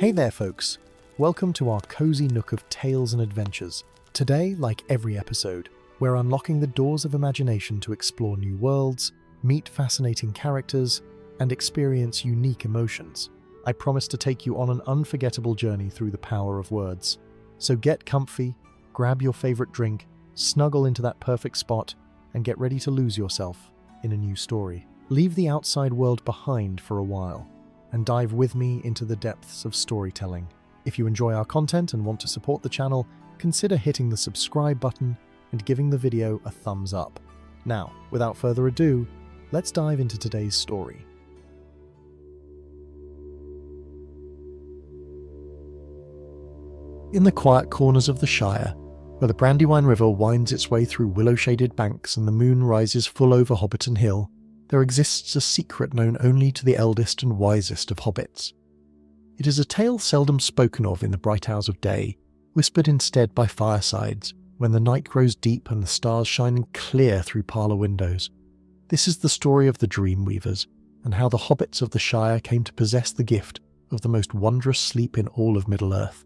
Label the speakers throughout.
Speaker 1: Hey there folks, welcome to our cozy nook of tales and adventures. Today, like every episode, we're unlocking the doors of imagination to explore new worlds, meet fascinating characters, and experience unique emotions. I promise to take you on an unforgettable journey through the power of words. So get comfy, grab your favorite drink, snuggle into that perfect spot, and get ready to lose yourself in a new story. Leave the outside world behind for a while and dive with me into the depths of storytelling. If you enjoy our content and want to support the channel, consider hitting the subscribe button and giving the video a thumbs up. Now, without further ado, let's dive into today's story. In the quiet corners of the Shire, where the Brandywine River winds its way through willow-shaded banks and the moon rises full over Hobbiton Hill, there exists a secret known only to the eldest and wisest of hobbits. It is a tale seldom spoken of in the bright hours of day, whispered instead by firesides, when the night grows deep and the stars shine clear through parlour windows. This is the story of the Dream Weavers, and how the hobbits of the Shire came to possess the gift of the most wondrous sleep in all of Middle-earth.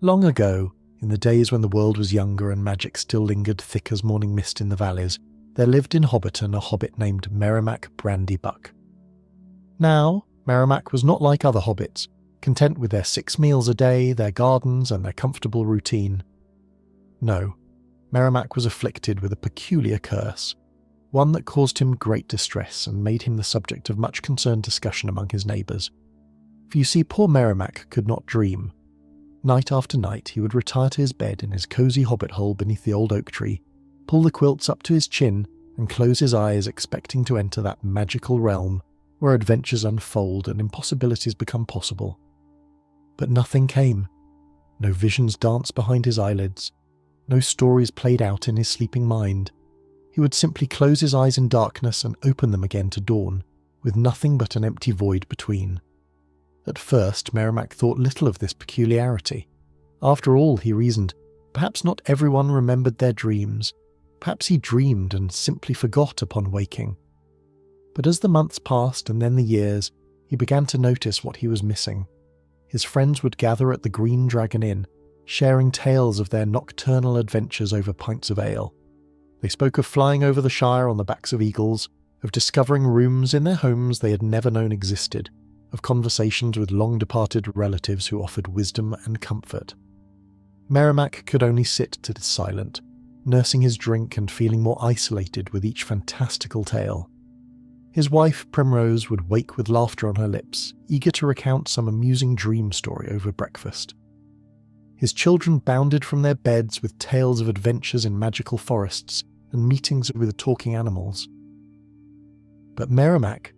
Speaker 1: Long ago, in the days when the world was younger and magic still lingered thick as morning mist in the valleys, there lived in Hobbiton a hobbit named Merrimack Brandybuck. Now, Merrimack was not like other hobbits, content with their 6 meals a day, their gardens, and their comfortable routine. No, Merrimack was afflicted with a peculiar curse, one that caused him great distress and made him the subject of much concerned discussion among his neighbours. For you see, poor Merrimack could not dream. Night after night he would retire to his bed in his cosy hobbit hole beneath the old oak tree, pull the quilts up to his chin, and close his eyes expecting to enter that magical realm where adventures unfold and impossibilities become possible. But nothing came. No visions danced behind his eyelids. No stories played out in his sleeping mind. He would simply close his eyes in darkness and open them again to dawn, with nothing but an empty void between. At first, Merrimack thought little of this peculiarity. After all, he reasoned, perhaps not everyone remembered their dreams. Perhaps he dreamed and simply forgot upon waking. But as the months passed and then the years, he began to notice what he was missing. His friends would gather at the Green Dragon Inn, sharing tales of their nocturnal adventures over pints of ale. They spoke of flying over the Shire on the backs of eagles, of discovering rooms in their homes they had never known existed, of conversations with long-departed relatives who offered wisdom and comfort. Merrimack could only sit silent, nursing his drink and feeling more isolated with each fantastical tale. His wife, Primrose, would wake with laughter on her lips, eager to recount some amusing dream story over breakfast. His children bounded from their beds with tales of adventures in magical forests and meetings with talking animals. But Merrimack,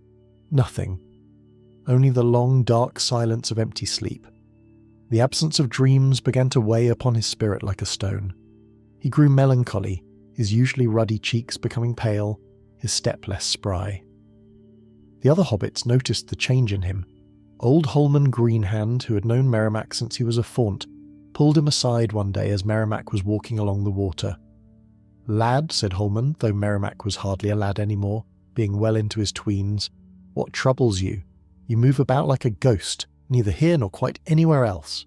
Speaker 1: nothing. Only the long, dark silence of empty sleep. The absence of dreams began to weigh upon his spirit like a stone. He grew melancholy, his usually ruddy cheeks becoming pale, his step less spry. The other hobbits noticed the change in him. Old Holman Greenhand, who had known Merrimack since he was a faunt, pulled him aside one day as Merrimack was walking along the water. "Lad," said Holman, though Merrimack was hardly a lad anymore, being well into his tweens, "what troubles you? You move about like a ghost, neither here nor quite anywhere else."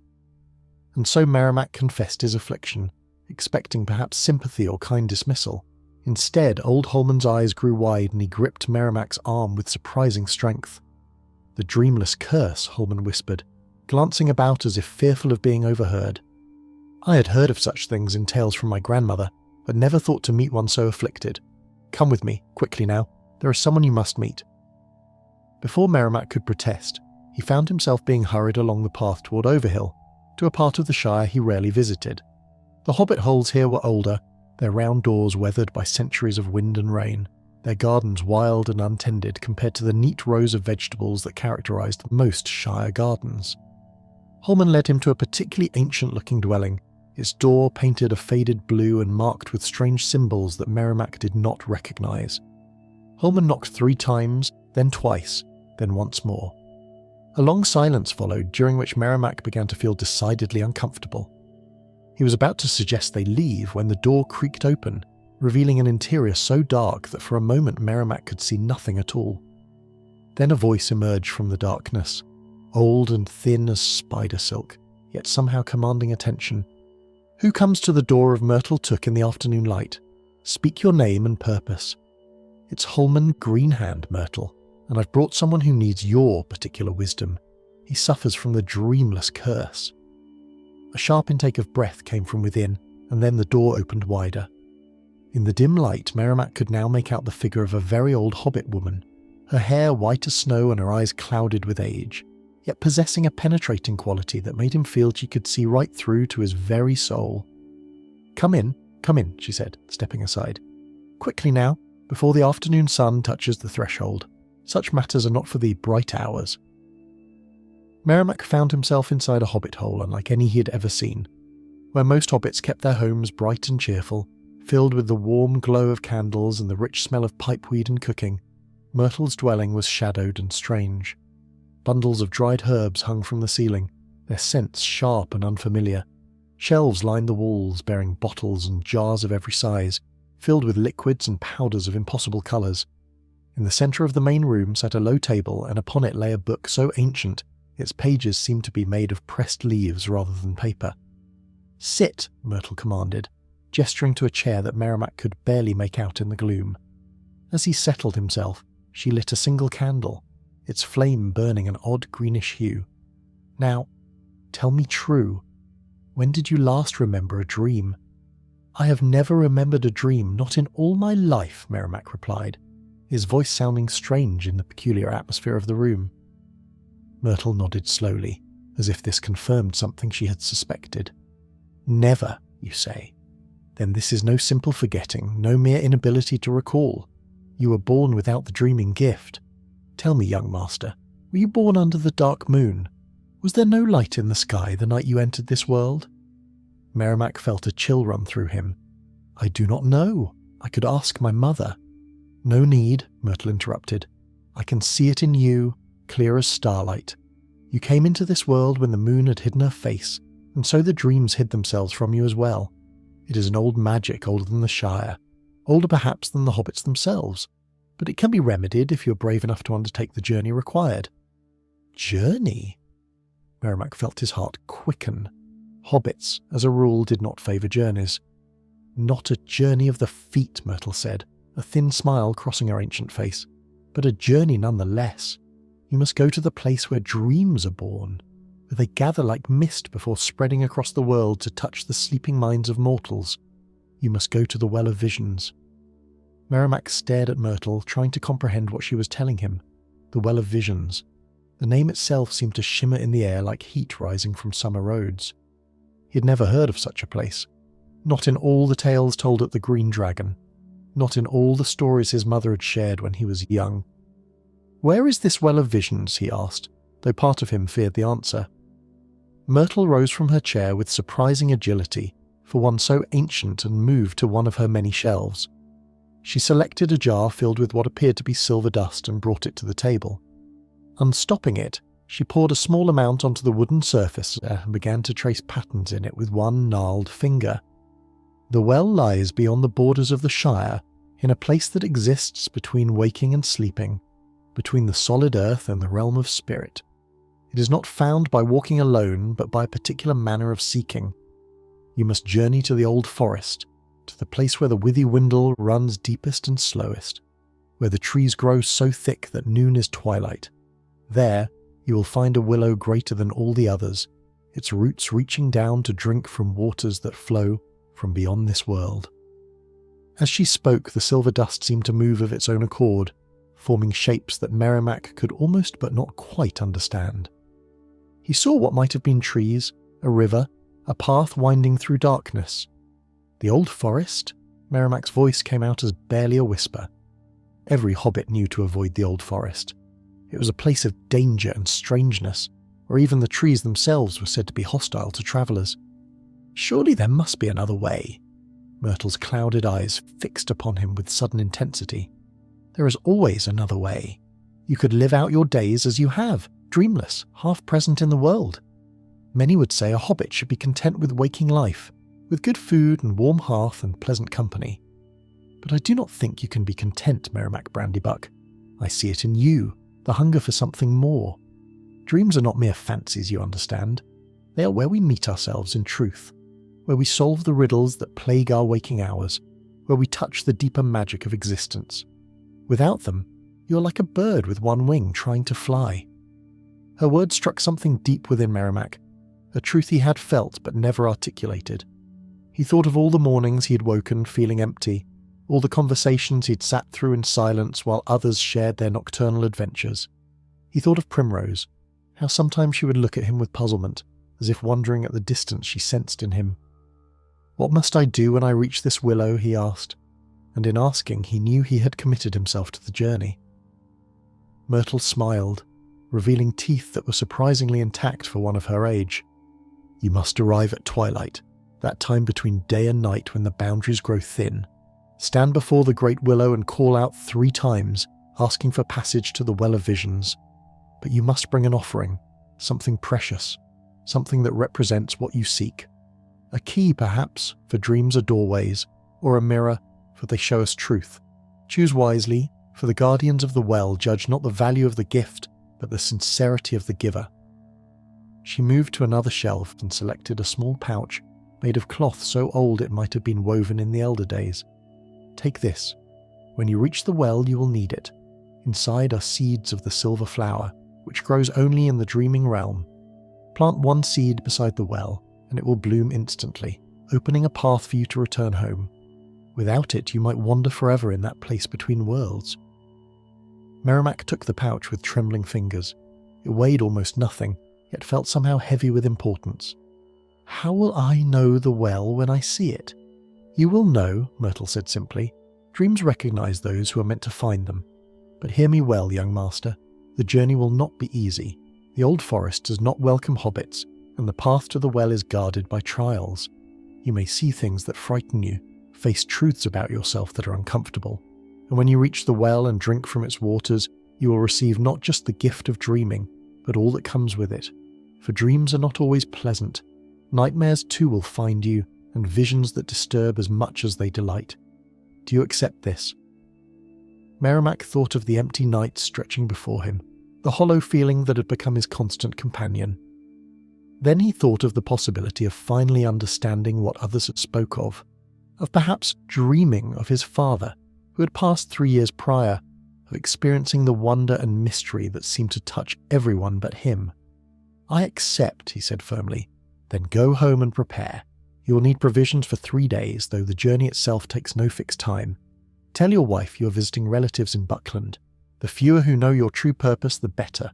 Speaker 1: And so Merrimack confessed his affliction, expecting perhaps sympathy or kind dismissal. Instead, old Holman's eyes grew wide and he gripped Merrimack's arm with surprising strength. "The dreamless curse," Holman whispered, glancing about as if fearful of being overheard. "I had heard of such things in tales from my grandmother, but never thought to meet one so afflicted. Come with me, quickly now. There is someone you must meet." Before Merrimack could protest, he found himself being hurried along the path toward Overhill, to a part of the Shire he rarely visited. The hobbit holes here were older, their round doors weathered by centuries of wind and rain, their gardens wild and untended compared to the neat rows of vegetables that characterized most Shire gardens. Holman led him to a particularly ancient-looking dwelling, its door painted a faded blue and marked with strange symbols that Merrimack did not recognize. Holman knocked 3 times, then twice, then once more. A long silence followed, during which Merrimack began to feel decidedly uncomfortable. He was about to suggest they leave when the door creaked open, revealing an interior so dark that for a moment Merrimack could see nothing at all. Then a voice emerged from the darkness, old and thin as spider silk, yet somehow commanding attention. "Who comes to the door of Myrtle Took in the afternoon light? Speak your name and purpose." "It's Holman Greenhand, Myrtle, and I've brought someone who needs your particular wisdom. He suffers from the dreamless curse." A sharp intake of breath came from within, and then the door opened wider. In the dim light, Merrimack could now make out the figure of a very old hobbit woman, her hair white as snow and her eyes clouded with age, yet possessing a penetrating quality that made him feel she could see right through to his very soul. Come in," she said, stepping aside. "Quickly now, before the afternoon sun touches the threshold. Such matters are not for the bright hours." Merrimack found himself inside a hobbit hole unlike any he had ever seen, where most hobbits kept their homes bright and cheerful, filled with the warm glow of candles and the rich smell of pipeweed and cooking. Myrtle's dwelling was shadowed and strange. Bundles of dried herbs hung from the ceiling, their scents sharp and unfamiliar. Shelves lined the walls, bearing bottles and jars of every size, filled with liquids and powders of impossible colours. In the centre of the main room sat a low table, and upon it lay a book so ancient its pages seemed to be made of pressed leaves rather than paper. "Sit," Myrtle commanded, gesturing to a chair that Merrimack could barely make out in the gloom. As he settled himself, she lit a single candle, its flame burning an odd greenish hue. "Now, tell me true. When did you last remember a dream?" "I have never remembered a dream, not in all my life," Merrimack replied, his voice sounding strange in the peculiar atmosphere of the room. Myrtle nodded slowly, as if this confirmed something she had suspected. "Never, you say? Then this is no simple forgetting, no mere inability to recall. You were born without the dreaming gift. Tell me, young master, were you born under the dark moon? Was there no light in the sky the night you entered this world?" Merrimack felt a chill run through him. "I do not know. I could ask my mother." "No need," Myrtle interrupted. "I can see it in you, clear as starlight. You came into this world when the moon had hidden her face, and so the dreams hid themselves from you as well. It is an old magic older than the Shire, older perhaps than the hobbits themselves, but it can be remedied if you're brave enough to undertake the journey required." "Journey?" Merrimack felt his heart quicken. Hobbits, as a rule, did not favour journeys. "Not a journey of the feet," Myrtle said, a thin smile crossing her ancient face, "but a journey nonetheless. You must go to the place where dreams are born, where they gather like mist before spreading across the world to touch the sleeping minds of mortals. You must go to the Well of Visions." Merrimack stared at Myrtle, trying to comprehend what she was telling him. The Well of Visions. The name itself seemed to shimmer in the air like heat rising from summer roads. He had never heard of such a place. Not in all the tales told at the Green Dragon. Not in all the stories his mother had shared when he was young. "Where is this Well of Visions?" he asked, though part of him feared the answer. Myrtle rose from her chair with surprising agility, for one so ancient, and moved to one of her many shelves. She selected a jar filled with what appeared to be silver dust and brought it to the table. Unstopping it, she poured a small amount onto the wooden surface and began to trace patterns in it with one gnarled finger. "The well lies beyond the borders of the Shire, in a place that exists between waking and sleeping, between the solid earth and the realm of spirit. It is not found by walking alone, but by a particular manner of seeking. You must journey to the old forest, to the place where the Withywindle runs deepest and slowest, where the trees grow so thick that noon is twilight. There you will find a willow greater than all the others, its roots reaching down to drink from waters that flow from beyond this world." As she spoke, the silver dust seemed to move of its own accord, forming shapes that Merrimack could almost but not quite understand. He saw what might have been trees, a river, a path winding through darkness. The old forest? Merrimack's voice came out as barely a whisper. Every hobbit knew to avoid the old forest. It was a place of danger and strangeness, where even the trees themselves were said to be hostile to travellers. Surely there must be another way. Myrtle's clouded eyes fixed upon him with sudden intensity. There is always another way. You could live out your days as you have, dreamless, half present in the world. Many would say a hobbit should be content with waking life, with good food and warm hearth and pleasant company. But I do not think you can be content, Merrimack Brandybuck. I see it in you, the hunger for something more. Dreams are not mere fancies, you understand. They are where we meet ourselves in truth, where we solve the riddles that plague our waking hours, where we touch the deeper magic of existence. Without them, you are like a bird with one wing trying to fly. Her words struck something deep within Merrimack, a truth he had felt but never articulated. He thought of all the mornings he had woken feeling empty, all the conversations he'd sat through in silence while others shared their nocturnal adventures. He thought of Primrose, how sometimes she would look at him with puzzlement, as if wondering at the distance she sensed in him. "What must I do when I reach this willow?" he asked, and in asking he knew he had committed himself to the journey. Myrtle smiled, revealing teeth that were surprisingly intact for one of her age. "You must arrive at twilight, that time between day and night when the boundaries grow thin. Stand before the great willow and call out 3 times, asking for passage to the well of visions. But you must bring an offering, something precious, something that represents what you seek. A key, perhaps, for dreams are doorways, or a mirror, for they show us truth. Choose wisely, for the guardians of the well judge not the value of the gift, but the sincerity of the giver." She moved to another shelf and selected a small pouch made of cloth so old it might have been woven in the elder days. "Take this. When you reach the well, you will need it. Inside are seeds of the silver flower, which grows only in the dreaming realm. Plant 1 seed beside the well, and it will bloom instantly, opening a path for you to return home. Without it, you might wander forever in that place between worlds." Merrimack took the pouch with trembling fingers. It weighed almost nothing, yet felt somehow heavy with importance. "How will I know the well when I see it?" "You will know," Myrtle said simply. "Dreams recognize those who are meant to find them. But hear me well, young master. The journey will not be easy. The old forest does not welcome hobbits, and the path to the well is guarded by trials. You may see things that frighten you, face truths about yourself that are uncomfortable. And when you reach the well and drink from its waters, you will receive not just the gift of dreaming, but all that comes with it. For dreams are not always pleasant. Nightmares too will find you, and visions that disturb as much as they delight. Do you accept this?" Merrimack thought of the empty night stretching before him, the hollow feeling that had become his constant companion. Then he thought of the possibility of finally understanding what others had spoke of perhaps dreaming of his father, who had passed 3 years prior, of experiencing the wonder and mystery that seemed to touch everyone but him. "I accept," he said firmly. "Then go home and prepare. You will need provisions for 3 days, though the journey itself takes no fixed time. Tell your wife you are visiting relatives in Buckland. The fewer who know your true purpose, the better.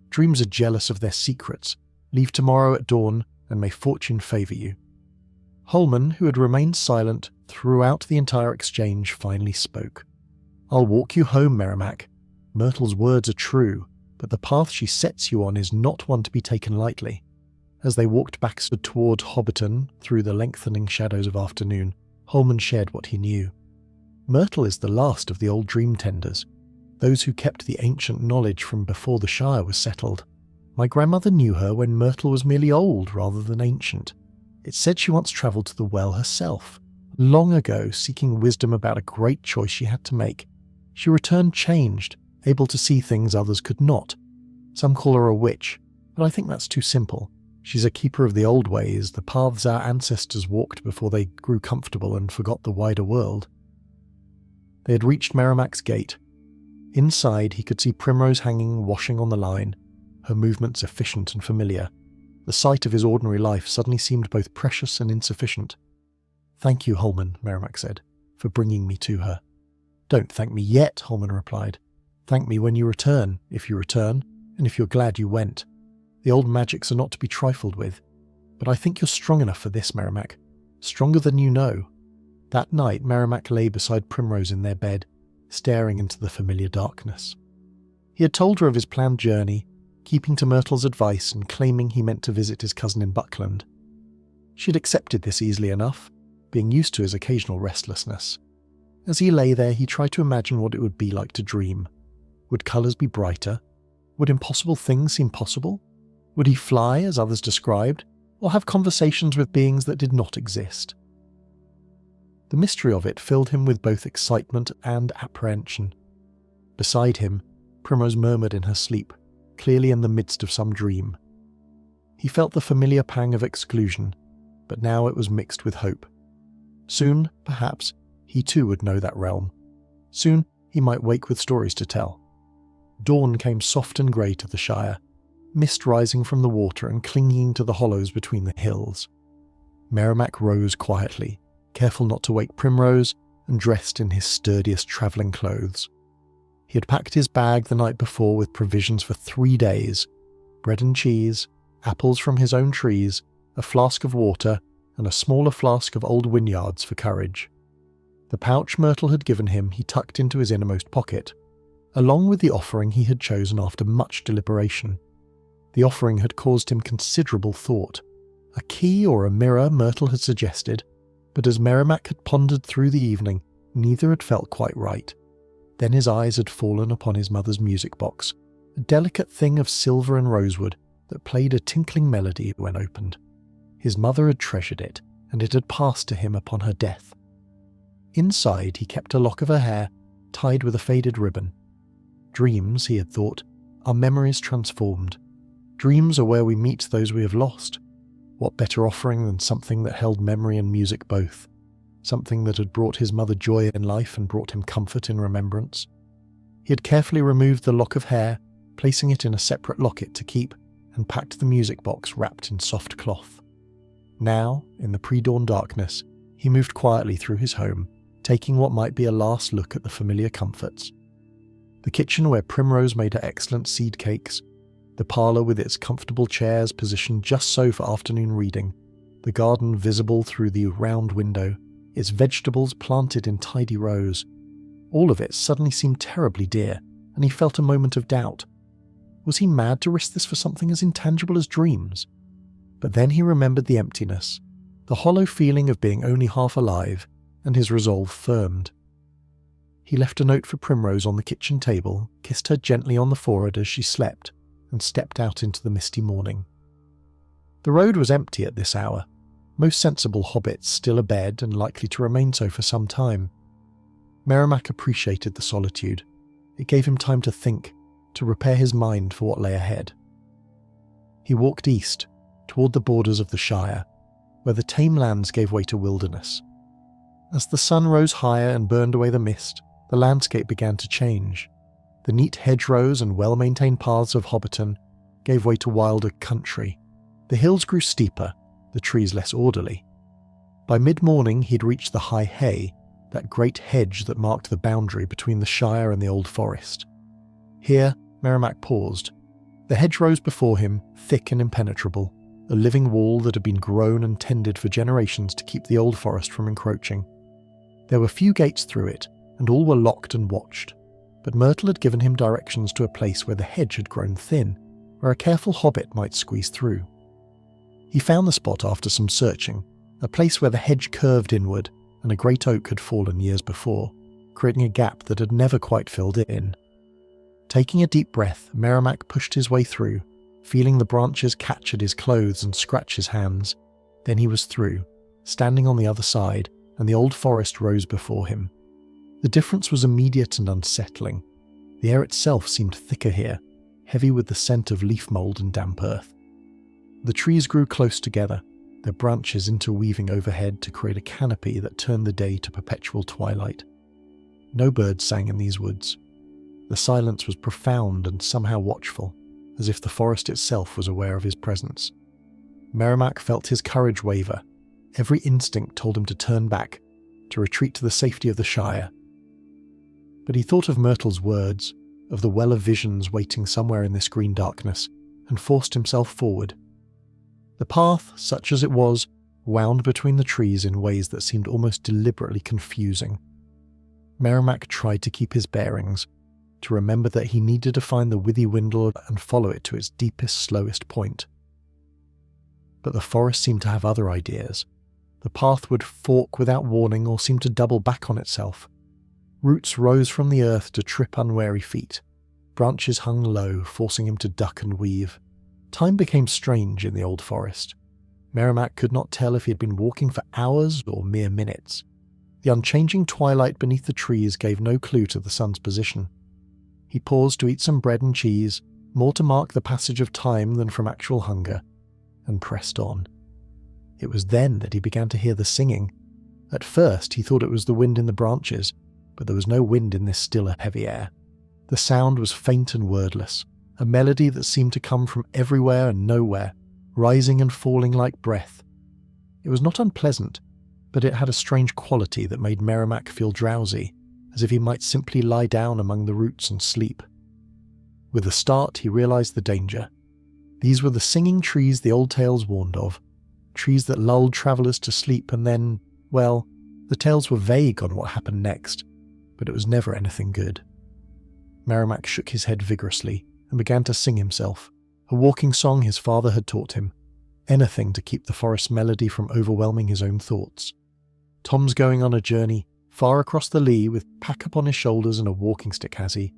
Speaker 1: Dreams are jealous of their secrets. Leave tomorrow at dawn, and may fortune favour you." Holman, who had remained silent throughout the entire exchange, finally spoke. "I'll walk you home, Merrimack. Myrtle's words are true, but the path she sets you on is not one to be taken lightly." As they walked back toward Hobbiton through the lengthening shadows of afternoon, Holman shared what he knew. Myrtle is the last of the old dream tenders, those who kept the ancient knowledge from before the Shire was settled. My grandmother knew her when Myrtle was merely old rather than ancient. It's said she once travelled to the well herself, long ago, seeking wisdom about a great choice she had to make. She returned changed, able to see things others could not. Some call her a witch, but I think that's too simple. She's a keeper of the old ways, the paths our ancestors walked before they grew comfortable and forgot the wider world." They had reached Merrimack's gate. Inside, he could see Primrose hanging, washing on the line, her movements efficient and familiar. The sight of his ordinary life suddenly seemed both precious and insufficient. "Thank you, Holman," Merrimack said, "for bringing me to her." "Don't thank me yet," Holman replied. "Thank me when you return, if you return, and if you're glad you went. The old magics are not to be trifled with. But I think you're strong enough for this, Merrimack. Stronger than you know." That night, Merrimack lay beside Primrose in their bed, staring into the familiar darkness. He had told her of his planned journey, keeping to Myrtle's advice and claiming he meant to visit his cousin in Buckland. She had accepted this easily enough, being used to his occasional restlessness. As he lay there, he tried to imagine what it would be like to dream. Would colours be brighter? Would impossible things seem possible? Would he fly, as others described, or have conversations with beings that did not exist? The mystery of it filled him with both excitement and apprehension. Beside him, Primrose murmured in her sleep, clearly in the midst of some dream. He felt the familiar pang of exclusion, but now it was mixed with hope. Soon, perhaps, he too would know that realm. Soon he might wake with stories to tell. Dawn came soft and grey to the Shire, mist rising from the water and clinging to the hollows between the hills. Merrimack rose quietly, careful not to wake Primrose, and dressed in his sturdiest travelling clothes. He had packed his bag the night before with provisions for 3 days: bread and cheese, apples from his own trees, a flask of water, and a smaller flask of old Wynyards for courage. The pouch Myrtle had given him he tucked into his innermost pocket, along with the offering he had chosen after much deliberation. The offering had caused him considerable thought. A key or a mirror Myrtle had suggested, but as Merrimack had pondered through the evening, neither had felt quite right. Then his eyes had fallen upon his mother's music box, a delicate thing of silver and rosewood that played a tinkling melody when opened. His mother had treasured it, and it had passed to him upon her death. Inside he kept a lock of her hair, tied with a faded ribbon. Dreams, he had thought, are memories transformed. Dreams are where we meet those we have lost. What better offering than something that held memory and music both? Something that had brought his mother joy in life and brought him comfort in remembrance. He had carefully removed the lock of hair, placing it in a separate locket to keep, and packed the music box wrapped in soft cloth. Now, in the pre-dawn darkness, he moved quietly through his home, taking what might be a last look at the familiar comforts. The kitchen where Primrose made her excellent seed cakes, the parlour with its comfortable chairs positioned just so for afternoon reading, the garden visible through the round window, its vegetables planted in tidy rows. All of it suddenly seemed terribly dear, and he felt a moment of doubt. Was he mad to risk this for something as intangible as dreams? But then he remembered the emptiness, the hollow feeling of being only half alive, and his resolve firmed. He left a note for Primrose on the kitchen table, kissed her gently on the forehead as she slept, and stepped out into the misty morning. The road was empty at this hour, most sensible hobbits still abed and likely to remain so for some time. Merrimack appreciated the solitude. It gave him time to think, to prepare his mind for what lay ahead. He walked east, toward the borders of the Shire, where the tame lands gave way to wilderness. As the sun rose higher and burned away the mist, the landscape began to change. The neat hedgerows and well-maintained paths of Hobbiton gave way to wilder country. The hills grew steeper, the trees less orderly. By mid-morning he'd reached the high hay, that great hedge that marked the boundary between the Shire and the Old Forest. Here, Merrimack paused. The hedge rose before him, thick and impenetrable, a living wall that had been grown and tended for generations to keep the Old Forest from encroaching. There were few gates through it, and all were locked and watched, but Myrtle had given him directions to a place where the hedge had grown thin, where a careful hobbit might squeeze through. He found the spot after some searching, a place where the hedge curved inward and a great oak had fallen years before, creating a gap that had never quite filled in. Taking a deep breath, Merrimack pushed his way through, feeling the branches catch at his clothes and scratch his hands. Then he was through, standing on the other side, and the Old Forest rose before him. The difference was immediate and unsettling. The air itself seemed thicker here, heavy with the scent of leaf mould and damp earth. The trees grew close together, their branches interweaving overhead to create a canopy that turned the day to perpetual twilight. No birds sang in these woods. The silence was profound and somehow watchful, as if the forest itself was aware of his presence. Merrimack felt his courage waver. Every instinct told him to turn back, to retreat to the safety of the Shire. But he thought of Myrtle's words, of the well of visions waiting somewhere in this green darkness, and forced himself forward. The path, such as it was, wound between the trees in ways that seemed almost deliberately confusing. Merrimack tried to keep his bearings, to remember that he needed to find the Withywindle and follow it to its deepest, slowest point. But the forest seemed to have other ideas. The path would fork without warning or seem to double back on itself. Roots rose from the earth to trip unwary feet. Branches hung low, forcing him to duck and weave. Time became strange in the Old Forest. Merrimack could not tell if he had been walking for hours or mere minutes. The unchanging twilight beneath the trees gave no clue to the sun's position. He paused to eat some bread and cheese, more to mark the passage of time than from actual hunger, and pressed on. It was then that he began to hear the singing. At first he thought it was the wind in the branches, but there was no wind in this still heavy air. The sound was faint and wordless, a melody that seemed to come from everywhere and nowhere, rising and falling like breath. It was not unpleasant, but it had a strange quality that made Merrimack feel drowsy, as if he might simply lie down among the roots and sleep. With a start, he realized the danger. These were the singing trees the old tales warned of, trees that lulled travelers to sleep, and then, well, the tales were vague on what happened next, but it was never anything good. Merrimack shook his head vigorously and began to sing himself, a walking song his father had taught him, anything to keep the forest melody from overwhelming his own thoughts. Tom's going on a journey, far across the lea, with pack upon his shoulders and a walking stick has he.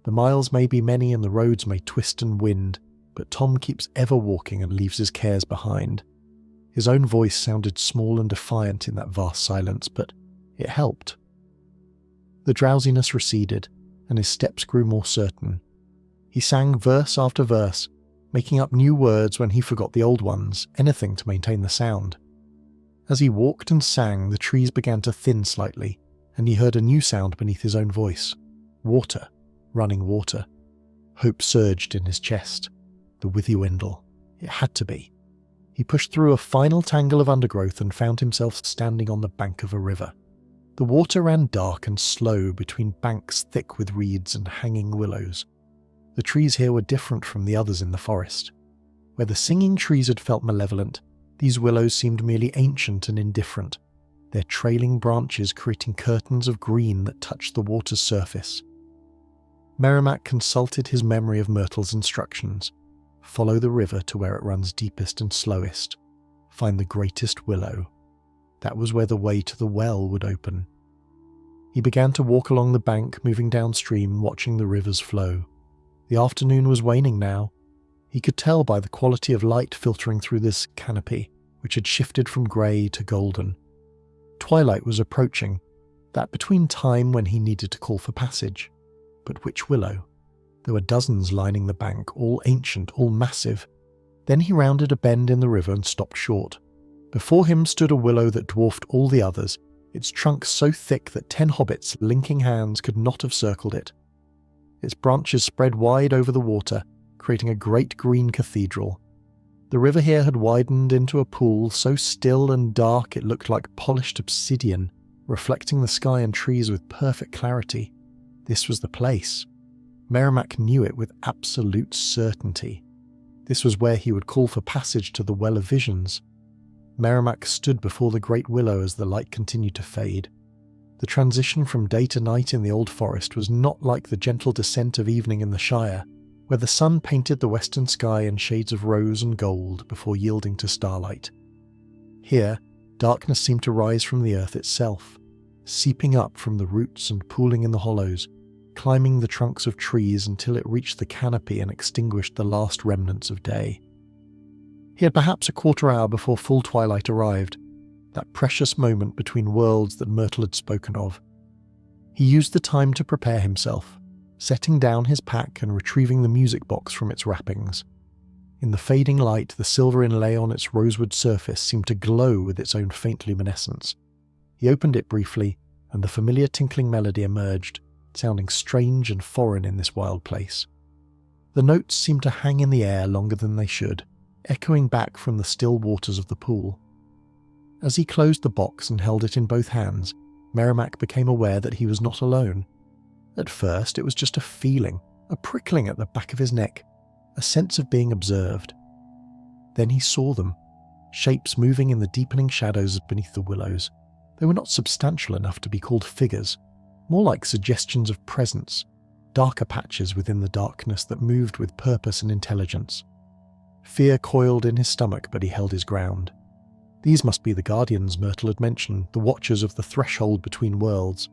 Speaker 1: The miles may be many and the roads may twist and wind, but Tom keeps ever walking and leaves his cares behind. His own voice sounded small and defiant in that vast silence, but it helped. The drowsiness receded, and his steps grew more certain. He sang verse after verse, making up new words when he forgot the old ones, anything to maintain the sound. As he walked and sang, the trees began to thin slightly, and he heard a new sound beneath his own voice. Water. Running water. Hope surged in his chest. The Withy-Windle. It had to be. He pushed through a final tangle of undergrowth and found himself standing on the bank of a river. The water ran dark and slow between banks thick with reeds and hanging willows. The trees here were different from the others in the forest. Where the singing trees had felt malevolent, these willows seemed merely ancient and indifferent, their trailing branches creating curtains of green that touched the water's surface. Merrimack consulted his memory of Myrtle's instructions. Follow the river to where it runs deepest and slowest. Find the greatest willow. That was where the way to the well would open. He began to walk along the bank, moving downstream, watching the river's flow. The afternoon was waning now. He could tell by the quality of light filtering through this canopy, which had shifted from grey to golden. Twilight was approaching, that between time when he needed to call for passage. But which willow? There were dozens lining the bank, all ancient, all massive. Then he rounded a bend in the river and stopped short. Before him stood a willow that dwarfed all the others, its trunk so thick that 10 hobbits, linking hands, could not have circled it. Its branches spread wide over the water, creating a great green cathedral. The river here had widened into a pool so still and dark it looked like polished obsidian, reflecting the sky and trees with perfect clarity. This was the place. Merrimack knew it with absolute certainty. This was where he would call for passage to the Well of Visions. Merrimack stood before the great willow as the light continued to fade. The transition from day to night in the old forest was not like the gentle descent of evening in the Shire, where the sun painted the western sky in shades of rose and gold before yielding to starlight. Here, darkness seemed to rise from the earth itself, seeping up from the roots and pooling in the hollows, climbing the trunks of trees until it reached the canopy and extinguished the last remnants of day. He had perhaps a quarter hour before full twilight arrived, that precious moment between worlds that Myrtle had spoken of. He used the time to prepare himself, setting down his pack and retrieving the music box from its wrappings. In the fading light, the silver inlay on its rosewood surface seemed to glow with its own faint luminescence. He opened it briefly, and the familiar tinkling melody emerged, sounding strange and foreign in this wild place. The notes seemed to hang in the air longer than they should, echoing back from the still waters of the pool. As he closed the box and held it in both hands, Merrimack became aware that he was not alone. At first it was just a feeling, a prickling at the back of his neck, a sense of being observed. Then he saw them, shapes moving in the deepening shadows beneath the willows. They were not substantial enough to be called figures, more like suggestions of presence, darker patches within the darkness that moved with purpose and intelligence. Fear coiled in his stomach, but he held his ground. These must be the guardians Myrtle had mentioned, the watchers of the threshold between worlds.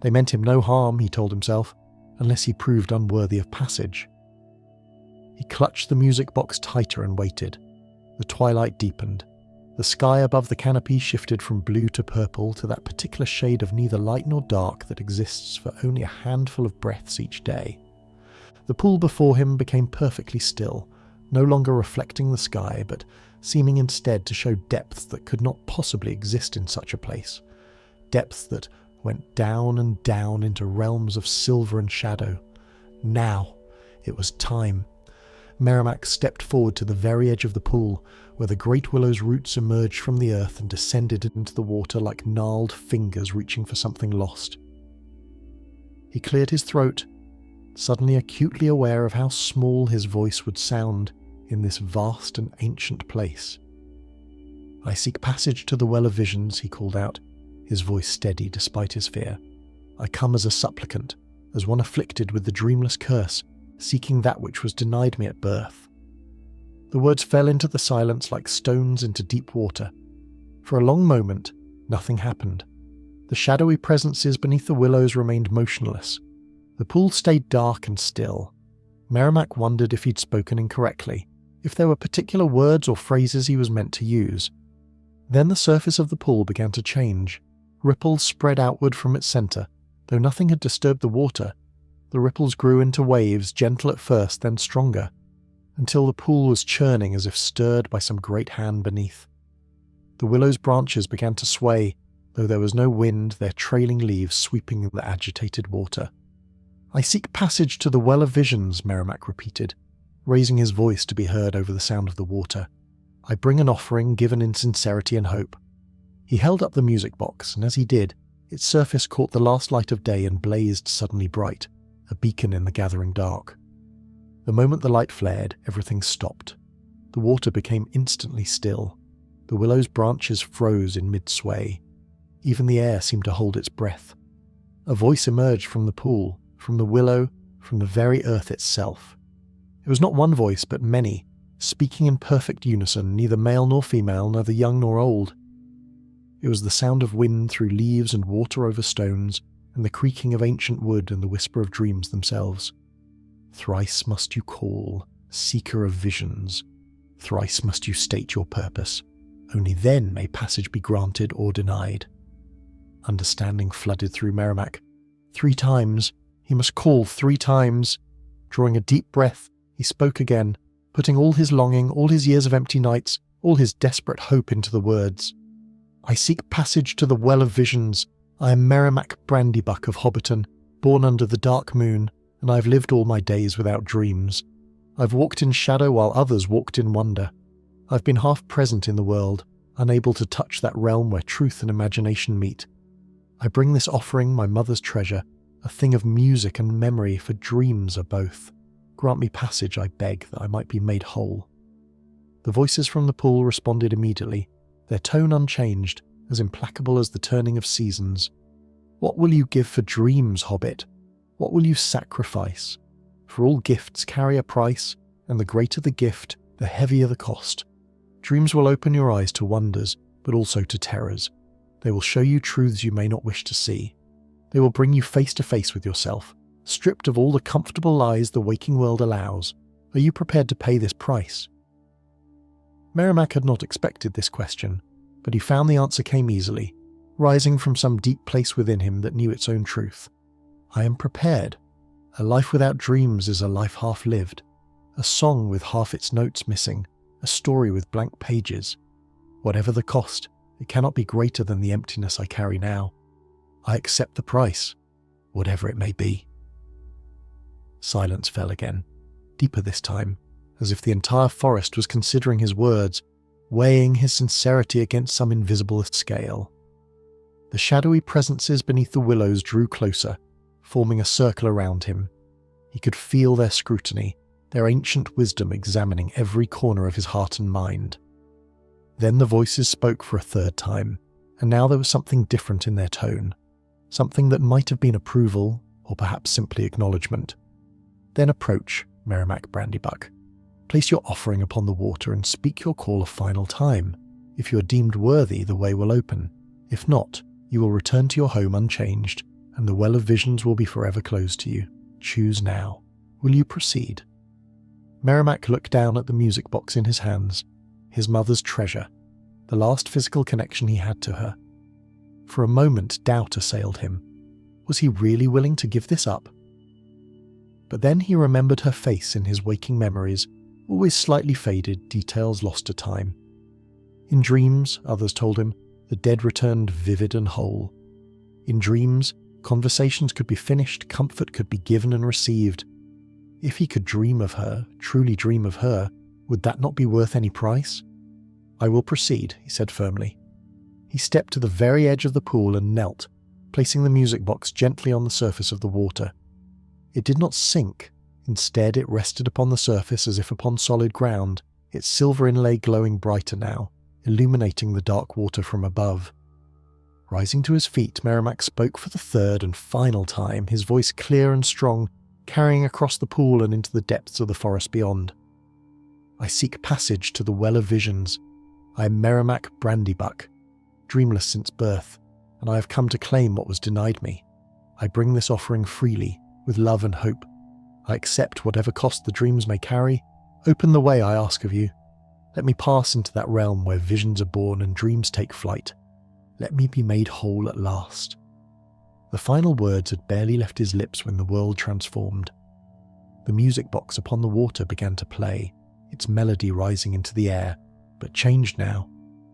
Speaker 1: They meant him no harm, he told himself, unless he proved unworthy of passage. He clutched the music box tighter and waited. The twilight deepened. The sky above the canopy shifted from blue to purple to that particular shade of neither light nor dark that exists for only a handful of breaths each day. The pool before him became perfectly still, no longer reflecting the sky, but seeming instead to show depths that could not possibly exist in such a place. Depths that went down and down into realms of silver and shadow. Now it was time. Merrimack stepped forward to the very edge of the pool, where the great willow's roots emerged from the earth and descended into the water like gnarled fingers reaching for something lost. He cleared his throat, suddenly acutely aware of how small his voice would sound in this vast and ancient place. "I seek passage to the Well of Visions," he called out, his voice steady despite his fear. "I come as a supplicant, as one afflicted with the dreamless curse, seeking that which was denied me at birth." The words fell into the silence like stones into deep water. For a long moment, nothing happened. The shadowy presences beneath the willows remained motionless. The pool stayed dark and still. Merrimack wondered if he'd spoken incorrectly, if there were particular words or phrases he was meant to use. Then the surface of the pool began to change. Ripples spread outward from its centre. Though nothing had disturbed the water, the ripples grew into waves, gentle at first, then stronger, until the pool was churning as if stirred by some great hand beneath. The willow's branches began to sway, though there was no wind, their trailing leaves sweeping the agitated water. "I seek passage to the Well of Visions," Merrimack repeated, raising his voice to be heard over the sound of the water. "I bring an offering given in sincerity and hope." He held up the music box, and as he did, its surface caught the last light of day and blazed suddenly bright, a beacon in the gathering dark. The moment the light flared, everything stopped. The water became instantly still. The willow's branches froze in mid-sway. Even the air seemed to hold its breath. A voice emerged from the pool, from the willow, from the very earth itself. It was not one voice, but many, speaking in perfect unison, neither male nor female, neither young nor old. It was the sound of wind through leaves and water over stones, and the creaking of ancient wood and the whisper of dreams themselves. "Thrice must you call, seeker of visions. Thrice must you state your purpose. Only then may passage be granted or denied." Understanding flooded through Merrimack. 3 times. He must call 3 times. Drawing a deep breath, he spoke again, putting all his longing, all his years of empty nights, all his desperate hope into the words. "I seek passage to the Well of Visions. I am Merrimack Brandybuck of Hobbiton, born under the dark moon, and I have lived all my days without dreams. I've walked in shadow while others walked in wonder. I've been half present in the world, unable to touch that realm where truth and imagination meet. I bring this offering, my mother's treasure, a thing of music and memory, for dreams are both. Grant me passage, I beg, that I might be made whole." The voices from the pool responded immediately, their tone unchanged, as implacable as the turning of seasons. "What will you give for dreams, Hobbit? What will you sacrifice? For all gifts carry a price, and the greater the gift, the heavier the cost. Dreams will open your eyes to wonders, but also to terrors. They will show you truths you may not wish to see. They will bring you face to face with yourself, stripped of all the comfortable lies the waking world allows. Are you prepared to pay this price?" Merrimack had not expected this question, but he found the answer came easily, rising from some deep place within him that knew its own truth. "I am prepared. A life without dreams is a life half lived, a song with half its notes missing, a story with blank pages. Whatever the cost, it cannot be greater than the emptiness I carry now. I accept the price, whatever it may be." Silence fell again, deeper this time, as if the entire forest was considering his words, weighing his sincerity against some invisible scale. The shadowy presences beneath the willows drew closer, forming a circle around him. He could feel their scrutiny, their ancient wisdom examining every corner of his heart and mind. Then the voices spoke for a 3rd time, and now there was something different in their tone, something that might have been approval, or perhaps simply acknowledgement. "Then approach, Merrimack Brandybuck. Place your offering upon the water and speak your call a final time. If you are deemed worthy, the way will open. If not, you will return to your home unchanged, and the Well of Visions will be forever closed to you. Choose now. Will you proceed?" Merrimack looked down at the music box in his hands, his mother's treasure, the last physical connection he had to her. For a moment, doubt assailed him. Was he really willing to give this up? But then he remembered her face in his waking memories, always slightly faded, details lost to time. In dreams, others told him, the dead returned vivid and whole. In dreams, conversations could be finished, comfort could be given and received. If he could dream of her, truly dream of her, would that not be worth any price? "I will proceed," he said firmly. He stepped to the very edge of the pool and knelt, placing the music box gently on the surface of the water. It did not sink. Instead, it rested upon the surface as if upon solid ground, its silver inlay glowing brighter now, illuminating the dark water from above. Rising to his feet, Merrimack spoke for the third and final time, his voice clear and strong, carrying across the pool and into the depths of the forest beyond. "I seek passage to the Well of Visions. I am Merrimack Brandybuck, dreamless since birth, and I have come to claim what was denied me. I bring this offering freely, with love and hope. I accept whatever cost the dreams may carry. Open the way, I ask of you. Let me pass into that realm where visions are born and dreams take flight. Let me be made whole at last." The final words had barely left his lips when the world transformed. The music box upon the water began to play, its melody rising into the air, but changed now,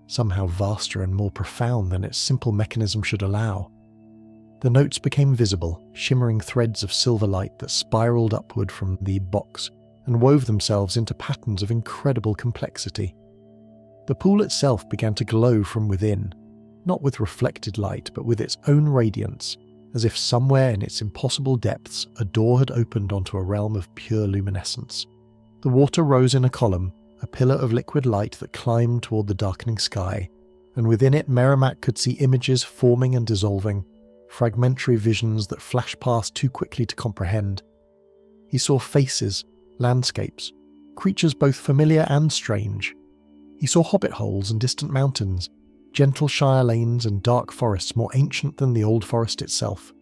Speaker 1: somehow vaster and more profound than its simple mechanism should allow. The notes became visible, shimmering threads of silver light that spiraled upward from the box and wove themselves into patterns of incredible complexity. The pool itself began to glow from within, not with reflected light, but with its own radiance, as if somewhere in its impossible depths a door had opened onto a realm of pure luminescence. The water rose in a column, a pillar of liquid light that climbed toward the darkening sky, and within it Merrimack could see images forming and dissolving, fragmentary visions that flashed past too quickly to comprehend. He saw faces, landscapes, creatures both familiar and strange. He saw hobbit holes and distant mountains, gentle Shire lanes and dark forests more ancient than the old forest itself.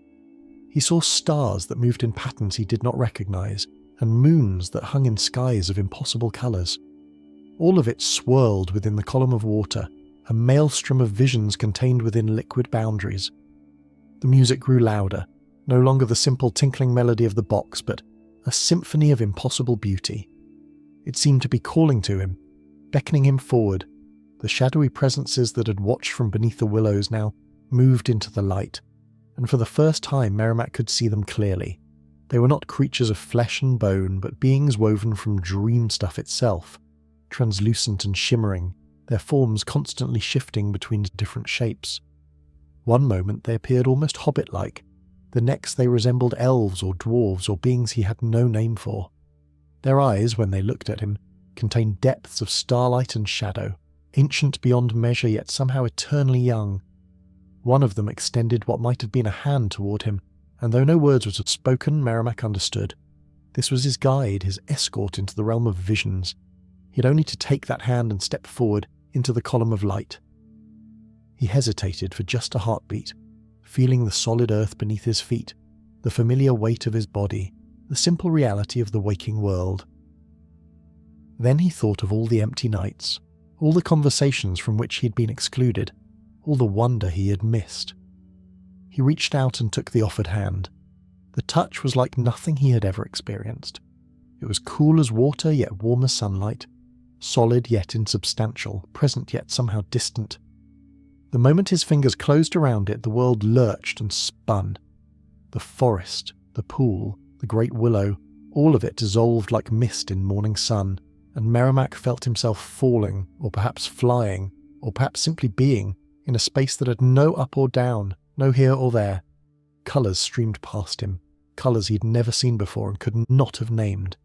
Speaker 1: He saw stars that moved in patterns he did not recognize, and moons that hung in skies of impossible colours. All of it swirled within the column of water, a maelstrom of visions contained within liquid boundaries. The music grew louder, no longer the simple tinkling melody of the box, but a symphony of impossible beauty. It seemed to be calling to him, beckoning him forward. The shadowy presences that had watched from beneath the willows now moved into the light, and for the first time Merrimack could see them clearly. They were not creatures of flesh and bone, but beings woven from dream stuff itself, translucent and shimmering, their forms constantly shifting between different shapes. One moment they appeared almost hobbit-like, the next they resembled elves or dwarves or beings he had no name for. Their eyes, when they looked at him, contained depths of starlight and shadow, ancient beyond measure yet somehow eternally young. One of them extended what might have been a hand toward him, and though no words were spoken, Merrimack understood. This was his guide, his escort into the realm of visions. He had only to take that hand and step forward into the column of light. He hesitated for just a heartbeat, feeling the solid earth beneath his feet, the familiar weight of his body, the simple reality of the waking world. Then he thought of all the empty nights, all the conversations from which he had been excluded, all the wonder he had missed. He reached out and took the offered hand. The touch was like nothing he had ever experienced. It was cool as water yet warm as sunlight, solid yet insubstantial, present yet somehow distant. The moment his fingers closed around it, the world lurched and spun. The forest, the pool, the great willow, all of it dissolved like mist in morning sun, and Merrimack felt himself falling, or perhaps flying, or perhaps simply being, in a space that had no up or down, no here or there. Colours streamed past him, colours he'd never seen before and could not have named.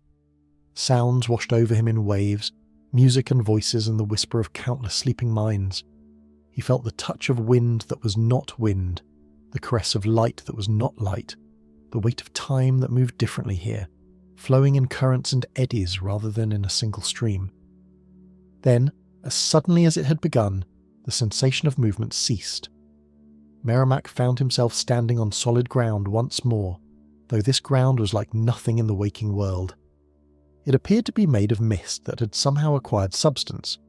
Speaker 1: Sounds washed over him in waves, music and voices and the whisper of countless sleeping minds. He felt the touch of wind that was not wind, the caress of light that was not light, the weight of time that moved differently here, flowing in currents and eddies rather than in a single stream. Then, as suddenly as it had begun, the sensation of movement ceased. Merrimack found himself standing on solid ground once more, though this ground was like nothing in the waking world. It appeared to be made of mist that had somehow acquired substance,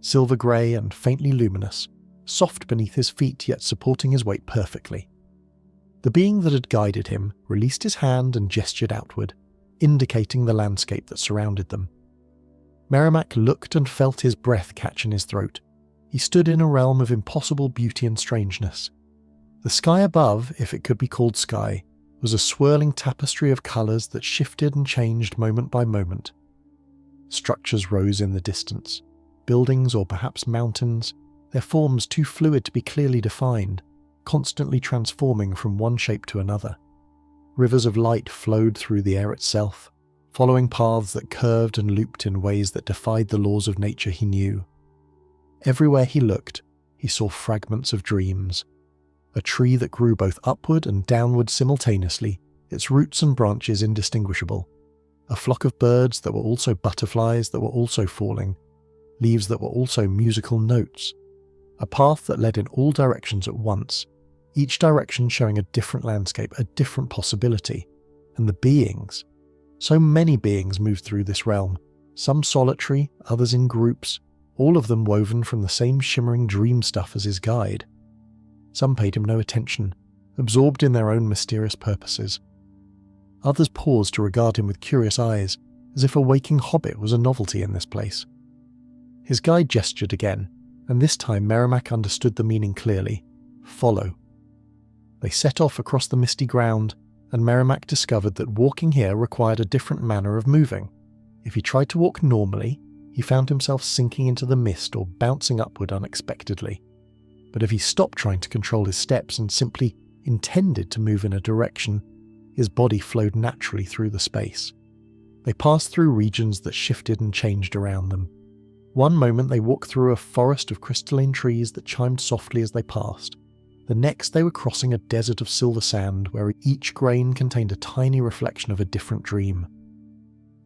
Speaker 1: silver grey and faintly luminous, soft beneath his feet yet supporting his weight perfectly. The being that had guided him released his hand and gestured outward, indicating the landscape that surrounded them. Merrimack looked and felt his breath catch in his throat. He stood in a realm of impossible beauty and strangeness. The sky above, if it could be called sky, was a swirling tapestry of colours that shifted and changed moment by moment. Structures rose in the distance, buildings or perhaps mountains, their forms too fluid to be clearly defined, constantly transforming from one shape to another. Rivers of light flowed through the air itself, following paths that curved and looped in ways that defied the laws of nature he knew. Everywhere he looked, he saw fragments of dreams. A tree that grew both upward and downward simultaneously, its roots and branches indistinguishable. A flock of birds that were also butterflies that were also falling, leaves that were also musical notes. A path that led in all directions at once, each direction showing a different landscape, a different possibility. And the beings. So many beings moved through this realm, some solitary, others in groups, all of them woven from the same shimmering dream stuff as his guide. Some paid him no attention, absorbed in their own mysterious purposes. Others paused to regard him with curious eyes, as if a waking hobbit was a novelty in this place. His guide gestured again, and this time Merrimack understood the meaning clearly. Follow. They set off across the misty ground, and Merrimack discovered that walking here required a different manner of moving. If he tried to walk normally, he found himself sinking into the mist or bouncing upward unexpectedly. But if he stopped trying to control his steps and simply intended to move in a direction, his body flowed naturally through the space. They passed through regions that shifted and changed around them. One moment they walked through a forest of crystalline trees that chimed softly as they passed. The next they were crossing a desert of silver sand where each grain contained a tiny reflection of a different dream.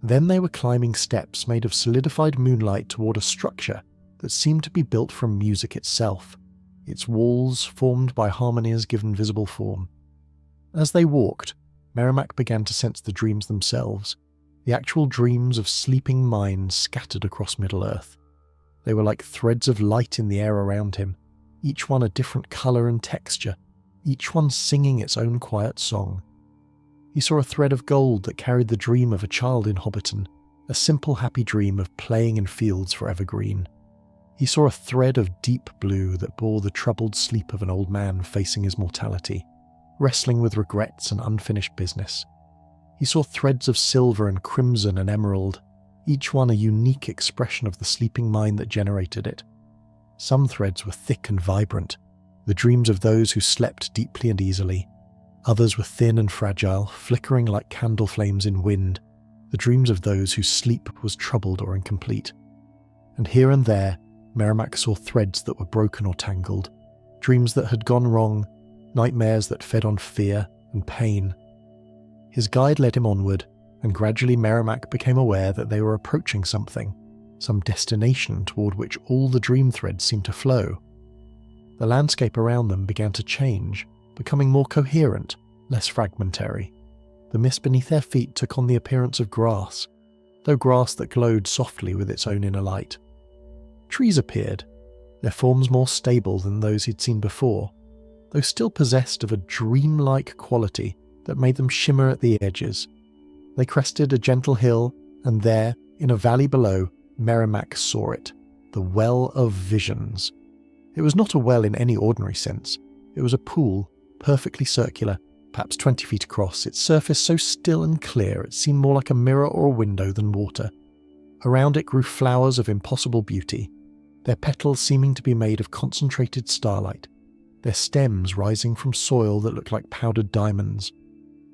Speaker 1: Then they were climbing steps made of solidified moonlight toward a structure that seemed to be built from music itself, its walls formed by harmonies given visible form. As they walked, Merrimack began to sense the dreams themselves, the actual dreams of sleeping minds scattered across Middle-earth. They were like threads of light in the air around him, each one a different colour and texture, each one singing its own quiet song. He saw a thread of gold that carried the dream of a child in Hobbiton, a simple happy dream of playing in fields forever green. He saw a thread of deep blue that bore the troubled sleep of an old man facing his mortality, wrestling with regrets and unfinished business. He saw threads of silver and crimson and emerald, each one a unique expression of the sleeping mind that generated it. Some threads were thick and vibrant, the dreams of those who slept deeply and easily. Others were thin and fragile, flickering like candle flames in wind, the dreams of those whose sleep was troubled or incomplete. And here and there, Merrimack saw threads that were broken or tangled, dreams that had gone wrong, nightmares that fed on fear and pain. His guide led him onward, and gradually Merrimack became aware that they were approaching something, some destination toward which all the dream threads seemed to flow. The landscape around them began to change, becoming more coherent, less fragmentary. The mist beneath their feet took on the appearance of grass, though grass that glowed softly with its own inner light. Trees appeared, their forms more stable than those he'd seen before, though still possessed of a dreamlike quality that made them shimmer at the edges. They crested a gentle hill, and there, in a valley below, Merrimack saw it, the Well of Visions. It was not a well in any ordinary sense. It was a pool, perfectly circular, perhaps 20 feet across, its surface so still and clear it seemed more like a mirror or a window than water. Around it grew flowers of impossible beauty, their petals seeming to be made of concentrated starlight, their stems rising from soil that looked like powdered diamonds.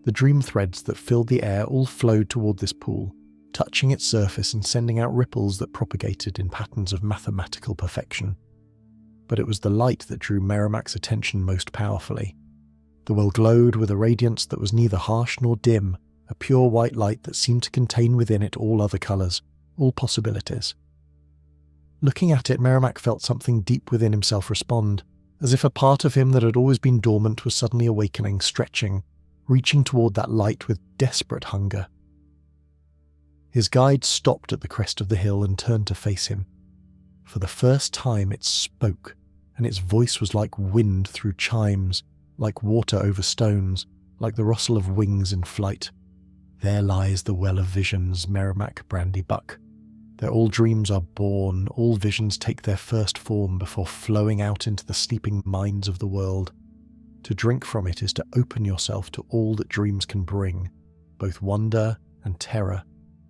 Speaker 1: The dream threads that filled the air all flowed toward this pool, touching its surface and sending out ripples that propagated in patterns of mathematical perfection. But it was the light that drew Merrimack's attention most powerfully. The well glowed with a radiance that was neither harsh nor dim, a pure white light that seemed to contain within it all other colours, all possibilities. Looking at it, Merrimack felt something deep within himself respond, as if a part of him that had always been dormant was suddenly awakening, stretching, reaching toward that light with desperate hunger. His guide stopped at the crest of the hill and turned to face him. For the first time it spoke, and its voice was like wind through chimes, like water over stones, like the rustle of wings in flight. There lies the well of visions, Merrimack Brandybuck. There all dreams are born, all visions take their first form before flowing out into the sleeping minds of the world. To drink from it is to open yourself to all that dreams can bring, both wonder and terror,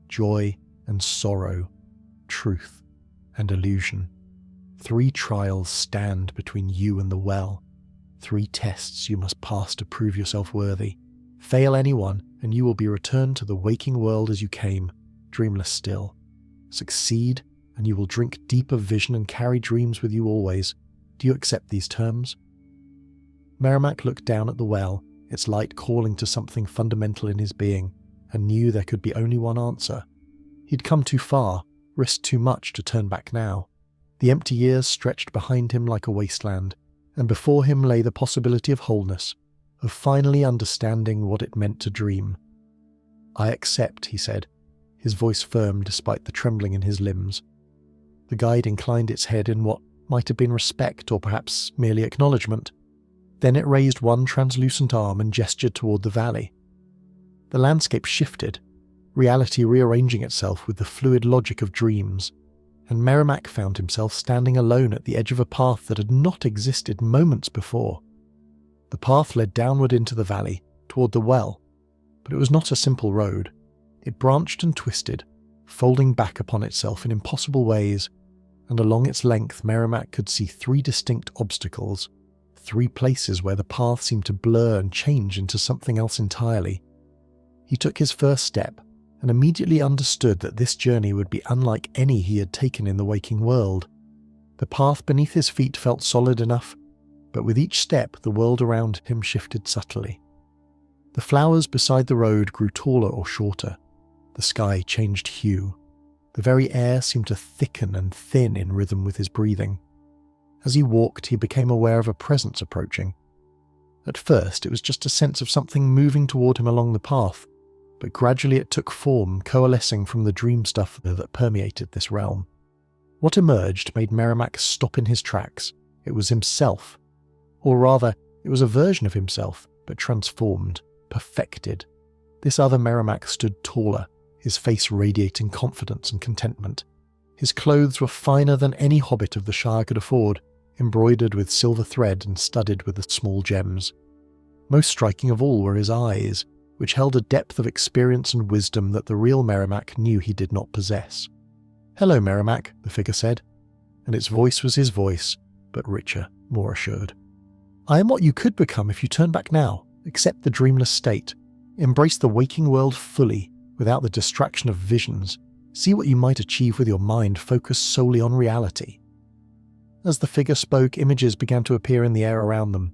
Speaker 1: joy and sorrow, truth and illusion. 3 trials stand between you and the well. 3 tests you must pass to prove yourself worthy. Fail any one, and you will be returned to the waking world as you came, dreamless still. Succeed, and you will drink deep of vision and carry dreams with you always. Do you accept these terms? Merrimack looked down at the well, its light calling to something fundamental in his being, and knew there could be only one answer. He'd come too far, risked too much to turn back now. The empty years stretched behind him like a wasteland, and before him lay the possibility of wholeness, of finally understanding what it meant to dream. "I accept," he said, his voice firm despite the trembling in his limbs. The guide inclined its head in what might have been respect or perhaps merely acknowledgement. Then it raised one translucent arm and gestured toward the valley. The landscape shifted, reality rearranging itself with the fluid logic of dreams, and Merrimack found himself standing alone at the edge of a path that had not existed moments before. The path led downward into the valley, toward the well, but it was not a simple road. It branched and twisted, folding back upon itself in impossible ways, and along its length Merrimack could see 3 distinct obstacles, 3 places where the path seemed to blur and change into something else entirely. He took his first step, and immediately understood that this journey would be unlike any he had taken in the waking world. The path beneath his feet felt solid enough, but with each step the world around him shifted subtly. The flowers beside the road grew taller or shorter. The sky changed hue. The very air seemed to thicken and thin in rhythm with his breathing. As he walked, he became aware of a presence approaching. At first, it was just a sense of something moving toward him along the path, but gradually it took form, coalescing from the dream stuff that permeated this realm. What emerged made Merrimack stop in his tracks. It was himself. Or rather, it was a version of himself, but transformed, perfected. This other Merrimack stood taller, his face radiating confidence and contentment. His clothes were finer than any hobbit of the Shire could afford, embroidered with silver thread and studded with the small gems. Most striking of all were his eyes, which held a depth of experience and wisdom that the real Merrimack knew he did not possess. "Hello, Merrimack," the figure said, and its voice was his voice, but richer, more assured. "I am what you could become if you turn back now, accept the dreamless state, embrace the waking world fully, without the distraction of visions, see what you might achieve with your mind focused solely on reality." As the figure spoke, images began to appear in the air around them.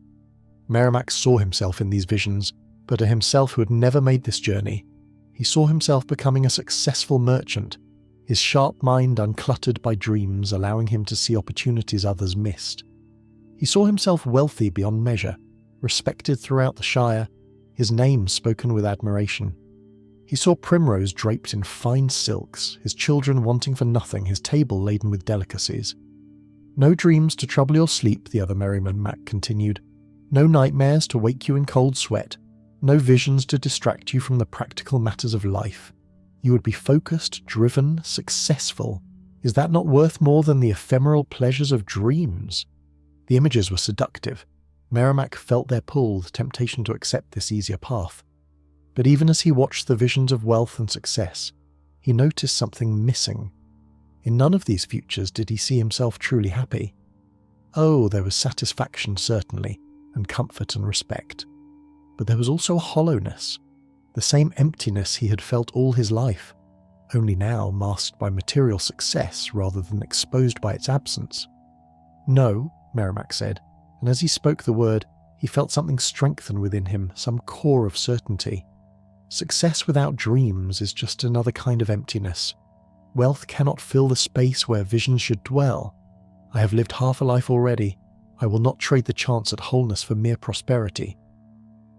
Speaker 1: Merrimack saw himself in these visions, but to himself who had never made this journey, he saw himself becoming a successful merchant, his sharp mind uncluttered by dreams, allowing him to see opportunities others missed. He saw himself wealthy beyond measure, respected throughout the Shire, his name spoken with admiration. He saw Primrose draped in fine silks, his children wanting for nothing, his table laden with delicacies. "No dreams to trouble your sleep," the other Merrimack continued. "No nightmares to wake you in cold sweat. No visions to distract you from the practical matters of life. You would be focused, driven, successful. Is that not worth more than the ephemeral pleasures of dreams?" The images were seductive. Merrimack felt their pull, the temptation to accept this easier path. But even as he watched the visions of wealth and success, he noticed something missing. In none of these futures did he see himself truly happy. Oh, there was satisfaction certainly, and comfort and respect. But there was also a hollowness, the same emptiness he had felt all his life, only now masked by material success rather than exposed by its absence. "No," Merrimack said, and as he spoke the word, he felt something strengthen within him, some core of certainty. Success without dreams is just another kind of emptiness. Wealth cannot fill the space where visions should dwell. I have lived half a life already. I will not trade the chance at wholeness for mere prosperity.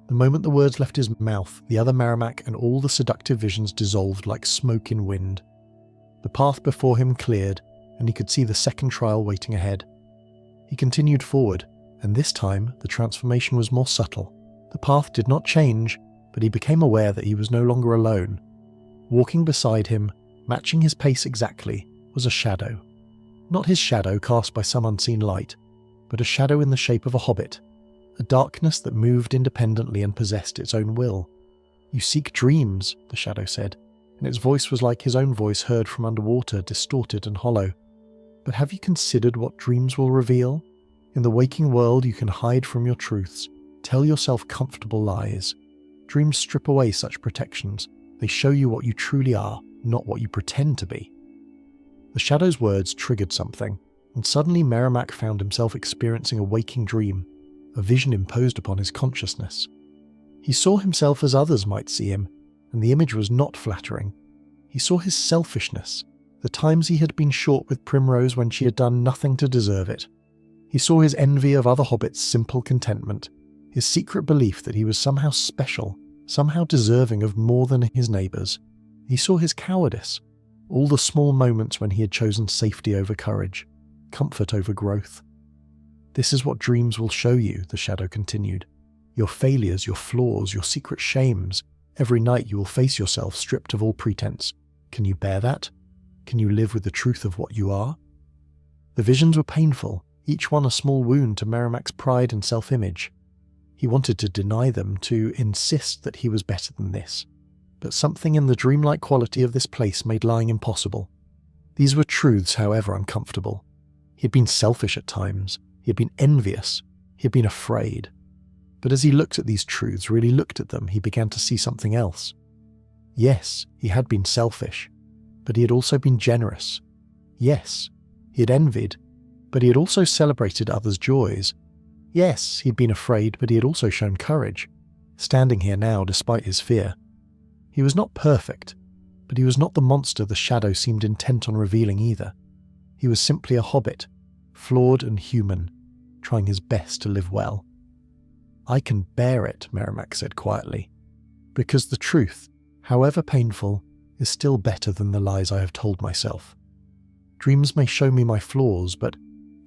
Speaker 1: The moment the words left his mouth, the other Merrimack and all the seductive visions dissolved like smoke in wind. The path before him cleared, and he could see the second trial waiting ahead. He continued forward, and this time the transformation was more subtle. The path did not change, but he became aware that he was no longer alone. Walking beside him, matching his pace exactly, was a shadow. Not his shadow cast by some unseen light, but a shadow in the shape of a hobbit, a darkness that moved independently and possessed its own will. "You seek dreams," the shadow said, and its voice was like his own voice heard from underwater, distorted and hollow. "But have you considered what dreams will reveal? In the waking world you can hide from your truths, tell yourself comfortable lies. Dreams strip away such protections. They show you what you truly are, not what you pretend to be." The shadow's words triggered something, and suddenly Merrimack found himself experiencing a waking dream, a vision imposed upon his consciousness. He saw himself as others might see him, and the image was not flattering. He saw his selfishness, the times he had been short with Primrose when she had done nothing to deserve it. He saw his envy of other hobbits' simple contentment, his secret belief that he was somehow special, somehow deserving of more than his neighbours. He saw his cowardice, all the small moments when he had chosen safety over courage, comfort over growth. "This is what dreams will show you," the shadow continued. "Your failures, your flaws, your secret shames. Every night you will face yourself stripped of all pretense. Can you bear that? Can you live with the truth of what you are?" The visions were painful, each one a small wound to Merrimack's pride and self-image. He wanted to deny them, to insist that he was better than this. But something in the dreamlike quality of this place made lying impossible. These were truths, however uncomfortable. He had been selfish at times. He had been envious. He had been afraid. But as he looked at these truths, really looked at them, he began to see something else. Yes, he had been selfish, but he had also been generous. Yes, he had envied, but he had also celebrated others' joys. Yes, he'd been afraid, but he had also shown courage, standing here now despite his fear. He was not perfect, but he was not the monster the shadow seemed intent on revealing either. He was simply a hobbit, flawed and human, trying his best to live well. "I can bear it," Merrimack said quietly, "because the truth, however painful, is still better than the lies I have told myself. Dreams may show me my flaws, but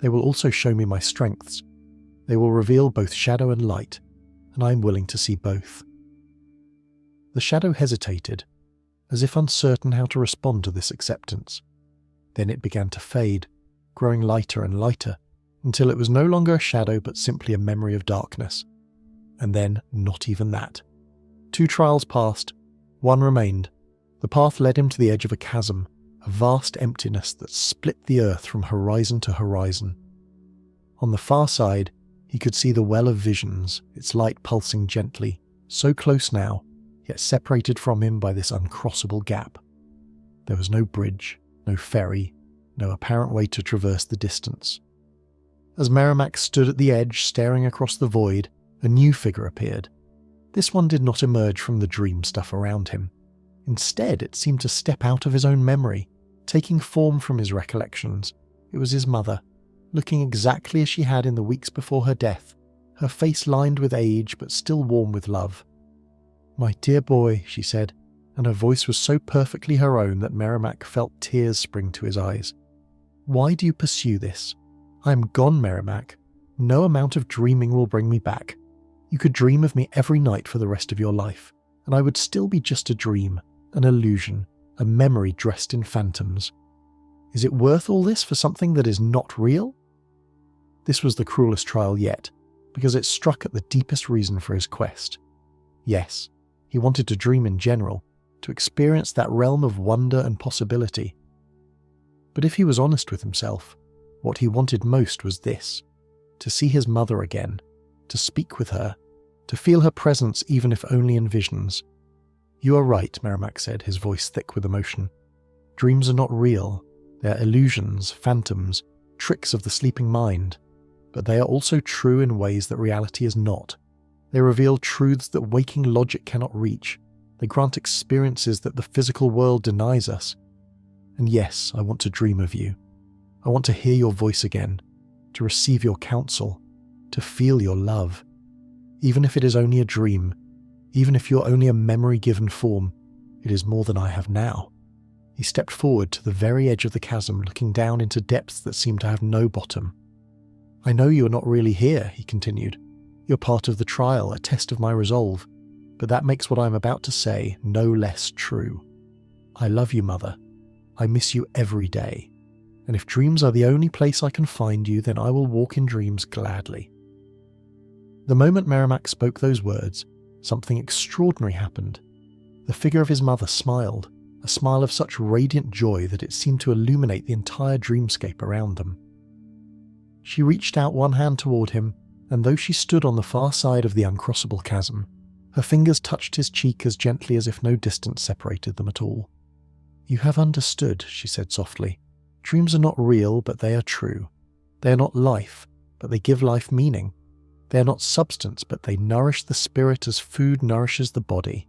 Speaker 1: they will also show me my strengths. They will reveal both shadow and light, and I am willing to see both." The shadow hesitated, as if uncertain how to respond to this acceptance. Then it began to fade, growing lighter and lighter, until it was no longer a shadow but simply a memory of darkness. And then not even that. 2 trials passed, 1 remained. The path led him to the edge of a chasm, a vast emptiness that split the earth from horizon to horizon. On the far side, he could see the well of visions, its light pulsing gently, so close now, yet separated from him by this uncrossable gap. There was no bridge, no ferry, no apparent way to traverse the distance. As Merrimack stood at the edge staring across the void, a new figure appeared. This one did not emerge from the dream stuff around him. Instead, it seemed to step out of his own memory, taking form from his recollections. It was his mother, looking exactly as she had in the weeks before her death, her face lined with age but still warm with love. "My dear boy," she said, and her voice was so perfectly her own that Merrimack felt tears spring to his eyes. "Why do you pursue this? I am gone, Merrimack. No amount of dreaming will bring me back. You could dream of me every night for the rest of your life, and I would still be just a dream, an illusion, a memory dressed in phantoms. Is it worth all this for something that is not real?" This was the cruelest trial yet, because it struck at the deepest reason for his quest. Yes, he wanted to dream in general, to experience that realm of wonder and possibility. But if he was honest with himself, what he wanted most was this: to see his mother again, to speak with her, to feel her presence even if only in visions. "You are right," Merrimack said, his voice thick with emotion. "Dreams are not real. They are illusions, phantoms, tricks of the sleeping mind. But they are also true in ways that reality is not. They reveal truths that waking logic cannot reach. They grant experiences that the physical world denies us. And yes, I want to dream of you. I want to hear your voice again, to receive your counsel, to feel your love. Even if it is only a dream, even if you're only a memory-given form, it is more than I have now." He stepped forward to the very edge of the chasm, looking down into depths that seemed to have no bottom. "I know you are not really here," he continued. "You're part of the trial, a test of my resolve. but that makes what I am about to say no less true. I love you, Mother. I miss you every day. And if dreams are the only place I can find you, then I will walk in dreams gladly." The moment Merrimack spoke those words, something extraordinary happened. The figure of his mother smiled, a smile of such radiant joy that it seemed to illuminate the entire dreamscape around them. She reached out one hand toward him, and though she stood on the far side of the uncrossable chasm, her fingers touched his cheek as gently as if no distance separated them at all. "You have understood," she said softly. "Dreams are not real, but they are true. They are not life, but they give life meaning. They are not substance, but they nourish the spirit as food nourishes the body.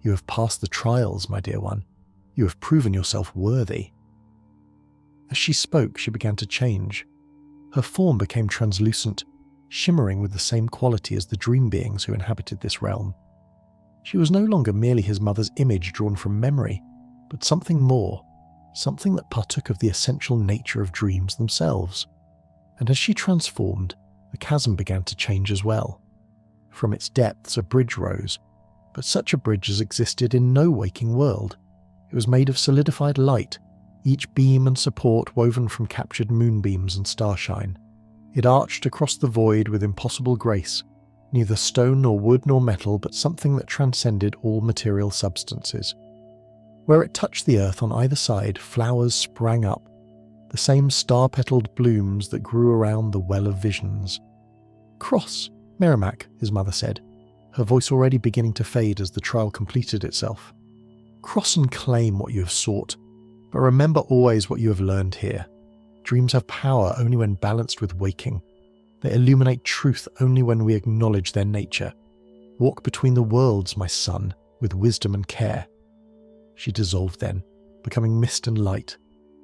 Speaker 1: You have passed the trials, my dear one. You have proven yourself worthy." As she spoke, she began to change. Her form became translucent, shimmering with the same quality as the dream beings who inhabited this realm. She was no longer merely his mother's image drawn from memory, but something more, something that partook of the essential nature of dreams themselves. And as she transformed, the chasm began to change as well. From its depths a bridge rose, but such a bridge as existed in no waking world. It was made of solidified light, each beam and support woven from captured moonbeams and starshine. It arched across the void with impossible grace, neither stone nor wood nor metal, but something that transcended all material substances. Where it touched the earth on either side, flowers sprang up, the same star-petalled blooms that grew around the Well of Visions. "Cross, Merrimack," his mother said, her voice already beginning to fade as the trial completed itself. "Cross and claim what you have sought, but remember always what you have learned here. Dreams have power only when balanced with waking. They illuminate truth only when we acknowledge their nature. Walk between the worlds, my son, with wisdom and care." She dissolved then, becoming mist and light,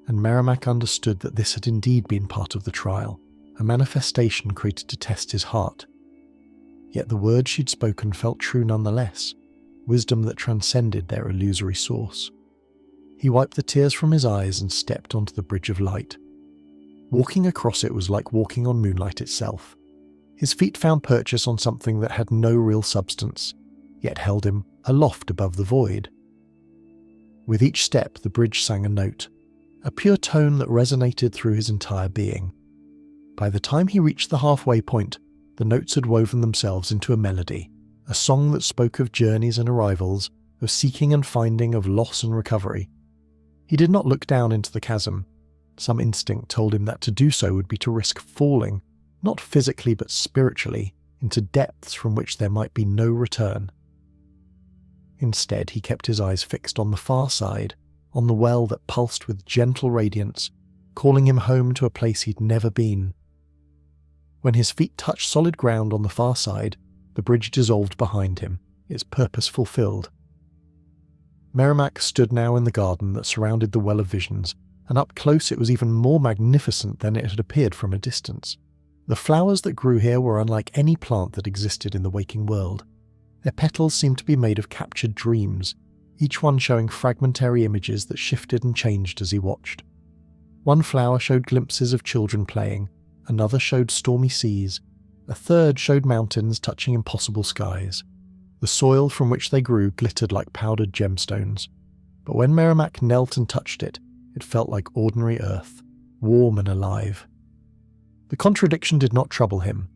Speaker 1: and Merrimack understood that this had indeed been part of the trial, a manifestation created to test his heart. Yet the words she'd spoken felt true nonetheless, wisdom that transcended their illusory source. He wiped the tears from his eyes and stepped onto the bridge of light. Walking across it was like walking on moonlight itself. His feet found purchase on something that had no real substance, yet held him aloft above the void. With each step, the bridge sang a note, a pure tone that resonated through his entire being. By the time he reached the halfway point, the notes had woven themselves into a melody, a song that spoke of journeys and arrivals, of seeking and finding, of loss and recovery. He did not look down into the chasm. Some instinct told him that to do so would be to risk falling, not physically but spiritually, into depths from which there might be no return. Instead, he kept his eyes fixed on the far side, on the well that pulsed with gentle radiance, calling him home to a place he'd never been. When his feet touched solid ground on the far side, the bridge dissolved behind him, its purpose fulfilled. Merrimack stood now in the garden that surrounded the Well of Visions, and up close it was even more magnificent than it had appeared from a distance. The flowers that grew here were unlike any plant that existed in the waking world. Their petals seemed to be made of captured dreams, each one showing fragmentary images that shifted and changed as he watched. One flower showed glimpses of children playing, another showed stormy seas, a third showed mountains touching impossible skies. The soil from which they grew glittered like powdered gemstones, but when Merrimack knelt and touched it, it felt like ordinary earth, warm and alive. The contradiction did not trouble him.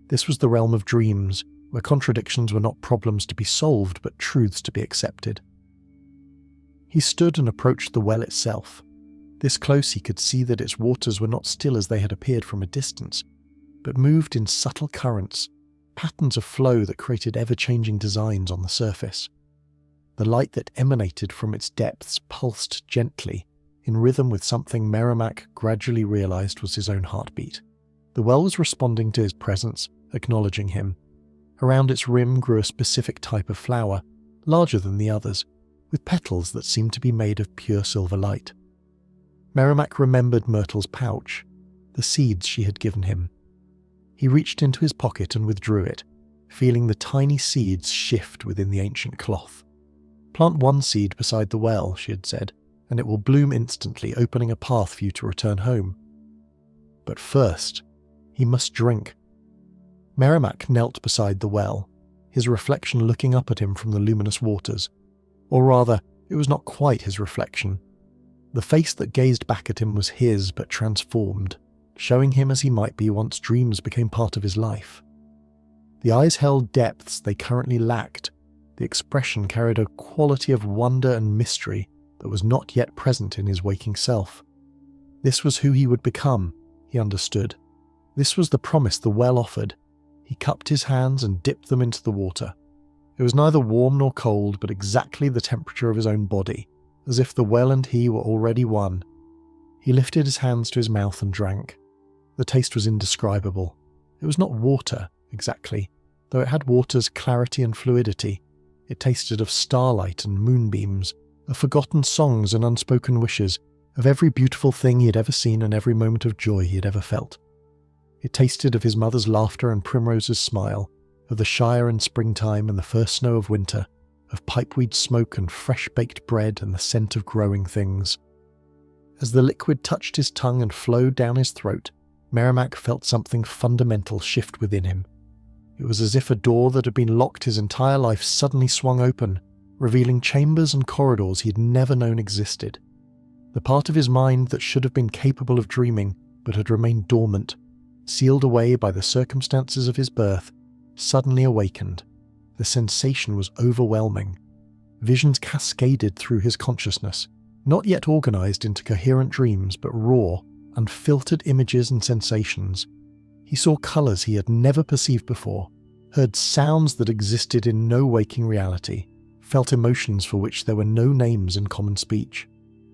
Speaker 1: This was the realm of dreams, where contradictions were not problems to be solved but truths to be accepted. He stood and approached the well itself. This close he could see that its waters were not still as they had appeared from a distance, but moved in subtle currents, patterns of flow that created ever-changing designs on the surface. The light that emanated from its depths pulsed gently, in rhythm with something Merrimack gradually realized was his own heartbeat. The well was responding to his presence, acknowledging him. Around its rim grew a specific type of flower, larger than the others, with petals that seemed to be made of pure silver light. Merrimack remembered Myrtle's pouch, the seeds she had given him. He reached into his pocket and withdrew it, feeling the tiny seeds shift within the ancient cloth. "Plant one seed beside the well," she had said, "and it will bloom instantly, opening a path for you to return home. But first, he must drink." Merrimack knelt beside the well. his reflection looking up at him from the luminous waters. Or rather, it was not quite his reflection. The face that gazed back at him was his, but transformed, showing him as he might be once dreams became part of his life. The eyes held depths they currently lacked. The expression carried a quality of wonder and mystery that was not yet present in his waking self. This was who he would become, he understood. This was the promise the well offered. He cupped his hands and dipped them into the water. It was neither warm nor cold, but exactly the temperature of his own body, as if the well and he were already one. He lifted his hands to his mouth and drank. The taste was indescribable. It was not water, exactly, though it had water's clarity and fluidity. It tasted of starlight and moonbeams, of forgotten songs and unspoken wishes, of every beautiful thing he had ever seen and every moment of joy he had ever felt. It tasted of his mother's laughter and Primrose's smile, of the Shire in springtime and the first snow of winter, of pipeweed smoke and fresh-baked bread and the scent of growing things. As the liquid touched his tongue and flowed down his throat, Merrimack felt something fundamental shift within him. It was as if a door that had been locked his entire life suddenly swung open, revealing chambers and corridors he had never known existed. The part of his mind that should have been capable of dreaming, but had remained dormant, sealed away by the circumstances of his birth, suddenly awakened. The sensation was overwhelming. Visions cascaded through his consciousness, not yet organized into coherent dreams, but raw, unfiltered images and sensations. He saw colors he had never perceived before, heard sounds that existed in no waking reality, felt emotions for which there were no names in common speech.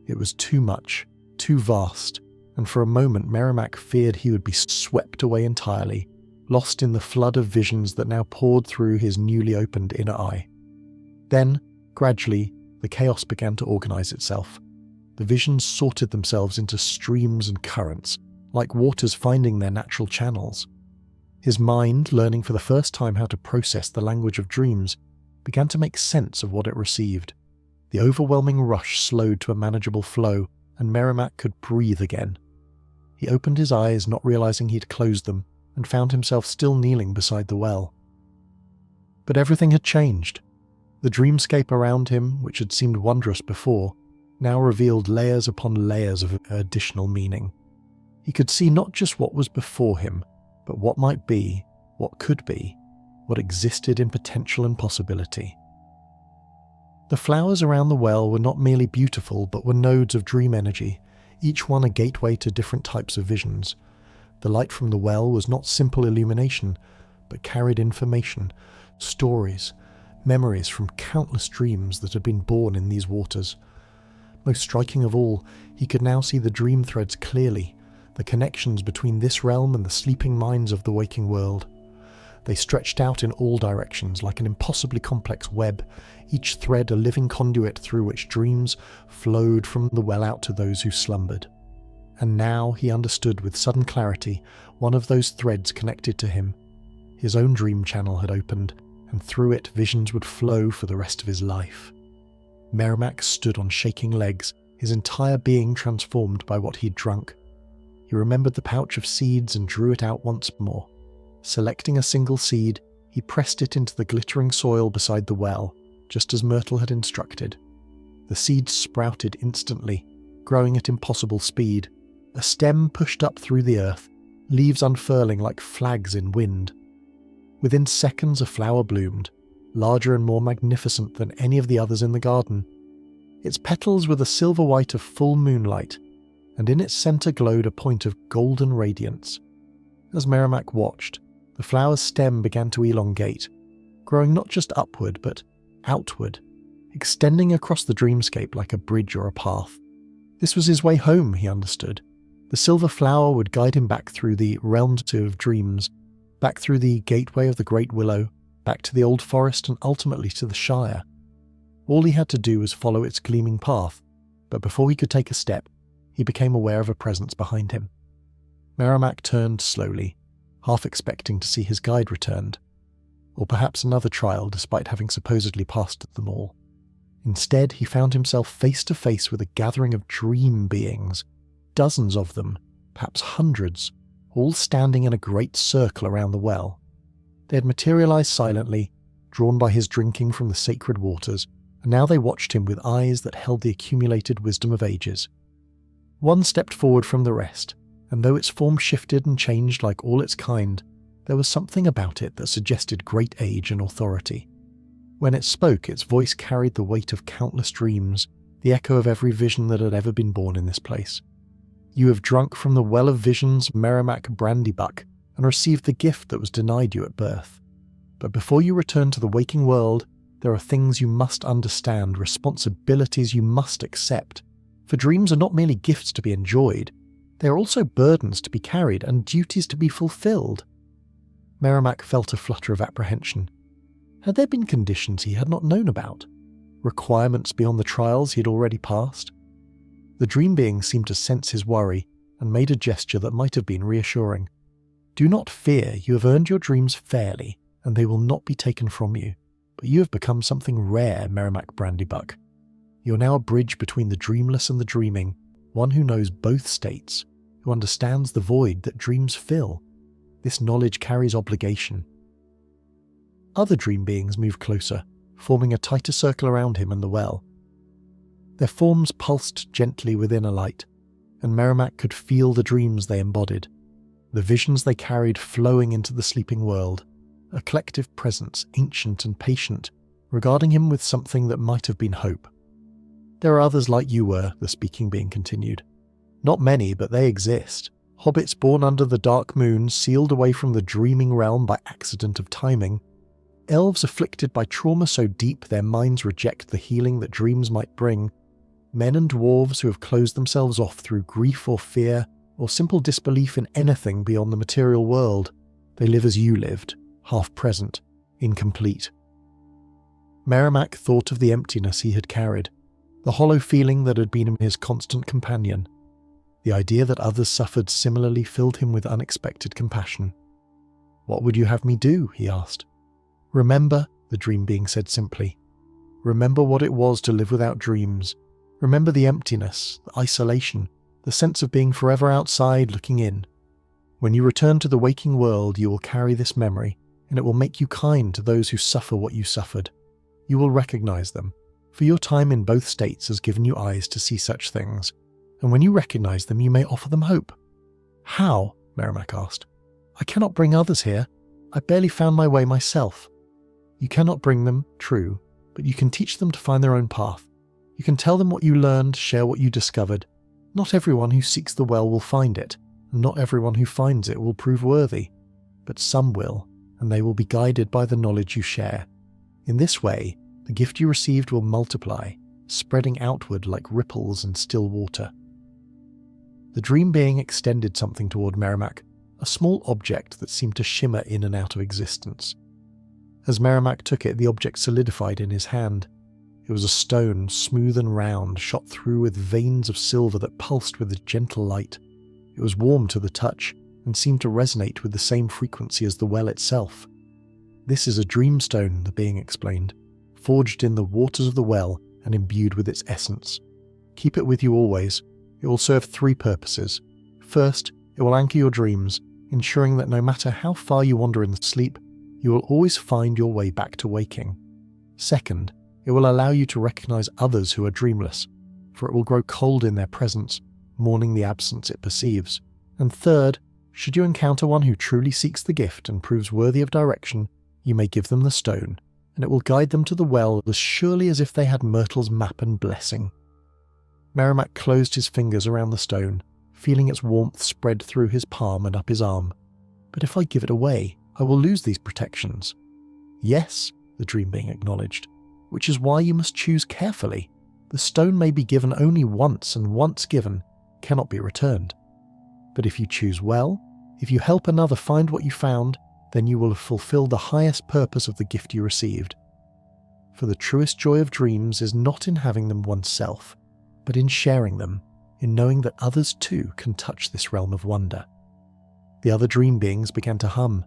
Speaker 1: It was too much, too vast, and for a moment Merrimack feared he would be swept away entirely, lost in the flood of visions that now poured through his newly opened inner eye. Then, gradually, the chaos began to organize itself. The visions sorted themselves into streams and currents, like waters finding their natural channels. His mind, learning for the first time how to process the language of dreams, began to make sense of what it received. The overwhelming rush slowed to a manageable flow, and Merrimack could breathe again. He opened his eyes, not realizing he'd closed them, and found himself still kneeling beside the well. But everything had changed. The dreamscape around him, which had seemed wondrous before, now revealed layers upon layers of additional meaning. He could see not just what was before him, but what might be, what could be, what existed in potential and possibility. The flowers around the well were not merely beautiful, but were nodes of dream energy, each one a gateway to different types of visions. The light from the well was not simple illumination, but carried information, stories, memories from countless dreams that had been born in these waters. Most striking of all, he could now see the dream threads clearly, the connections between this realm and the sleeping minds of the waking world. They stretched out in all directions like an impossibly complex web, each thread a living conduit through which dreams flowed from the well out to those who slumbered. And now he understood with sudden clarity one of those threads connected to him. His own dream channel had opened, and through it visions would flow for the rest of his life. Merrimack stood on shaking legs, his entire being transformed by what he'd drunk. He remembered the pouch of seeds and drew it out once more. Selecting a single seed, he pressed it into the glittering soil beside the well, just as Myrtle had instructed. The seed sprouted instantly, growing at impossible speed. A stem pushed up through the earth, leaves unfurling like flags in wind. Within seconds a flower bloomed, larger and more magnificent than any of the others in the garden. Its petals were the silver white of full moonlight, and in its centre glowed a point of golden radiance. As Merrimack watched, the flower's stem began to elongate, growing not just upward but outward, extending across the dreamscape like a bridge or a path. This was his way home, he understood. The silver flower would guide him back through the realms of dreams, back through the gateway of the Great Willow, back to the old forest and ultimately to the Shire. All he had to do was follow its gleaming path, but before he could take a step, he became aware of a presence behind him. Merrimack turned slowly, half expecting to see his guide returned, or perhaps another trial despite having supposedly passed them all. Instead, he found himself face to face with a gathering of dream beings, dozens of them, perhaps hundreds, all standing in a great circle around the well. They had materialized silently, drawn by his drinking from the sacred waters, and now they watched him with eyes that held the accumulated wisdom of ages. One stepped forward from the rest, and though its form shifted and changed like all its kind, there was something about it that suggested great age and authority. When it spoke, its voice carried the weight of countless dreams, the echo of every vision that had ever been born in this place. You have drunk from the well of visions, Merrimack Brandybuck, and received the gift that was denied you at birth. But before you return to the waking world, there are things you must understand, responsibilities you must accept. For dreams are not merely gifts to be enjoyed, they are also burdens to be carried and duties to be fulfilled. Merrimack felt a flutter of apprehension. Had there been conditions he had not known about? Requirements beyond the trials he had already passed? The dream being seemed to sense his worry and made a gesture that might have been reassuring. Do not fear, you have earned your dreams fairly, and they will not be taken from you. But you have become something rare, Merrimack Brandybuck. You are now a bridge between the dreamless and the dreaming, one who knows both states, who understands the void that dreams fill. This knowledge carries obligation. Other dream beings moved closer, forming a tighter circle around him and the well. Their forms pulsed gently within a light, and Merrimack could feel the dreams they embodied, the visions they carried flowing into the sleeping world, a collective presence, ancient and patient, regarding him with something that might have been hope. There are others like you were, the speaking being continued. Not many, but they exist. Hobbits born under the dark moon, sealed away from the dreaming realm by accident of timing. Elves afflicted by trauma so deep their minds reject the healing that dreams might bring. Men and dwarves who have closed themselves off through grief or fear, or simple disbelief in anything beyond the material world. They live as you lived, half present, incomplete. Merrimack thought of the emptiness he had carried, the hollow feeling that had been his constant companion. The idea that others suffered similarly filled him with unexpected compassion. "What would you have me do?" he asked. "Remember," the dream being said simply. "Remember what it was to live without dreams. Remember the emptiness, the isolation, the sense of being forever outside looking in. When you return to the waking world, you will carry this memory, and it will make you kind to those who suffer what you suffered. You will recognize them, for your time in both states has given you eyes to see such things, and when you recognize them, you may offer them hope." "How?" Merrimack asked. "I cannot bring others here. I barely found my way myself." "You cannot bring them, true, but you can teach them to find their own path. You can tell them what you learned, share what you discovered. Not everyone who seeks the well will find it, and not everyone who finds it will prove worthy, but some will, and they will be guided by the knowledge you share. In this way, the gift you received will multiply, spreading outward like ripples in still water." The dream being extended something toward Merrimack, a small object that seemed to shimmer in and out of existence. As Merrimack took it, the object solidified in his hand. It was a stone, smooth and round, shot through with veins of silver that pulsed with a gentle light. It was warm to the touch, and seemed to resonate with the same frequency as the well itself. "This is a dreamstone," the being explained, "forged in the waters of the well and imbued with its essence. Keep it with you always. It will serve 3 purposes. First, it will anchor your dreams, ensuring that no matter how far you wander in sleep, you will always find your way back to waking. Second, it will allow you to recognize others who are dreamless, for it will grow cold in their presence, mourning the absence it perceives. And third, should you encounter one who truly seeks the gift and proves worthy of direction, you may give them the stone, and it will guide them to the well as surely as if they had Myrtle's map and blessing." Merrimack closed his fingers around the stone, feeling its warmth spread through his palm and up his arm. "But if I give it away, I will lose these protections." "Yes," the dream being acknowledged, "which is why you must choose carefully. The stone may be given only once, and once given, cannot be returned. But if you choose well, if you help another find what you found, then you will have fulfilled the highest purpose of the gift you received. For the truest joy of dreams is not in having them oneself, but in sharing them, in knowing that others too can touch this realm of wonder." The other dream beings began to hum,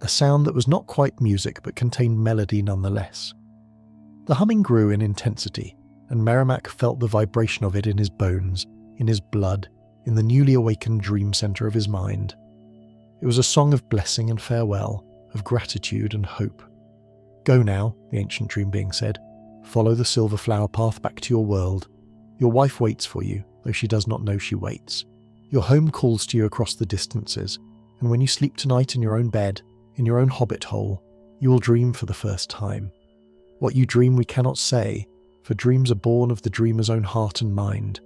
Speaker 1: a sound that was not quite music but contained melody nonetheless. The humming grew in intensity, and Merrimack felt the vibration of it in his bones, in his blood, in the newly awakened dream center of his mind. It was a song of blessing and farewell, of gratitude and hope. Go now, the ancient dream being said. Follow the silver flower path back to your world. Your wife waits for you, though she does not know she waits. Your home calls to you across the distances, and when you sleep tonight in your own bed, in your own hobbit hole, you will dream for the first time. What you dream we cannot say, for dreams are born of the dreamer's own heart and mind,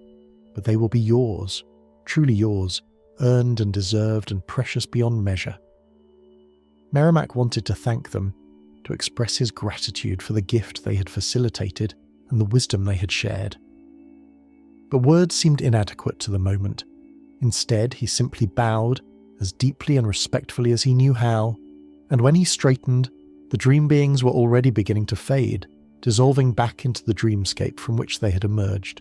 Speaker 1: but they will be yours, truly yours, earned and deserved and precious beyond measure. Merrimack wanted to thank them, to express his gratitude for the gift they had facilitated and the wisdom they had shared. But words seemed inadequate to the moment. Instead, he simply bowed, as deeply and respectfully as he knew how, and when he straightened, the dream beings were already beginning to fade, dissolving back into the dreamscape from which they had emerged.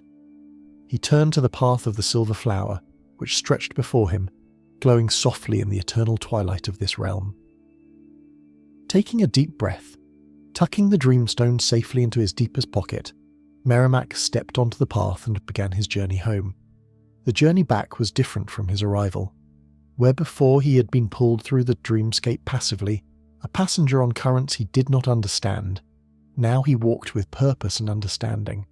Speaker 1: He turned to the path of the silver flower, which stretched before him, glowing softly in the eternal twilight of this realm. Taking a deep breath, tucking the dreamstone safely into his deepest pocket, Merrimack stepped onto the path and began his journey home. The journey back was different from his arrival. Where before he had been pulled through the dreamscape passively, a passenger on currents he did not understand, now he walked with purpose and understanding.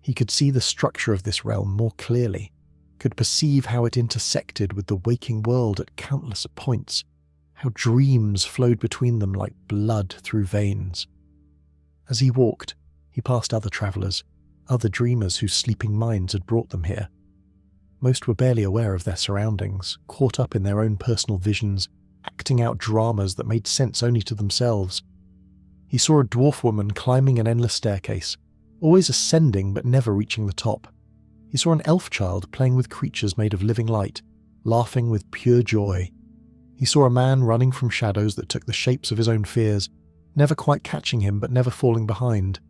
Speaker 1: He could see the structure of this realm more clearly, could perceive how it intersected with the waking world at countless points, how dreams flowed between them like blood through veins. As he walked, he passed other travellers, other dreamers whose sleeping minds had brought them here. Most were barely aware of their surroundings, caught up in their own personal visions, acting out dramas that made sense only to themselves. He saw a dwarf woman climbing an endless staircase, always ascending but never reaching the top. He saw an elf child playing with creatures made of living light, laughing with pure joy. He saw a man running from shadows that took the shapes of his own fears, never quite catching him but never falling behind.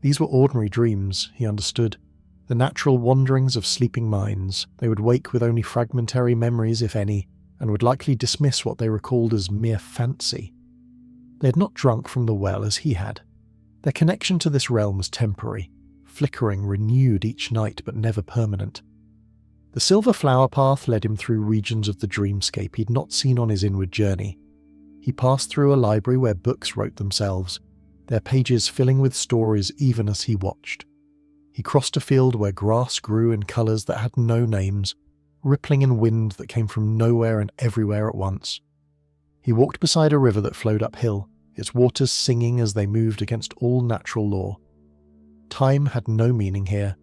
Speaker 1: These were ordinary dreams, he understood, the natural wanderings of sleeping minds. They would wake with only fragmentary memories, if any, and would likely dismiss what they recalled as mere fancy. They had not drunk from the well as he had. Their connection to this realm was temporary, flickering, renewed each night but never permanent. The silver flower path led him through regions of the dreamscape he'd not seen on his inward journey. He passed through a library where books wrote themselves, their pages filling with stories even as he watched. He crossed a field where grass grew in colours that had no names, rippling in wind that came from nowhere and everywhere at once. He walked beside a river that flowed uphill, its waters singing as they moved against all natural law. Time had no meaning here,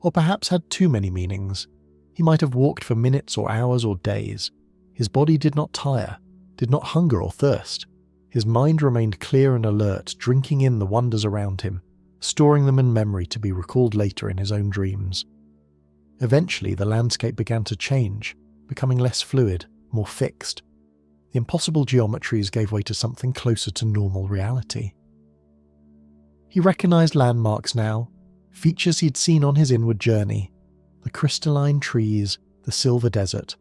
Speaker 1: or perhaps had too many meanings. He might have walked for minutes or hours or days. His body did not tire, did not hunger or thirst. His mind remained clear and alert, drinking in the wonders around him, storing them in memory to be recalled later in his own dreams. Eventually, the landscape began to change, becoming less fluid, more fixed. The impossible geometries gave way to something closer to normal reality. He recognized landmarks now, features he'd seen on his inward journey, the crystalline trees, the silver desert,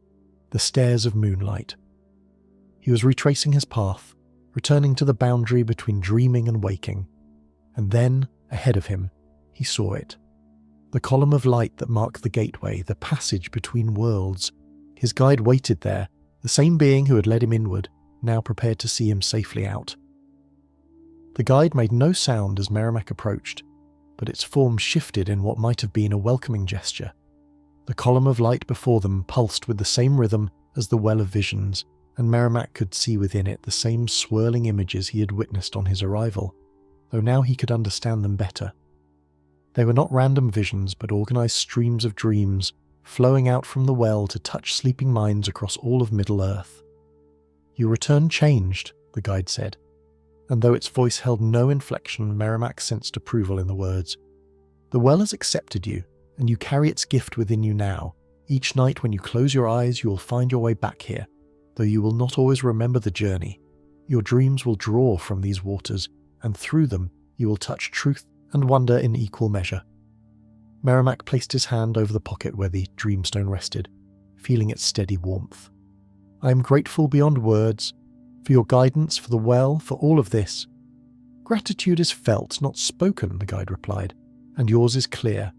Speaker 1: the stairs of moonlight. He was retracing his path, returning to the boundary between dreaming and waking, and then, ahead of him, he saw it. The column of light that marked the gateway, the passage between worlds. His guide waited there, the same being who had led him inward, now prepared to see him safely out. The guide made no sound as Merrimack approached, but its form shifted in what might have been a welcoming gesture. The column of light before them pulsed with the same rhythm as the well of visions, and Merrimack could see within it the same swirling images he had witnessed on his arrival, though now he could understand them better. They were not random visions, but organised streams of dreams, flowing out from the well to touch sleeping minds across all of Middle-earth. "You return changed," the guide said, and though its voice held no inflection, Merrimack sensed approval in the words. "The well has accepted you, and you carry its gift within you now. Each night when you close your eyes, you will find your way back here, though you will not always remember the journey. Your dreams will draw from these waters, and through them you will touch truth and wonder in equal measure." Merrimack placed his hand over the pocket where the dreamstone rested, feeling its steady warmth. "I am grateful beyond words, for your guidance, for the well, for all of this." "Gratitude is felt, not spoken," the guide replied, "and yours is clear.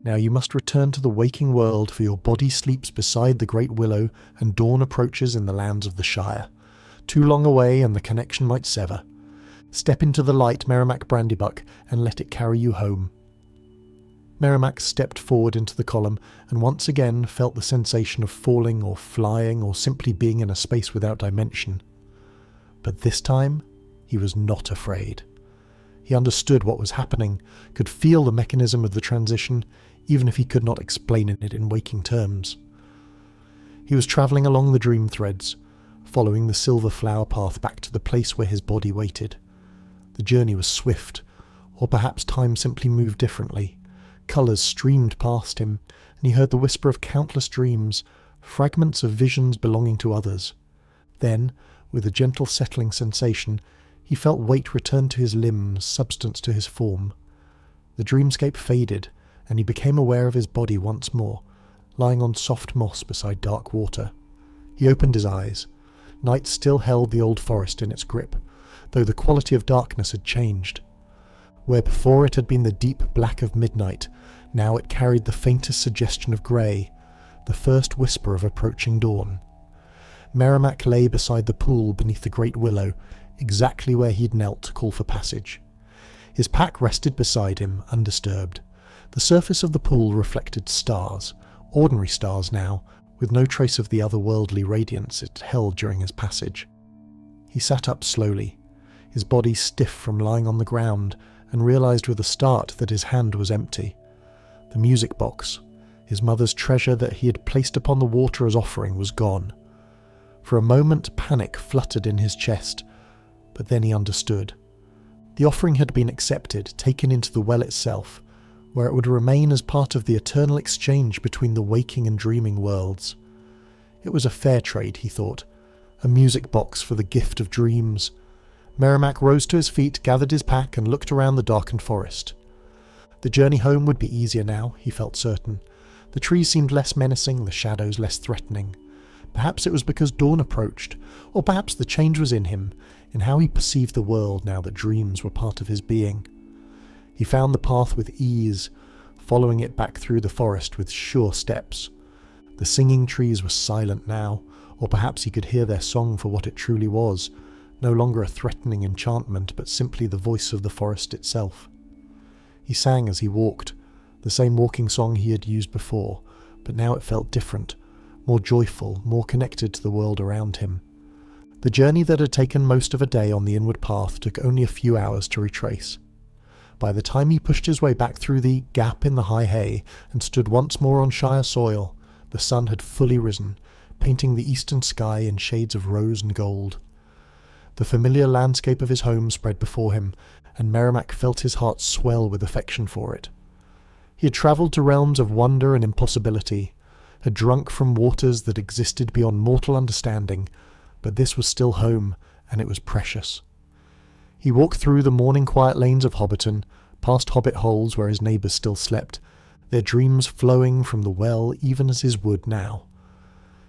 Speaker 1: Now you must return to the waking world, for your body sleeps beside the great willow, and dawn approaches in the lands of the Shire. Too long away and the connection might sever. Step into the light, Merrimack Brandybuck, and let it carry you home. Merrimack stepped forward into the column and once again felt the sensation of falling or flying or simply being in a space without dimension. But this time, he was not afraid. He understood what was happening, could feel the mechanism of the transition, even if he could not explain it in waking terms. He was travelling along the dream threads, following the silver flower path back to the place where his body waited. The journey was swift, or perhaps time simply moved differently. Colours streamed past him, and he heard the whisper of countless dreams, fragments of visions belonging to others. Then, with a gentle settling sensation, he felt weight return to his limbs, substance to his form. The dreamscape faded, and he became aware of his body once more, lying on soft moss beside dark water. He opened his eyes. Night still held the old forest in its grip, though the quality of darkness had changed. Where before it had been the deep black of midnight, now it carried the faintest suggestion of grey, the first whisper of approaching dawn. Merrimack lay beside the pool beneath the great willow, exactly where he'd knelt to call for passage. His pack rested beside him, undisturbed. The surface of the pool reflected stars, ordinary stars now, with no trace of the otherworldly radiance it held during his passage. He sat up slowly, his body stiff from lying on the ground, and realised with a start that his hand was empty. The music box, his mother's treasure that he had placed upon the water as offering, was gone. For a moment panic fluttered in his chest, but then he understood. The offering had been accepted, taken into the well itself, where it would remain as part of the eternal exchange between the waking and dreaming worlds. It was a fair trade, he thought, a music box for the gift of dreams. Merrimack rose to his feet, gathered his pack, and looked around the darkened forest. The journey home would be easier now, he felt certain. The trees seemed less menacing, the shadows less threatening. Perhaps it was because dawn approached, or perhaps the change was in him, in how he perceived the world now that dreams were part of his being. He found the path with ease, following it back through the forest with sure steps. The singing trees were silent now, or perhaps he could hear their song for what it truly was, no longer a threatening enchantment, but simply the voice of the forest itself. He sang as he walked, the same walking song he had used before, but now it felt different, more joyful, more connected to the world around him. The journey that had taken most of a day on the inward path took only a few hours to retrace. By the time he pushed his way back through the gap in the high hay and stood once more on Shire soil, the sun had fully risen, painting the eastern sky in shades of rose and gold. The familiar landscape of his home spread before him, and Merrimack felt his heart swell with affection for it. He had travelled to realms of wonder and impossibility, had drunk from waters that existed beyond mortal understanding, but this was still home, and it was precious. He walked through the morning quiet lanes of Hobbiton, past hobbit holes where his neighbours still slept, their dreams flowing from the well even as his would now.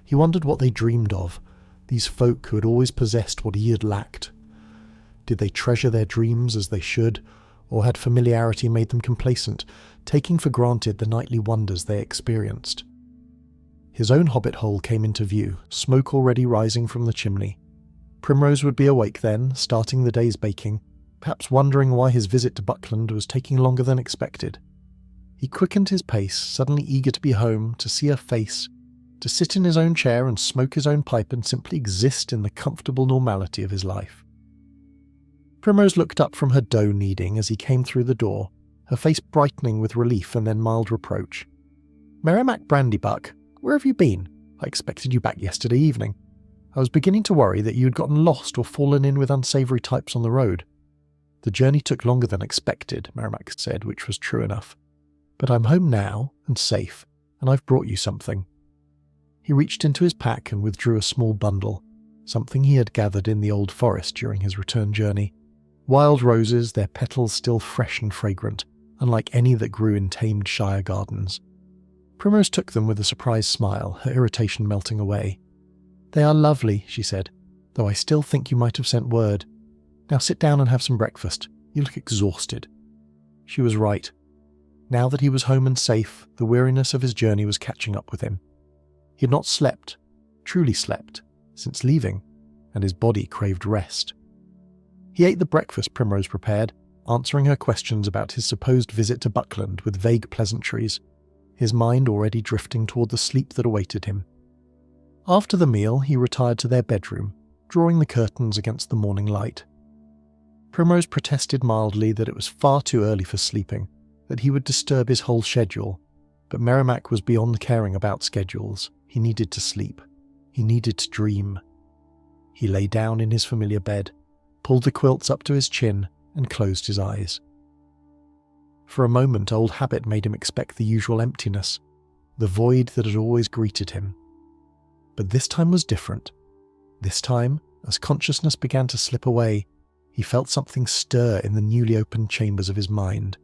Speaker 1: He wondered what they dreamed of, these folk who had always possessed what he had lacked. Did they treasure their dreams as they should, or had familiarity made them complacent, taking for granted the nightly wonders they experienced? His own hobbit hole came into view, smoke already rising from the chimney. Primrose would be awake then, starting the day's baking, perhaps wondering why his visit to Buckland was taking longer than expected. He quickened his pace, suddenly eager to be home, to see her face, to sit in his own chair and smoke his own pipe and simply exist in the comfortable normality of his life. Primrose looked up from her dough kneading as he came through the door, her face brightening with relief and then mild reproach. "Merrimack Brandybuck, where have you been? I expected you back yesterday evening. I was beginning to worry that you had gotten lost or fallen in with unsavoury types on the road." "The journey took longer than expected," Merrimack said, which was true enough. "But I'm home now, and safe, and I've brought you something." He reached into his pack and withdrew a small bundle, something he had gathered in the old forest during his return journey. Wild roses, their petals still fresh and fragrant, unlike any that grew in tamed Shire gardens. Primrose took them with a surprised smile, her irritation melting away. "They are lovely," she said, "though I still think you might have sent word. Now sit down and have some breakfast. You look exhausted." She was right. Now that he was home and safe, the weariness of his journey was catching up with him. He had not slept, truly slept, since leaving, and his body craved rest. He ate the breakfast Primrose prepared, answering her questions about his supposed visit to Buckland with vague pleasantries, his mind already drifting toward the sleep that awaited him. After the meal, he retired to their bedroom, drawing the curtains against the morning light. Primrose protested mildly that it was far too early for sleeping, that he would disturb his whole schedule, but Merrimack was beyond caring about schedules. He needed to sleep. He needed to dream. He lay down in his familiar bed, pulled the quilts up to his chin, and closed his eyes. For a moment, old habit made him expect the usual emptiness, the void that had always greeted him. But this time was different. This time, as consciousness began to slip away, he felt something stir in the newly opened chambers of his mind.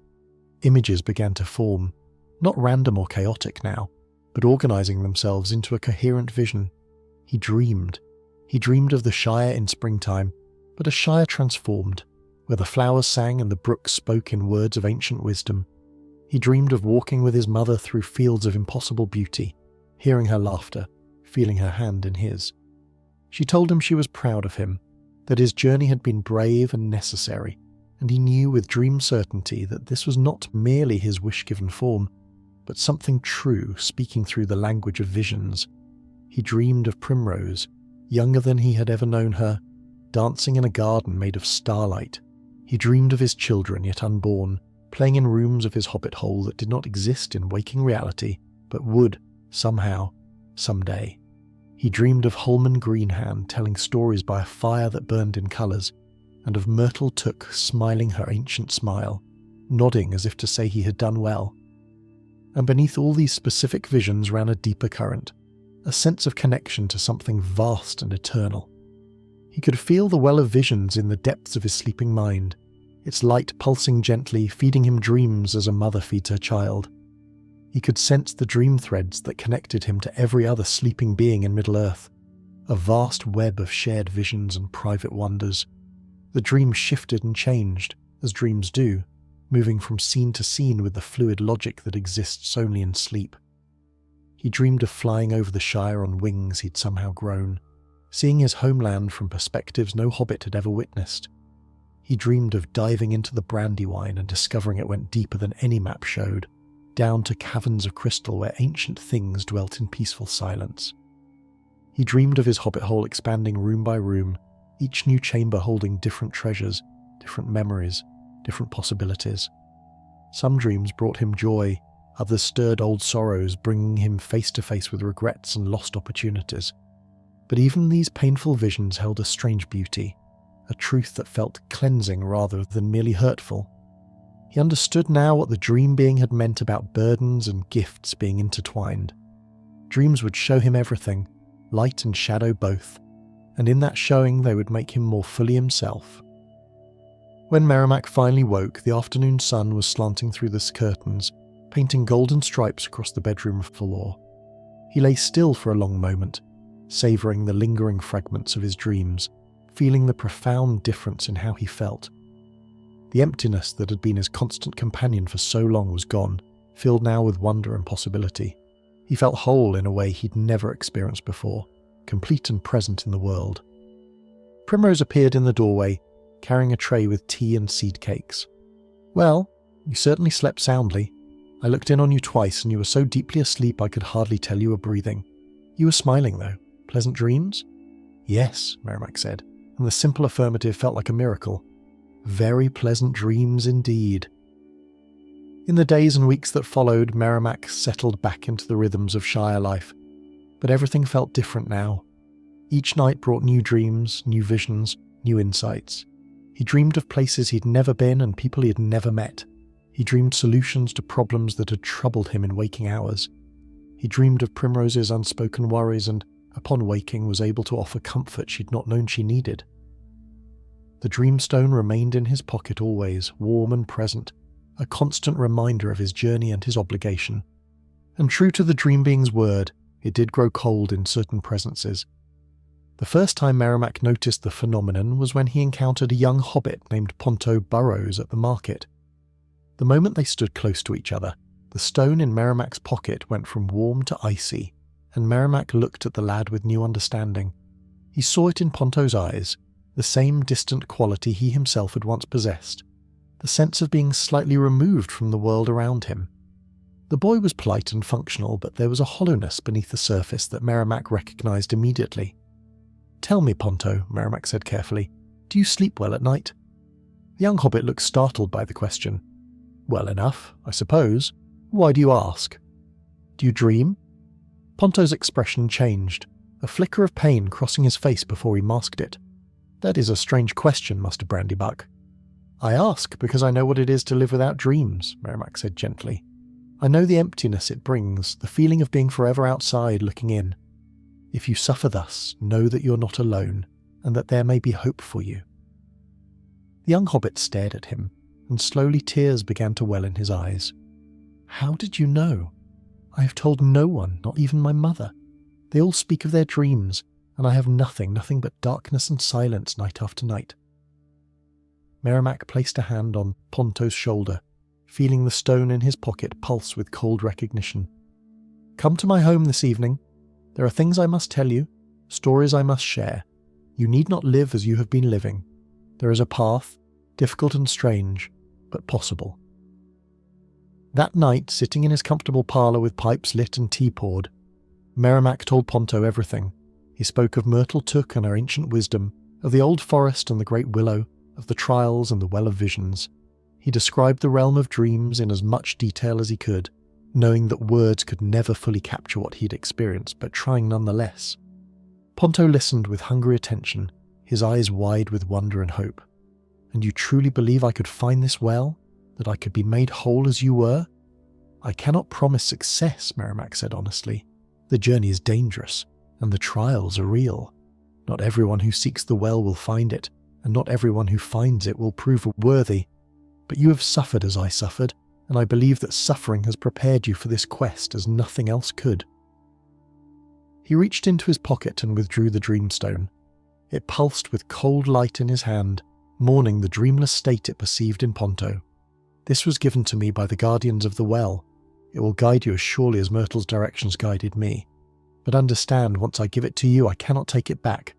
Speaker 1: Images began to form, not random or chaotic now, but organizing themselves into a coherent vision. He dreamed. He dreamed of the Shire in springtime, but a Shire transformed, where the flowers sang and the brooks spoke in words of ancient wisdom. He dreamed of walking with his mother through fields of impossible beauty, hearing her laughter, feeling her hand in his. She told him she was proud of him, that his journey had been brave and necessary, and he knew with dream certainty that this was not merely his wish-given form, but something true speaking through the language of visions. He dreamed of Primrose, younger than he had ever known her, dancing in a garden made of starlight. He dreamed of his children yet unborn, playing in rooms of his hobbit hole that did not exist in waking reality, but would, somehow, someday. He dreamed of Holman Greenhand telling stories by a fire that burned in colours, and of Myrtle Took smiling her ancient smile, nodding as if to say he had done well. And beneath all these specific visions ran a deeper current, a sense of connection to something vast and eternal. He could feel the well of visions in the depths of his sleeping mind, its light pulsing gently, feeding him dreams as a mother feeds her child. He could sense the dream threads that connected him to every other sleeping being in Middle-earth, a vast web of shared visions and private wonders. The dream shifted and changed, as dreams do, moving from scene to scene with the fluid logic that exists only in sleep. He dreamed of flying over the Shire on wings he'd somehow grown, seeing his homeland from perspectives no hobbit had ever witnessed. He dreamed of diving into the Brandywine and discovering it went deeper than any map showed, down to caverns of crystal where ancient things dwelt in peaceful silence. He dreamed of his hobbit hole expanding room by room, each new chamber holding different treasures, different memories, different possibilities. Some dreams brought him joy, others stirred old sorrows, bringing him face to face with regrets and lost opportunities. But even these painful visions held a strange beauty, a truth that felt cleansing rather than merely hurtful. He understood now what the dream being had meant about burdens and gifts being intertwined. Dreams would show him everything, light and shadow both, and in that showing they would make him more fully himself. When Merrimack finally woke, the afternoon sun was slanting through the curtains, painting golden stripes across the bedroom floor. He lay still for a long moment, savouring the lingering fragments of his dreams, feeling the profound difference in how he felt. The emptiness that had been his constant companion for so long was gone, filled now with wonder and possibility. He felt whole in a way he'd never experienced before, complete and present in the world. Primrose appeared in the doorway, carrying a tray with tea and seed cakes. "Well, you certainly slept soundly. I looked in on you twice and you were so deeply asleep I could hardly tell you were breathing. You were smiling though. Pleasant dreams?" "Yes," Merrimack said, and the simple affirmative felt like a miracle. Very pleasant dreams indeed. In the days and weeks that followed, Merrimack settled back into the rhythms of Shire life, but everything felt different now. Each night brought new dreams, new visions, new insights. He dreamed of places he'd never been and people he had never met. He dreamed solutions to problems that had troubled him in waking hours. He dreamed of Primrose's unspoken worries and, upon waking, was able to offer comfort she'd not known she needed. The dreamstone remained in his pocket always, warm and present, a constant reminder of his journey and his obligation. And true to the dream being's word, it did grow cold in certain presences. The first time Merrimack noticed the phenomenon was when he encountered a young hobbit named Ponto Barrows at the market. The moment they stood close to each other, the stone in Merrimack's pocket went from warm to icy, and Merrimack looked at the lad with new understanding. He saw it in Ponto's eyes, the same distant quality he himself had once possessed, the sense of being slightly removed from the world around him. The boy was polite and functional, but there was a hollowness beneath the surface that Merrimack recognised immediately. "Tell me, Ponto," Merrimack said carefully, "do you sleep well at night?" The young hobbit looked startled by the question. "Well enough, I suppose. Why do you ask?" "Do you dream?" Ponto's expression changed, a flicker of pain crossing his face before he masked it. "That is a strange question, Master Brandybuck." "I ask because I know what it is to live without dreams," Merrimack said gently. "I know the emptiness it brings, the feeling of being forever outside looking in. If you suffer thus, know that you're not alone, and that there may be hope for you." The young hobbit stared at him, and slowly tears began to well in his eyes. "How did you know? I have told no one, not even my mother. They all speak of their dreams, and I have nothing but darkness and silence night after night." Merrimack placed a hand on Ponto's shoulder, feeling the stone in his pocket pulse with cold recognition. "Come to my home this evening. There are things I must tell you, stories I must share. You need not live as you have been living. There is a path, difficult and strange, but possible." That night, sitting in his comfortable parlour with pipes lit and tea poured, Merrimack told Ponto everything. He spoke of Myrtle Took and her ancient wisdom, of the old forest and the great willow, of the trials and the well of visions. He described the realm of dreams in as much detail as he could, knowing that words could never fully capture what he'd experienced, but trying nonetheless. Ponto listened with hungry attention, his eyes wide with wonder and hope. "And you truly believe I could find this well? That I could be made whole as you were?" "I cannot promise success," Merrimack said honestly. "The journey is dangerous, and the trials are real. Not everyone who seeks the well will find it, and not everyone who finds it will prove worthy. But you have suffered as I suffered, and I believe that suffering has prepared you for this quest as nothing else could." He reached into his pocket and withdrew the dreamstone. It pulsed with cold light in his hand, mourning the dreamless state it perceived in Ponto. "This was given to me by the guardians of the well. It will guide you as surely as Myrtle's directions guided me. But understand, once I give it to you, I cannot take it back.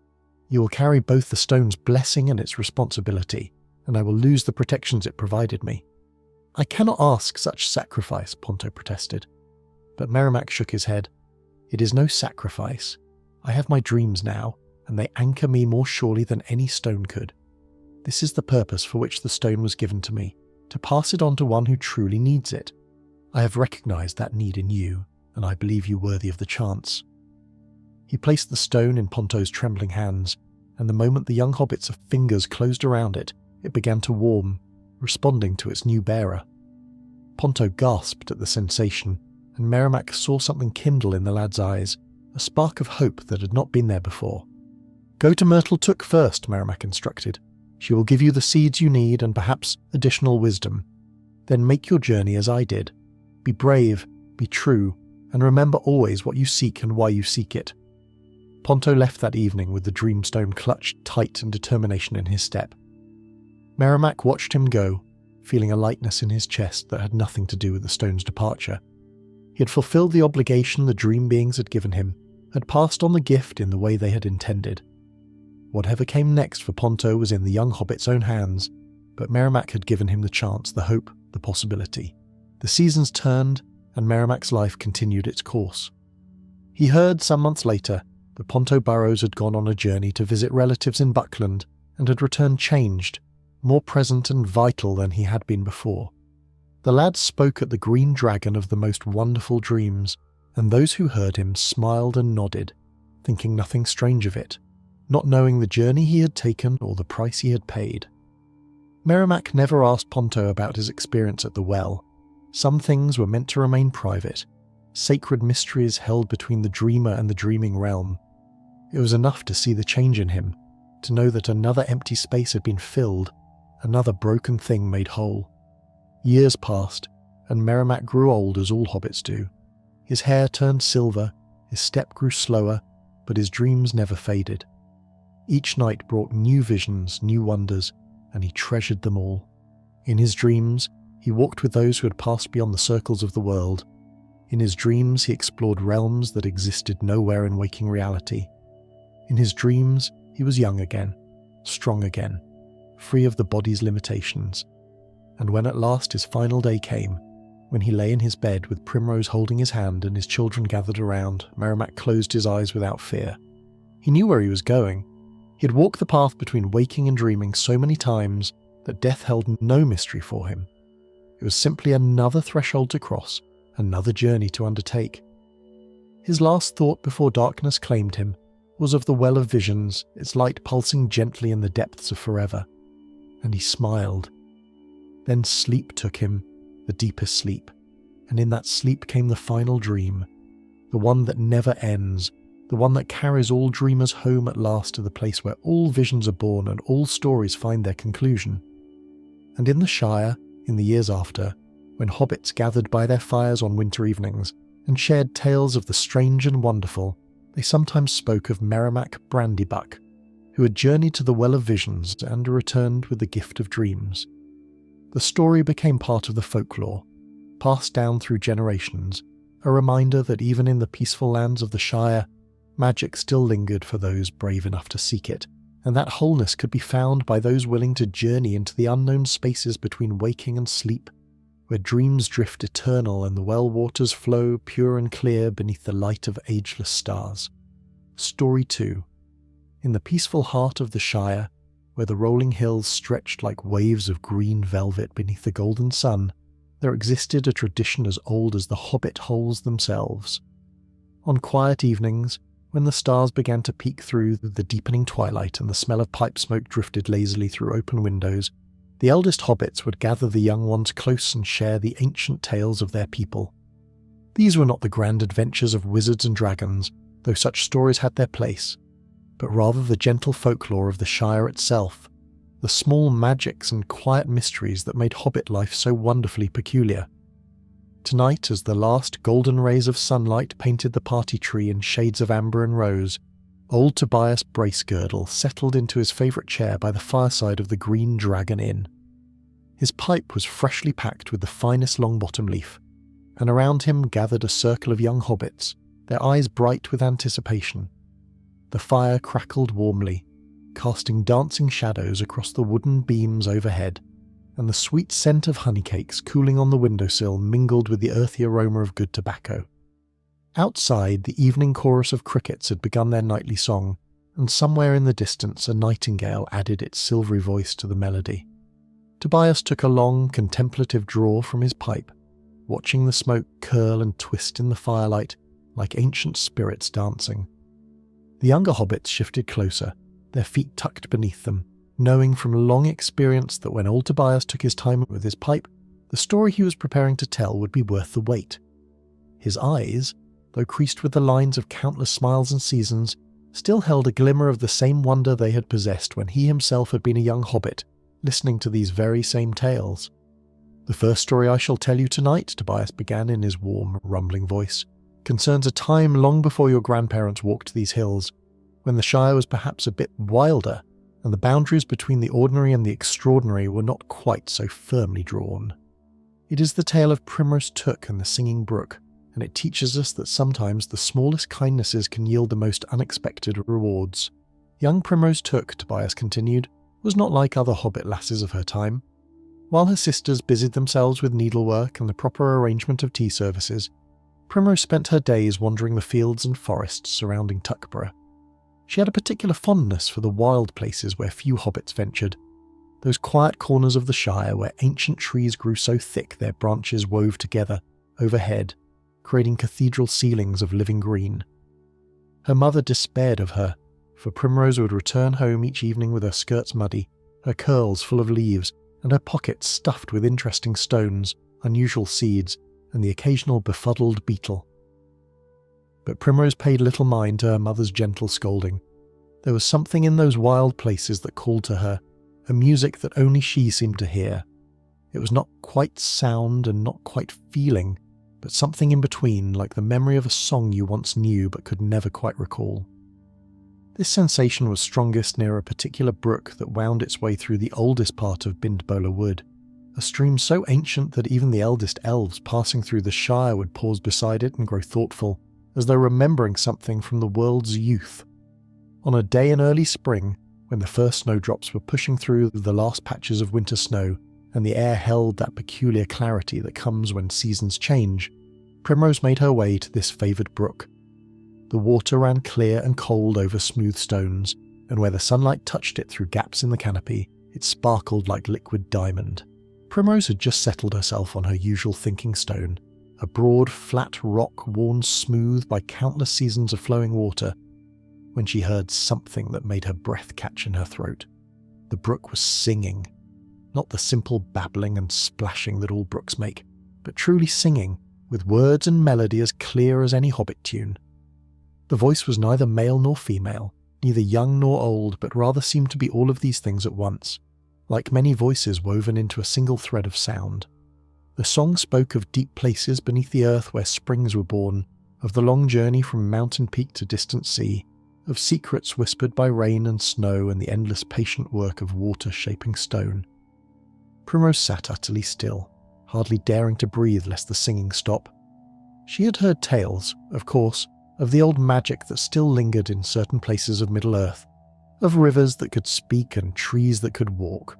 Speaker 1: You will carry both the stone's blessing and its responsibility, and I will lose the protections it provided me." "I cannot ask such sacrifice," Ponto protested. But Merrimack shook his head. "It is no sacrifice. I have my dreams now, and they anchor me more surely than any stone could. This is the purpose for which the stone was given to me, to pass it on to one who truly needs it. I have recognized that need in you, and I believe you worthy of the chance." He placed the stone in Ponto's trembling hands, and the moment the young hobbit's fingers closed around it, it began to warm, responding to its new bearer. Ponto gasped at the sensation, and Merrimack saw something kindle in the lad's eyes, a spark of hope that had not been there before. "Go to Myrtle Took first," Merrimack instructed. "She will give you the seeds you need and perhaps additional wisdom. Then make your journey as I did. Be brave, be true, and remember always what you seek and why you seek it." Ponto left that evening with the dreamstone clutched tight and determination in his step. Merrimack watched him go, feeling a lightness in his chest that had nothing to do with the stone's departure. He had fulfilled the obligation the dream beings had given him, had passed on the gift in the way they had intended. Whatever came next for Ponto was in the young hobbit's own hands, but Merrimack had given him the chance, the hope, the possibility. The seasons turned, and Merrimack's life continued its course. He heard, some months later, that Ponto Burrows had gone on a journey to visit relatives in Buckland and had returned changed, more present and vital than he had been before. The lad spoke at the Green Dragon of the most wonderful dreams, and those who heard him smiled and nodded, thinking nothing strange of it, not knowing the journey he had taken or the price he had paid. Merrimack never asked Ponto about his experience at the well. Some things were meant to remain private, sacred mysteries held between the dreamer and the dreaming realm. It was enough to see the change in him, to know that another empty space had been filled, another broken thing made whole. Years passed, and Merrimack grew old as all hobbits do. His hair turned silver, his step grew slower, but his dreams never faded. Each night brought new visions, new wonders, and he treasured them all. In his dreams, he walked with those who had passed beyond the circles of the world. In his dreams, he explored realms that existed nowhere in waking reality. In his dreams, he was young again, strong again, free of the body's limitations. And when at last his final day came, when he lay in his bed with Primrose holding his hand and his children gathered around, Merrimack closed his eyes without fear. He knew where he was going. He had walked the path between waking and dreaming so many times that death held no mystery for him. It was simply another threshold to cross, another journey to undertake. His last thought before darkness claimed him was of the Well of Visions, its light pulsing gently in the depths of forever. And he smiled. Then sleep took him, the deepest sleep, and in that sleep came the final dream, the one that never ends, the one that carries all dreamers home at last to the place where all visions are born and all stories find their conclusion. And in the Shire, in the years after, when hobbits gathered by their fires on winter evenings and shared tales of the strange and wonderful, they sometimes spoke of Merrimack Brandybuck, who had journeyed to the Well of Visions and returned with the gift of dreams. The story became part of the folklore, passed down through generations, a reminder that even in the peaceful lands of the Shire, magic still lingered for those brave enough to seek it, and that wholeness could be found by those willing to journey into the unknown spaces between waking and sleep, where dreams drift eternal and the well waters flow pure and clear beneath the light of ageless stars. Story 2. In the peaceful heart of the Shire, where the rolling hills stretched like waves of green velvet beneath the golden sun, there existed a tradition as old as the hobbit holes themselves. On quiet evenings, when the stars began to peek through the deepening twilight and the smell of pipe smoke drifted lazily through open windows, the eldest hobbits would gather the young ones close and share the ancient tales of their people. These were not the grand adventures of wizards and dragons, though such stories had their place, but rather the gentle folklore of the Shire itself, the small magics and quiet mysteries that made hobbit life so wonderfully peculiar. Tonight, as the last golden rays of sunlight painted the party tree in shades of amber and rose, old Tobias Bracegirdle settled into his favourite chair by the fireside of the Green Dragon Inn. His pipe was freshly packed with the finest Longbottom leaf, and around him gathered a circle of young hobbits, their eyes bright with anticipation. The fire crackled warmly, casting dancing shadows across the wooden beams overhead, and the sweet scent of honeycakes cooling on the windowsill mingled with the earthy aroma of good tobacco. Outside, the evening chorus of crickets had begun their nightly song, and somewhere in the distance a nightingale added its silvery voice to the melody. Tobias took a long, contemplative draw from his pipe, watching the smoke curl and twist in the firelight like ancient spirits dancing. The younger hobbits shifted closer, their feet tucked beneath them, knowing from long experience that when old Tobias took his time with his pipe, the story he was preparing to tell would be worth the wait. His eyes, though creased with the lines of countless smiles and seasons, still held a glimmer of the same wonder they had possessed when he himself had been a young hobbit, listening to these very same tales. "The first story I shall tell you tonight," Tobias began in his warm, rumbling voice, "concerns a time long before your grandparents walked these hills, when the Shire was perhaps a bit wilder, and the boundaries between the ordinary and the extraordinary were not quite so firmly drawn. It is the tale of Primrose Took and the Singing Brook, and it teaches us that sometimes the smallest kindnesses can yield the most unexpected rewards. Young Primrose Took," Tobias continued, "was not like other hobbit lasses of her time. While her sisters busied themselves with needlework and the proper arrangement of tea services, Primrose spent her days wandering the fields and forests surrounding Tuckborough. She had a particular fondness for the wild places where few hobbits ventured, those quiet corners of the Shire where ancient trees grew so thick their branches wove together overhead, creating cathedral ceilings of living green. Her mother despaired of her, for Primrose would return home each evening with her skirts muddy, her curls full of leaves, and her pockets stuffed with interesting stones, unusual seeds, and the occasional befuddled beetle. But Primrose paid little mind to her mother's gentle scolding. There was something in those wild places that called to her, a music that only she seemed to hear. It was not quite sound and not quite feeling, but something in between, like the memory of a song you once knew but could never quite recall. This sensation was strongest near a particular brook that wound its way through the oldest part of Bindbola Wood, a stream so ancient that even the eldest elves passing through the Shire would pause beside it and grow thoughtful, as though remembering something from the world's youth. On a day in early spring, when the first snowdrops were pushing through the last patches of winter snow and the air held that peculiar clarity that comes when seasons change, Primrose made her way to this favoured brook. The water ran clear and cold over smooth stones, and where the sunlight touched it through gaps in the canopy, it sparkled like liquid diamond. Primrose had just settled herself on her usual thinking stone, a broad, flat rock worn smooth by countless seasons of flowing water, when she heard something that made her breath catch in her throat. The brook was singing. Not the simple babbling and splashing that all brooks make, but truly singing, with words and melody as clear as any Hobbit tune. The voice was neither male nor female, neither young nor old, but rather seemed to be all of these things at once, like many voices woven into a single thread of sound. The song spoke of deep places beneath the earth where springs were born, of the long journey from mountain peak to distant sea, of secrets whispered by rain and snow and the endless patient work of water shaping stone. Primrose sat utterly still, hardly daring to breathe lest the singing stop. She had heard tales, of course, of the old magic that still lingered in certain places of Middle-earth, of rivers that could speak and trees that could walk,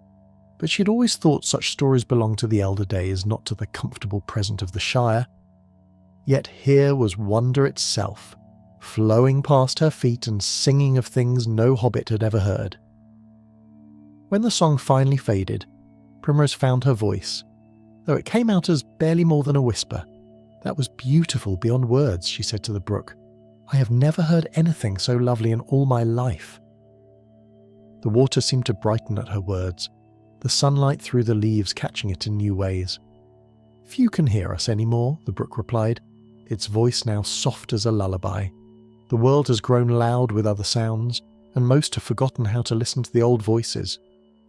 Speaker 1: but she had always thought such stories belonged to the elder days, not to the comfortable present of the Shire. Yet here was wonder itself, flowing past her feet and singing of things no Hobbit had ever heard. When the song finally faded, Primrose found her voice, though it came out as barely more than a whisper. "That was beautiful beyond words," she said to the brook. "I have never heard anything so lovely in all my life." The water seemed to brighten at her words, the sunlight through the leaves catching it in new ways. "Few can hear us any more," the brook replied, its voice now soft as a lullaby. "The world has grown loud with other sounds, and most have forgotten how to listen to the old voices.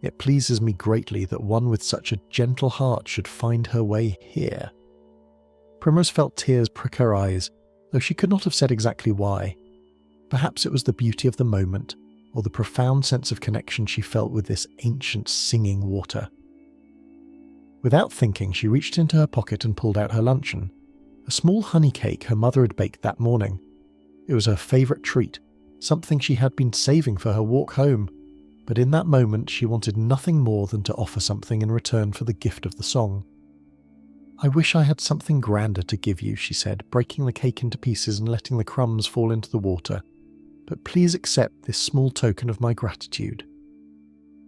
Speaker 1: It pleases me greatly that one with such a gentle heart should find her way here." Primrose felt tears prick her eyes, though she could not have said exactly why. Perhaps it was the beauty of the moment, or the profound sense of connection she felt with this ancient singing water. Without thinking, she reached into her pocket and pulled out her luncheon, a small honey cake her mother had baked that morning. It was her favourite treat, something she had been saving for her walk home, but in that moment she wanted nothing more than to offer something in return for the gift of the song. "I wish I had something grander to give you," she said, breaking the cake into pieces and letting the crumbs fall into the water. "But please accept this small token of my gratitude."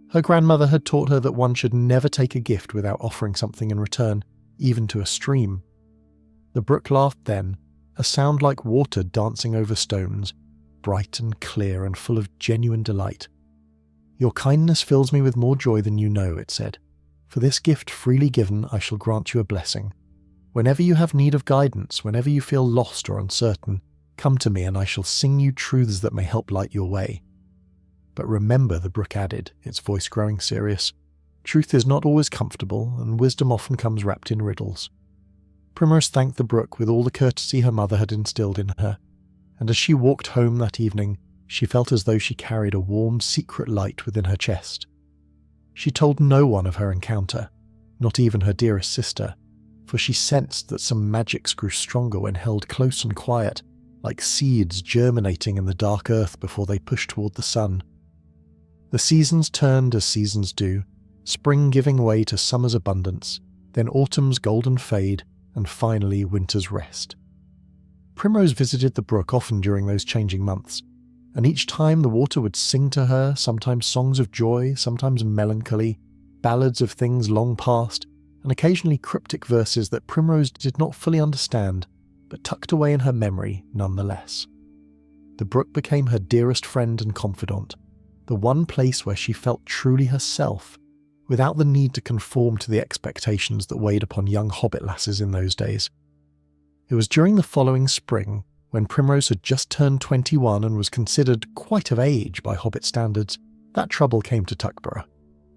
Speaker 1: Her grandmother had taught her that one should never take a gift without offering something in return, even to a stream. The brook laughed then, a sound like water dancing over stones, bright and clear and full of genuine delight. "Your kindness fills me with more joy than you know," it said. "For this gift freely given, I shall grant you a blessing. Whenever you have need of guidance, whenever you feel lost or uncertain, come to me and I shall sing you truths that may help light your way. But remember," the brook added, its voice growing serious, "truth is not always comfortable, and wisdom often comes wrapped in riddles." Primrose thanked the brook with all the courtesy her mother had instilled in her, and as she walked home that evening, she felt as though she carried a warm, secret light within her chest. She told no one of her encounter, not even her dearest sister, for she sensed that some magics grew stronger when held close and quiet, like seeds germinating in the dark earth before they push toward the sun. The seasons turned as seasons do, spring giving way to summer's abundance, then autumn's golden fade, and finally winter's rest. Primrose visited the brook often during those changing months, and each time the water would sing to her, sometimes songs of joy, sometimes melancholy, ballads of things long past, and occasionally cryptic verses that Primrose did not fully understand, but tucked away in her memory nonetheless. The brook became her dearest friend and confidant, the one place where she felt truly herself, without the need to conform to the expectations that weighed upon young hobbit lasses in those days. It was during the following spring, when Primrose had just turned 21 and was considered quite of age by Hobbit standards, that trouble came to Tuckborough.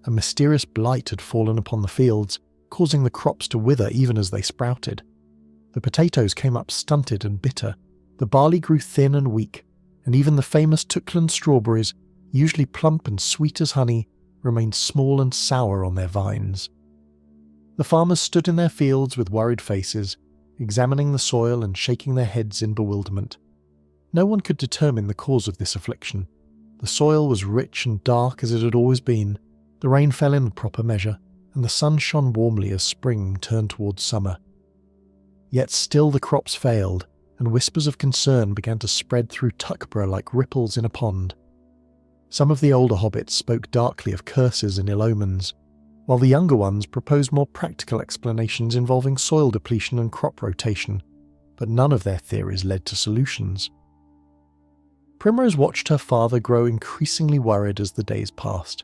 Speaker 1: A mysterious blight had fallen upon the fields, causing the crops to wither even as they sprouted. The potatoes came up stunted and bitter, the barley grew thin and weak, and even the famous Tookland strawberries, usually plump and sweet as honey, remained small and sour on their vines. The farmers stood in their fields with worried faces, examining the soil and shaking their heads in bewilderment. No one could determine the cause of this affliction. The soil was rich and dark as it had always been, the rain fell in proper measure, and the sun shone warmly as spring turned towards summer. Yet still the crops failed, and whispers of concern began to spread through Tuckborough like ripples in a pond. Some of the older hobbits spoke darkly of curses and ill omens, while the younger ones proposed more practical explanations involving soil depletion and crop rotation, but none of their theories led to solutions. Primrose watched her father grow increasingly worried as the days passed.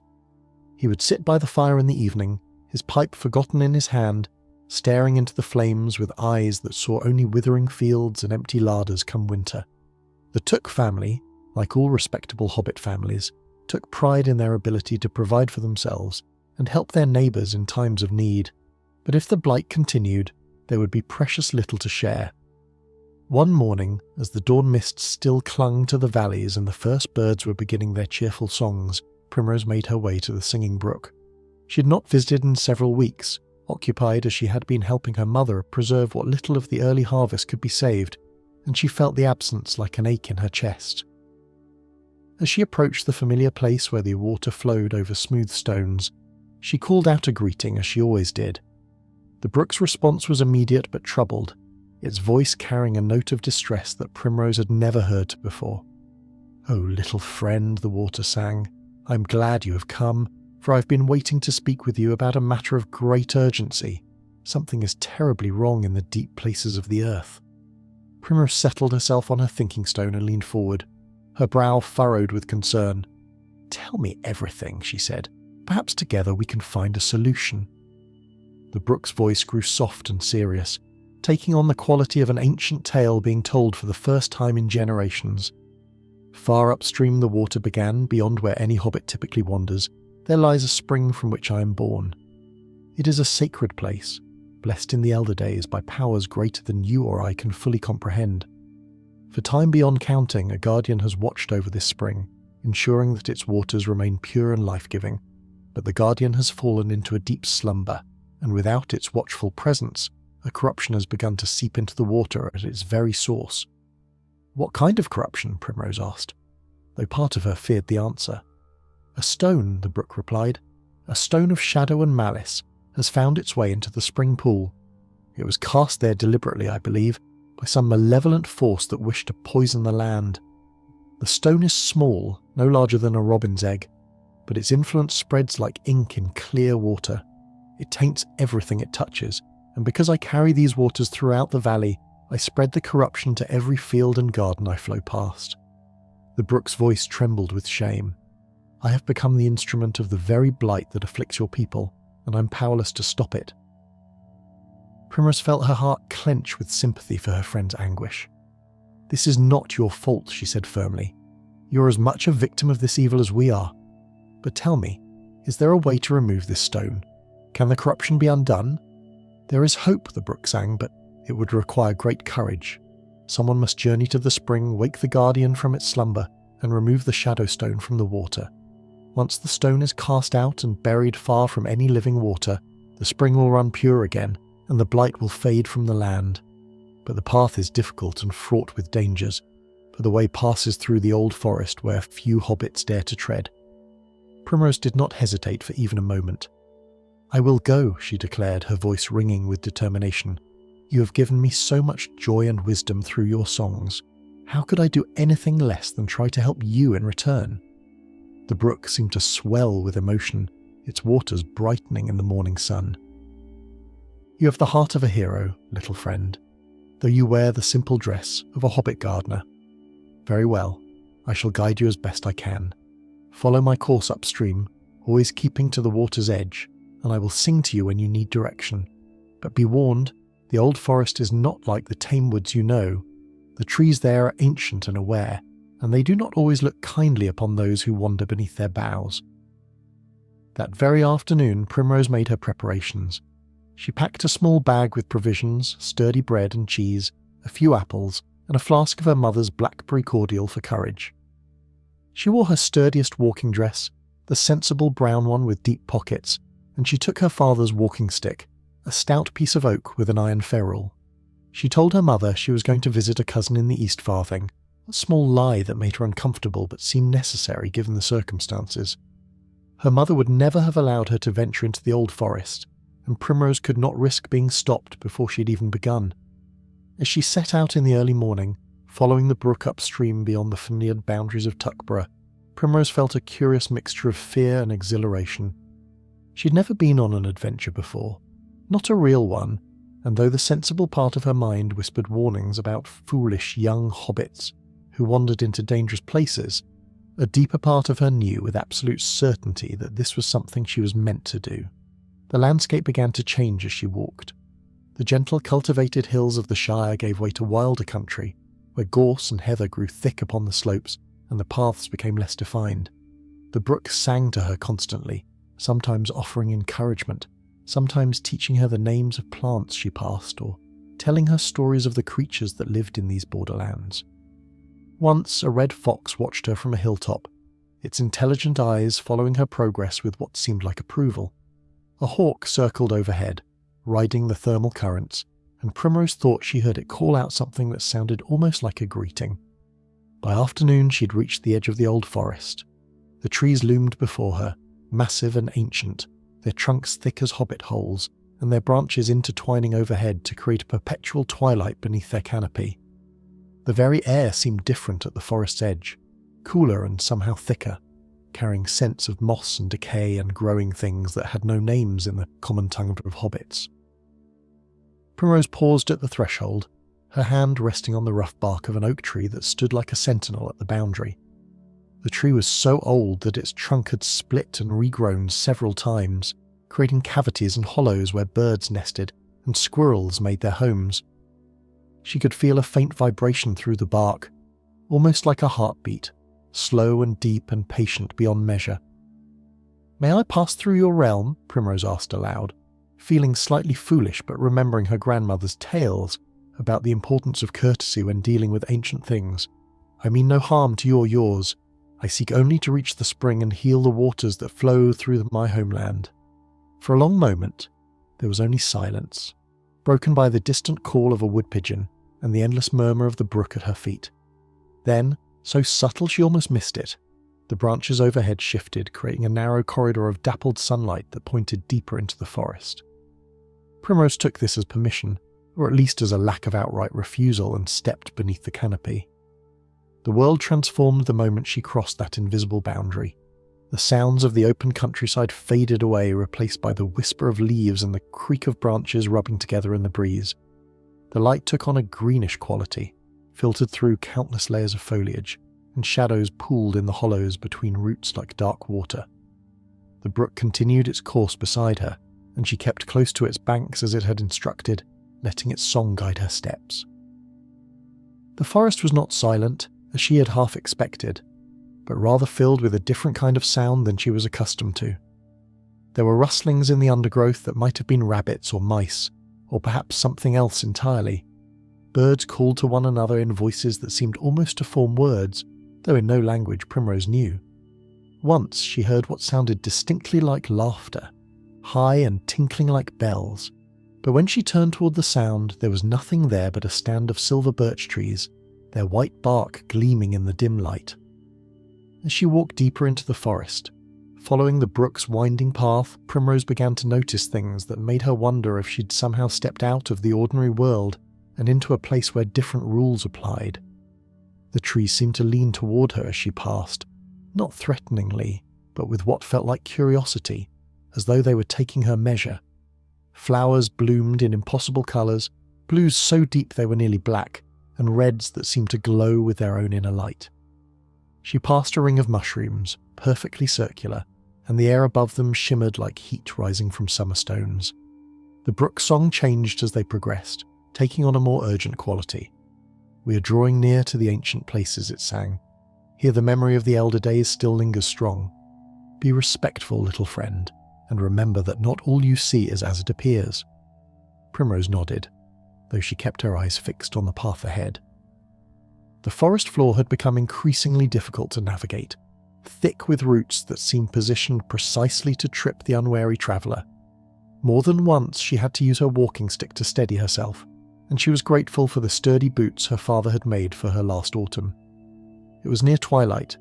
Speaker 1: He would sit by the fire in the evening, his pipe forgotten in his hand, staring into the flames with eyes that saw only withering fields and empty larders come winter. The Took family, like all respectable hobbit families, took pride in their ability to provide for themselves and help their neighbours in times of need, but if the blight continued, there would be precious little to share. One morning, as the dawn mist still clung to the valleys and the first birds were beginning their cheerful songs, Primrose made her way to the Singing Brook. She had not visited in several weeks, occupied as she had been helping her mother preserve what little of the early harvest could be saved, and she felt the absence like an ache in her chest. As she approached the familiar place where the water flowed over smooth stones, she called out a greeting as she always did. The brook's response was immediate but troubled, its voice carrying a note of distress that Primrose had never heard before. "Oh, little friend," the water sang, "I am glad you have come, for I have been waiting to speak with you about a matter of great urgency. Something is terribly wrong in the deep places of the earth." Primrose settled herself on her thinking stone and leaned forward, her brow furrowed with concern. "Tell me everything," she said. "Perhaps together we can find a solution." The brook's voice grew soft and serious, taking on the quality of an ancient tale being told for the first time in generations. "Far upstream the water began, beyond where any hobbit typically wanders, there lies a spring from which I am born. It is a sacred place, blessed in the elder days by powers greater than you or I can fully comprehend. For time beyond counting, a guardian has watched over this spring, ensuring that its waters remain pure and life-giving, but the guardian has fallen into a deep slumber, and without its watchful presence, a corruption has begun to seep into the water at its very source." "What kind of corruption?" Primrose asked, though part of her feared the answer. "A stone," the brook replied, "a stone of shadow and malice, has found its way into the spring pool. It was cast there deliberately, I believe, by some malevolent force that wished to poison the land. The stone is small, no larger than a robin's egg, but its influence spreads like ink in clear water. It taints everything it touches, and because I carry these waters throughout the valley, I spread the corruption to every field and garden I flow past." The brook's voice trembled with shame. "I have become the instrument of the very blight that afflicts your people, and I'm powerless to stop it." Primrose felt her heart clench with sympathy for her friend's anguish. "This is not your fault," she said firmly. "You're as much a victim of this evil as we are. But tell me, is there a way to remove this stone? Can the corruption be undone?" "There is hope," the brook sang, "but it would require great courage. Someone must journey to the spring, wake the guardian from its slumber, and remove the shadow stone from the water. Once the stone is cast out and buried far from any living water, the spring will run pure again, and the blight will fade from the land. But the path is difficult and fraught with dangers, for the way passes through the old forest where few hobbits dare to tread." Primrose did not hesitate for even a moment. "I will go," she declared, her voice ringing with determination. "You have given me so much joy and wisdom through your songs. How could I do anything less than try to help you in return?" The brook seemed to swell with emotion, its waters brightening in the morning sun. "You have the heart of a hero, little friend, though you wear the simple dress of a hobbit gardener. Very well, I shall guide you as best I can. Follow my course upstream, always keeping to the water's edge, and I will sing to you when you need direction. But be warned, the old forest is not like the tame woods you know. The trees there are ancient and aware, and they do not always look kindly upon those who wander beneath their boughs." That very afternoon, Primrose made her preparations. She packed a small bag with provisions, sturdy bread and cheese, a few apples, and a flask of her mother's blackberry cordial for courage. She wore her sturdiest walking dress, the sensible brown one with deep pockets, and she took her father's walking stick, a stout piece of oak with an iron ferrule. She told her mother she was going to visit a cousin in the East Farthing, a small lie that made her uncomfortable but seemed necessary given the circumstances. Her mother would never have allowed her to venture into the old forest, and Primrose could not risk being stopped before she had even begun. As she set out in the early morning, following the brook upstream beyond the familiar boundaries of Tuckborough, Primrose felt a curious mixture of fear and exhilaration. She'd never been on an adventure before, not a real one, and though the sensible part of her mind whispered warnings about foolish young hobbits who wandered into dangerous places, a deeper part of her knew with absolute certainty that this was something she was meant to do. The landscape began to change as she walked. The gentle cultivated hills of the Shire gave way to wilder country, where gorse and heather grew thick upon the slopes and the paths became less defined. The brook sang to her constantly, sometimes offering encouragement, sometimes teaching her the names of plants she passed or telling her stories of the creatures that lived in these borderlands. Once a red fox watched her from a hilltop, its intelligent eyes following her progress with what seemed like approval. A hawk circled overhead, riding the thermal currents, and Primrose thought she heard it call out something that sounded almost like a greeting. By afternoon she'd reached the edge of the old forest. The trees loomed before her, massive and ancient, their trunks thick as hobbit holes, and their branches intertwining overhead to create a perpetual twilight beneath their canopy. The very air seemed different at the forest's edge, cooler and somehow thicker, carrying scents of moss and decay and growing things that had no names in the common tongue of hobbits. Primrose paused at the threshold, her hand resting on the rough bark of an oak tree that stood like a sentinel at the boundary. The tree was so old that its trunk had split and regrown several times, creating cavities and hollows where birds nested and squirrels made their homes. She could feel a faint vibration through the bark, almost like a heartbeat, slow and deep and patient beyond measure. "May I pass through your realm?" Primrose asked aloud, feeling slightly foolish but remembering her grandmother's tales about the importance of courtesy when dealing with ancient things. "I mean no harm to you or yours. I seek only to reach the spring and heal the waters that flow through my homeland." For a long moment, there was only silence, broken by the distant call of a wood pigeon and the endless murmur of the brook at her feet. Then, so subtle she almost missed it, the branches overhead shifted, creating a narrow corridor of dappled sunlight that pointed deeper into the forest. Primrose took this as permission, or at least as a lack of outright refusal, and stepped beneath the canopy. The world transformed the moment she crossed that invisible boundary. The sounds of the open countryside faded away, replaced by the whisper of leaves and the creak of branches rubbing together in the breeze. The light took on a greenish quality, filtered through countless layers of foliage, and shadows pooled in the hollows between roots like dark water. The brook continued its course beside her, and she kept close to its banks as it had instructed, letting its song guide her steps. The forest was not silent, as she had half expected, but rather filled with a different kind of sound than she was accustomed to. There were rustlings in the undergrowth that might have been rabbits or mice, or perhaps something else entirely. Birds called to one another in voices that seemed almost to form words, though in no language Primrose knew. Once she heard what sounded distinctly like laughter, high and tinkling like bells, but when she turned toward the sound, there was nothing there but a stand of silver birch trees, their white bark gleaming in the dim light. As she walked deeper into the forest, following the brook's winding path, Primrose began to notice things that made her wonder if she'd somehow stepped out of the ordinary world and into a place where different rules applied. The trees seemed to lean toward her as she passed, not threateningly, but with what felt like curiosity, as though they were taking her measure. Flowers bloomed in impossible colours, blues so deep they were nearly black, and reds that seemed to glow with their own inner light. She passed a ring of mushrooms, perfectly circular, and the air above them shimmered like heat rising from summer stones. The brook song changed as they progressed, taking on a more urgent quality. "We are drawing near to the ancient places," it sang. "Here the memory of the elder days still lingers strong. Be respectful, little friend, and remember that not all you see is as it appears." Primrose nodded, though she kept her eyes fixed on the path ahead. The forest floor had become increasingly difficult to navigate, thick with roots that seemed positioned precisely to trip the unwary traveller. More than once she had to use her walking stick to steady herself, and she was grateful for the sturdy boots her father had made for her last autumn. It was near twilight,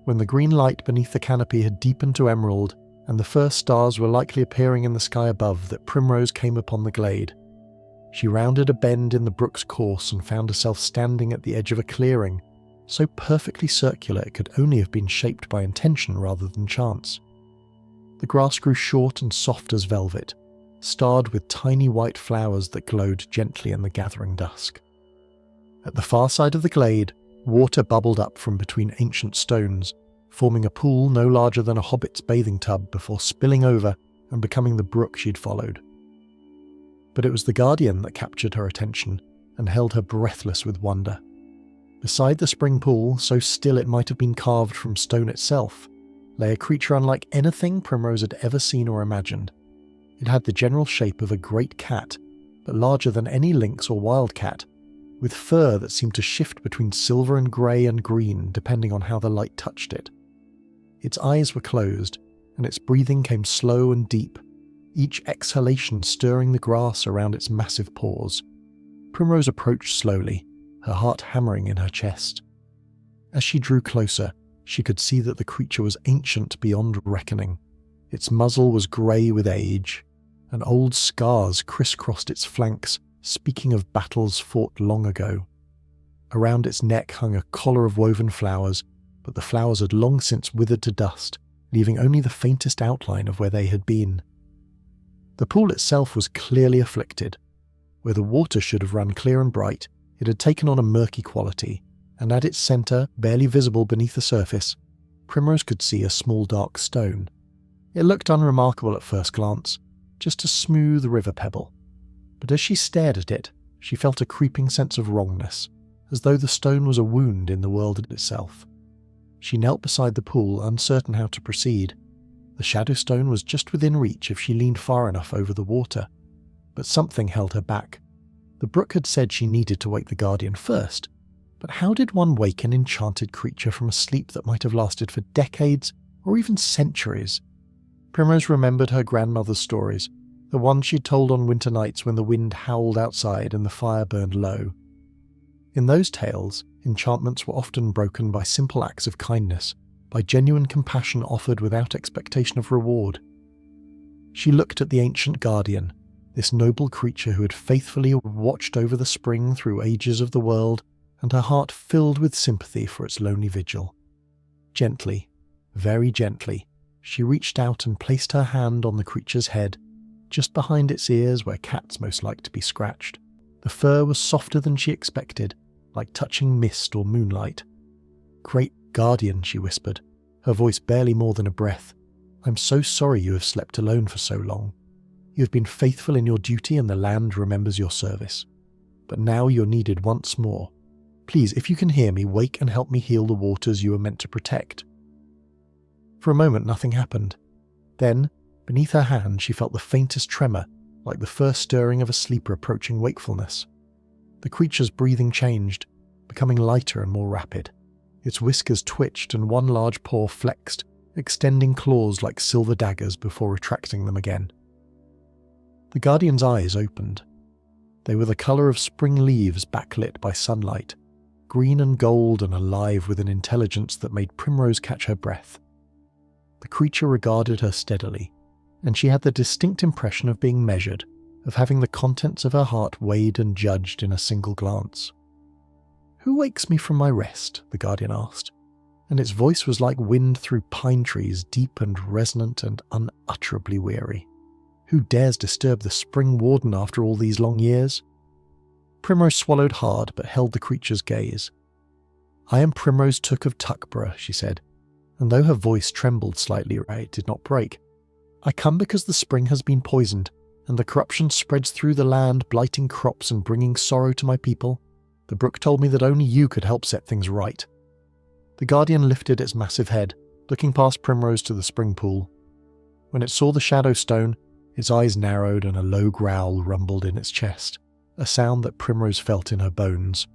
Speaker 1: when the green light beneath the canopy had deepened to emerald and the first stars were likely appearing in the sky above, that Primrose came upon the glade. She rounded a bend in the brook's course and found herself standing at the edge of a clearing, so perfectly circular it could only have been shaped by intention rather than chance. The grass grew short and soft as velvet, starred with tiny white flowers that glowed gently in the gathering dusk. At the far side of the glade, water bubbled up from between ancient stones, forming a pool no larger than a hobbit's bathing tub before spilling over and becoming the brook she'd followed. But it was the Guardian that captured her attention and held her breathless with wonder. Beside the spring pool, so still it might have been carved from stone itself, lay a creature unlike anything Primrose had ever seen or imagined. It had the general shape of a great cat, but larger than any lynx or wildcat, with fur that seemed to shift between silver and grey and green depending on how the light touched it. Its eyes were closed, and its breathing came slow and deep, each exhalation stirring the grass around its massive paws. Primrose approached slowly, her heart hammering in her chest. As she drew closer, she could see that the creature was ancient beyond reckoning. Its muzzle was grey with age, and old scars crisscrossed its flanks, speaking of battles fought long ago. Around its neck hung a collar of woven flowers, but the flowers had long since withered to dust, leaving only the faintest outline of where they had been. The pool itself was clearly afflicted. Where the water should have run clear and bright, it had taken on a murky quality, and at its centre, barely visible beneath the surface, Primrose could see a small dark stone. It looked unremarkable at first glance, just a smooth river pebble. But as she stared at it, she felt a creeping sense of wrongness, as though the stone was a wound in the world itself. She knelt beside the pool, uncertain how to proceed. The shadow stone was just within reach if she leaned far enough over the water, but something held her back. The brook had said she needed to wake the Guardian first, but how did one wake an enchanted creature from a sleep that might have lasted for decades or even centuries? Primrose remembered her grandmother's stories, the ones she'd told on winter nights when the wind howled outside and the fire burned low. In those tales, enchantments were often broken by simple acts of kindness, by genuine compassion offered without expectation of reward. She looked at the ancient Guardian, this noble creature who had faithfully watched over the spring through ages of the world, and her heart filled with sympathy for its lonely vigil. Gently, very gently, she reached out and placed her hand on the creature's head, just behind its ears where cats most like to be scratched. The fur was softer than she expected, like touching mist or moonlight. "Great Guardian," she whispered, her voice barely more than a breath, "I'm so sorry you have slept alone for so long. You have been faithful in your duty and the land remembers your service. But now you're needed once more. Please, if you can hear me, wake and help me heal the waters you were meant to protect." For a moment nothing happened. Then, beneath her hand, she felt the faintest tremor, like the first stirring of a sleeper approaching wakefulness. The creature's breathing changed, becoming lighter and more rapid. Its whiskers twitched and one large paw flexed, extending claws like silver daggers before retracting them again. The Guardian's eyes opened. They were the colour of spring leaves backlit by sunlight, green and gold and alive with an intelligence that made Primrose catch her breath. The creature regarded her steadily, and she had the distinct impression of being measured, of having the contents of her heart weighed and judged in a single glance. "Who wakes me from my rest?" the Guardian asked, and its voice was like wind through pine trees, deep and resonant and unutterably weary. "Who dares disturb the spring warden after all these long years?" Primrose swallowed hard but held the creature's gaze. "I am Primrose Took of Tuckborough," she said, and though her voice trembled slightly, it did not break. "I come because the spring has been poisoned, and the corruption spreads through the land, blighting crops and bringing sorrow to my people. The brook told me that only you could help set things right." The Guardian lifted its massive head, looking past Primrose to the spring pool. When it saw the shadow stone, its eyes narrowed and a low growl rumbled in its chest, a sound that Primrose felt in her bones.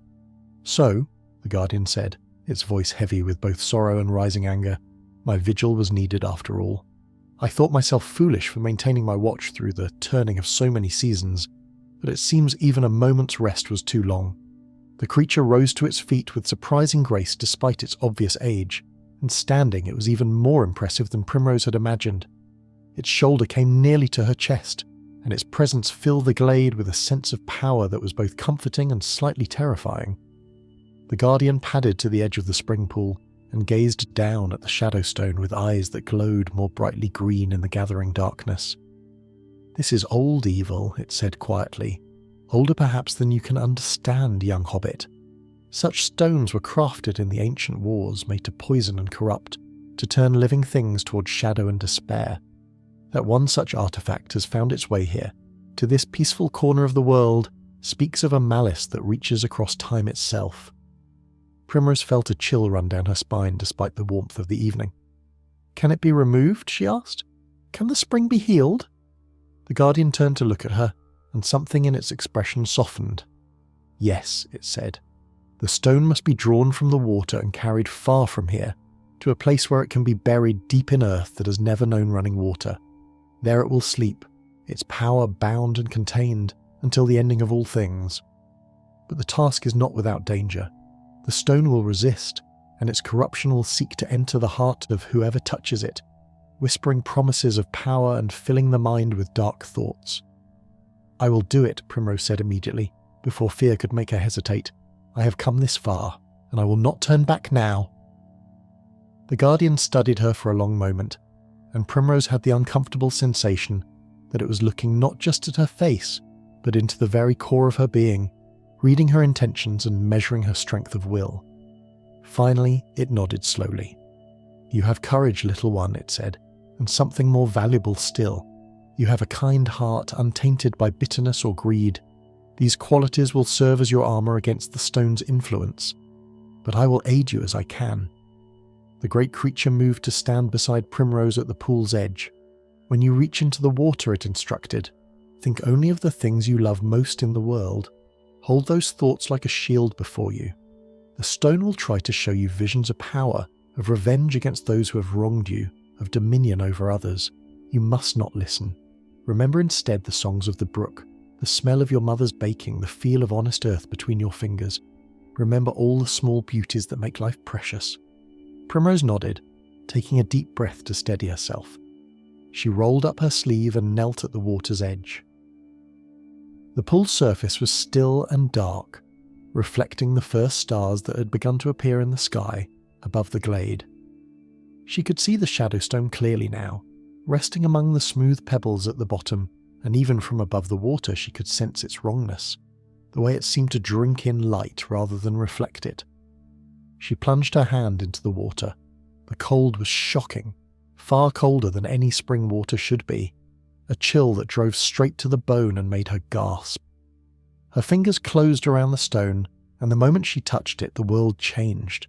Speaker 1: "So," the Guardian said, its voice heavy with both sorrow and rising anger, "my vigil was needed after all. I thought myself foolish for maintaining my watch through the turning of so many seasons, but it seems even a moment's rest was too long. The creature rose to its feet with surprising grace despite its obvious age, and standing it was even more impressive than Primrose had imagined. Its shoulder came nearly to her chest, and its presence filled the glade with a sense of power that was both comforting and slightly terrifying. The Guardian padded to the edge of the spring pool and gazed down at the Shadowstone with eyes that glowed more brightly green in the gathering darkness. "This is old evil," it said quietly. "Older perhaps than you can understand, young hobbit. Such stones were crafted in the ancient wars, made to poison and corrupt, to turn living things towards shadow and despair. That one such artifact has found its way here, to this peaceful corner of the world, speaks of a malice that reaches across time itself." Primrose felt a chill run down her spine despite the warmth of the evening. "Can it be removed?" she asked. "Can the spring be healed?" The Guardian turned to look at her, and something in its expression softened. "Yes," it said. "The stone must be drawn from the water and carried far from here, to a place where it can be buried deep in earth that has never known running water. There it will sleep, its power bound and contained, until the ending of all things. But the task is not without danger. The stone will resist, and its corruption will seek to enter the heart of whoever touches it, whispering promises of power and filling the mind with dark thoughts." "I will do it," Primrose said immediately, before fear could make her hesitate. "I have come this far, and I will not turn back now." The Guardian studied her for a long moment, and Primrose had the uncomfortable sensation that it was looking not just at her face, but into the very core of her being, reading her intentions and measuring her strength of will. Finally, it nodded slowly. "You have courage, little one," it said, "and something more valuable still. You have a kind heart untainted by bitterness or greed. These qualities will serve as your armor against the stone's influence. But I will aid you as I can." The great creature moved to stand beside Primrose at the pool's edge. "When you reach into the water," it instructed, "think only of the things you love most in the world. Hold those thoughts like a shield before you. The stone will try to show you visions of power, of revenge against those who have wronged you, of dominion over others. You must not listen. Remember instead the songs of the brook, the smell of your mother's baking, the feel of honest earth between your fingers. Remember all the small beauties that make life precious." Primrose nodded, taking a deep breath to steady herself. She rolled up her sleeve and knelt at the water's edge. The pool's surface was still and dark, reflecting the first stars that had begun to appear in the sky above the glade. She could see the Shadowstone clearly now, resting among the smooth pebbles at the bottom, and even from above the water she could sense its wrongness, the way it seemed to drink in light rather than reflect it. She plunged her hand into the water. The cold was shocking, far colder than any spring water should be, a chill that drove straight to the bone and made her gasp. Her fingers closed around the stone, and the moment she touched it, the world changed.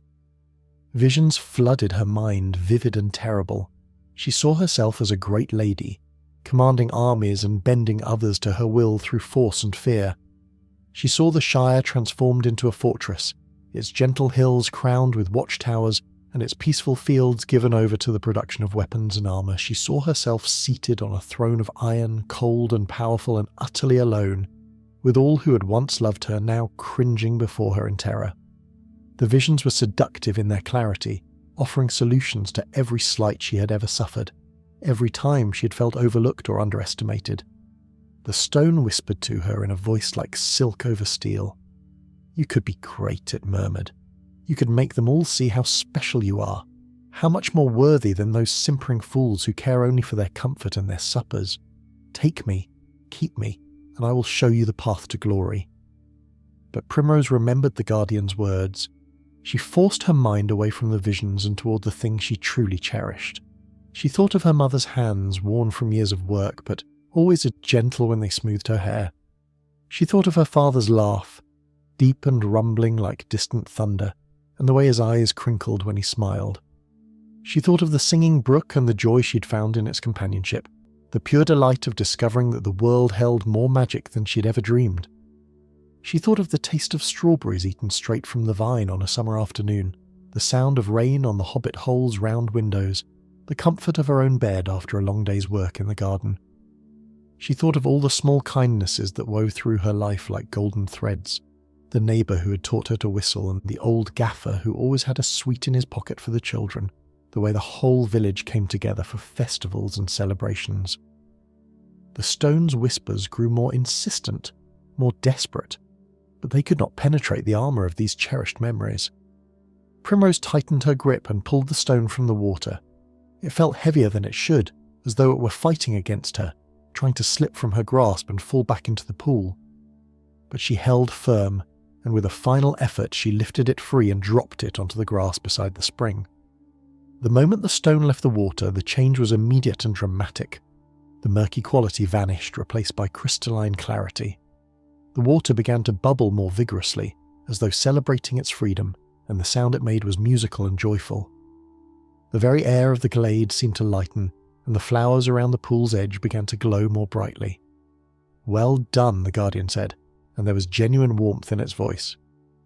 Speaker 1: Visions flooded her mind, vivid and terrible. She saw herself as a great lady, commanding armies and bending others to her will through force and fear. She saw the Shire transformed into a fortress, its gentle hills crowned with watchtowers, and its peaceful fields given over to the production of weapons and armour. She saw herself seated on a throne of iron, cold and powerful and utterly alone, with all who had once loved her now cringing before her in terror. The visions were seductive in their clarity, offering solutions to every slight she had ever suffered, every time she had felt overlooked or underestimated. The stone whispered to her in a voice like silk over steel. "You could be great," it murmured. "You could make them all see how special you are, how much more worthy than those simpering fools who care only for their comfort and their suppers. Take me, keep me, and I will show you the path to glory." But Primrose remembered the Guardian's words. She forced her mind away from the visions and toward the thing she truly cherished. She thought of her mother's hands, worn from years of work, but always as gentle when they smoothed her hair. She thought of her father's laugh, deep and rumbling like distant thunder, and the way his eyes crinkled when he smiled. She thought of the singing brook and the joy she'd found in its companionship, the pure delight of discovering that the world held more magic than she'd ever dreamed. She thought of the taste of strawberries eaten straight from the vine on a summer afternoon, the sound of rain on the Hobbit hole's round windows, the comfort of her own bed after a long day's work in the garden. She thought of all the small kindnesses that wove through her life like golden threads, The neighbour who had taught her to whistle, and the old gaffer who always had a sweet in his pocket for the children, the way the whole village came together for festivals and celebrations. The stone's whispers grew more insistent, more desperate, but they could not penetrate the armour of these cherished memories. Primrose tightened her grip and pulled the stone from the water. It felt heavier than it should, as though it were fighting against her, trying to slip from her grasp and fall back into the pool. But she held firm, and with a final effort she lifted it free and dropped it onto the grass beside the spring. The moment the stone left the water, the change was immediate and dramatic. The murky quality vanished, replaced by crystalline clarity. The water began to bubble more vigorously, as though celebrating its freedom, and the sound it made was musical and joyful. The very air of the glade seemed to lighten, and the flowers around the pool's edge began to glow more brightly. "Well done," the Guardian said, and there was genuine warmth in its voice.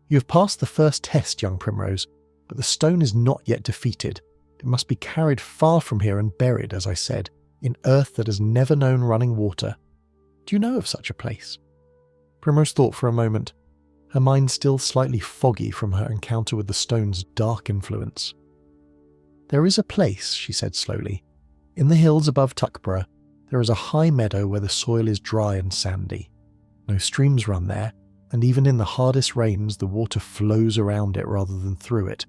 Speaker 1: "You have passed the first test, young Primrose, but the stone is not yet defeated. It must be carried far from here and buried, as I said, in earth that has never known running water. Do you know of such a place?" Primrose thought for a moment, her mind still slightly foggy from her encounter with the stone's dark influence. "There is a place," she said slowly. "In the hills above Tuckborough, there is a high meadow where the soil is dry and sandy. No streams run there, and even in the hardest rains the water flows around it rather than through it.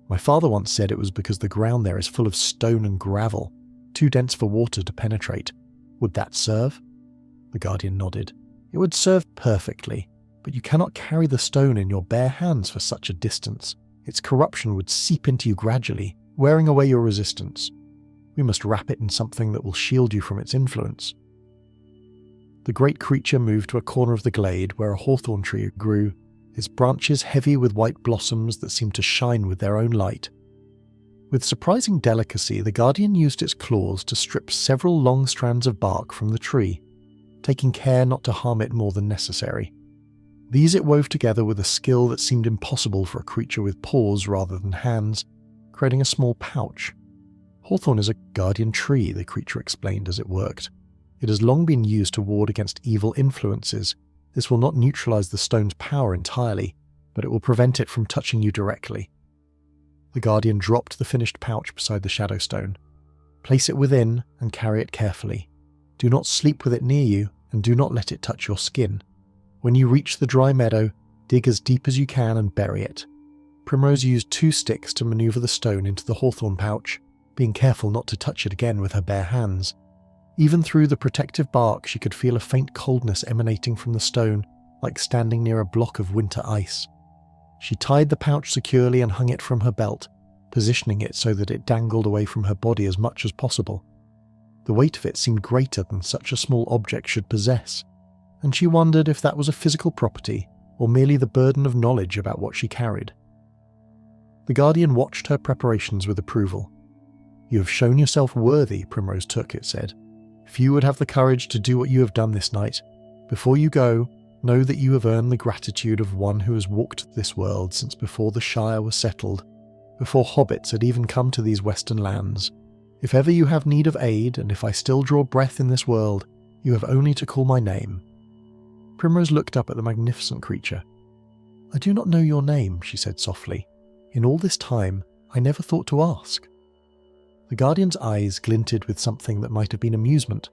Speaker 1: My father once said it was because the ground there is full of stone and gravel, too dense for water to penetrate. Would that serve?" The Guardian nodded. "It would serve perfectly, but you cannot carry the stone in your bare hands for such a distance. Its corruption would seep into you gradually, wearing away your resistance. We must wrap it in something that will shield you from its influence." The great creature moved to a corner of the glade where a hawthorn tree grew, its branches heavy with white blossoms that seemed to shine with their own light. With surprising delicacy, the Guardian used its claws to strip several long strands of bark from the tree, taking care not to harm it more than necessary. These it wove together with a skill that seemed impossible for a creature with paws rather than hands, creating a small pouch. "Hawthorn is a guardian tree," the creature explained as it worked. "It has long been used to ward against evil influences. This will not neutralize the stone's power entirely, but it will prevent it from touching you directly." The Guardian dropped the finished pouch beside the shadow stone. "Place it within and carry it carefully. Do not sleep with it near you, and do not let it touch your skin. When you reach the dry meadow, dig as deep as you can and bury it." Primrose used 2 sticks to maneuver the stone into the hawthorn pouch, being careful not to touch it again with her bare hands. Even through the protective bark she could feel a faint coldness emanating from the stone, like standing near a block of winter ice. She tied the pouch securely and hung it from her belt, positioning it so that it dangled away from her body as much as possible. The weight of it seemed greater than such a small object should possess, and she wondered if that was a physical property or merely the burden of knowledge about what she carried. The Guardian watched her preparations with approval. "You have shown yourself worthy," Primrose Took it said. "Few would have the courage to do what you have done this night. Before you go, know that you have earned the gratitude of one who has walked this world since before the Shire was settled, before hobbits had even come to these western lands. If ever you have need of aid, and if I still draw breath in this world, you have only to call my name." Primrose looked up at the magnificent creature. "I do not know your name," she said softly. "In all this time, I never thought to ask." The Guardian's eyes glinted with something that might have been amusement.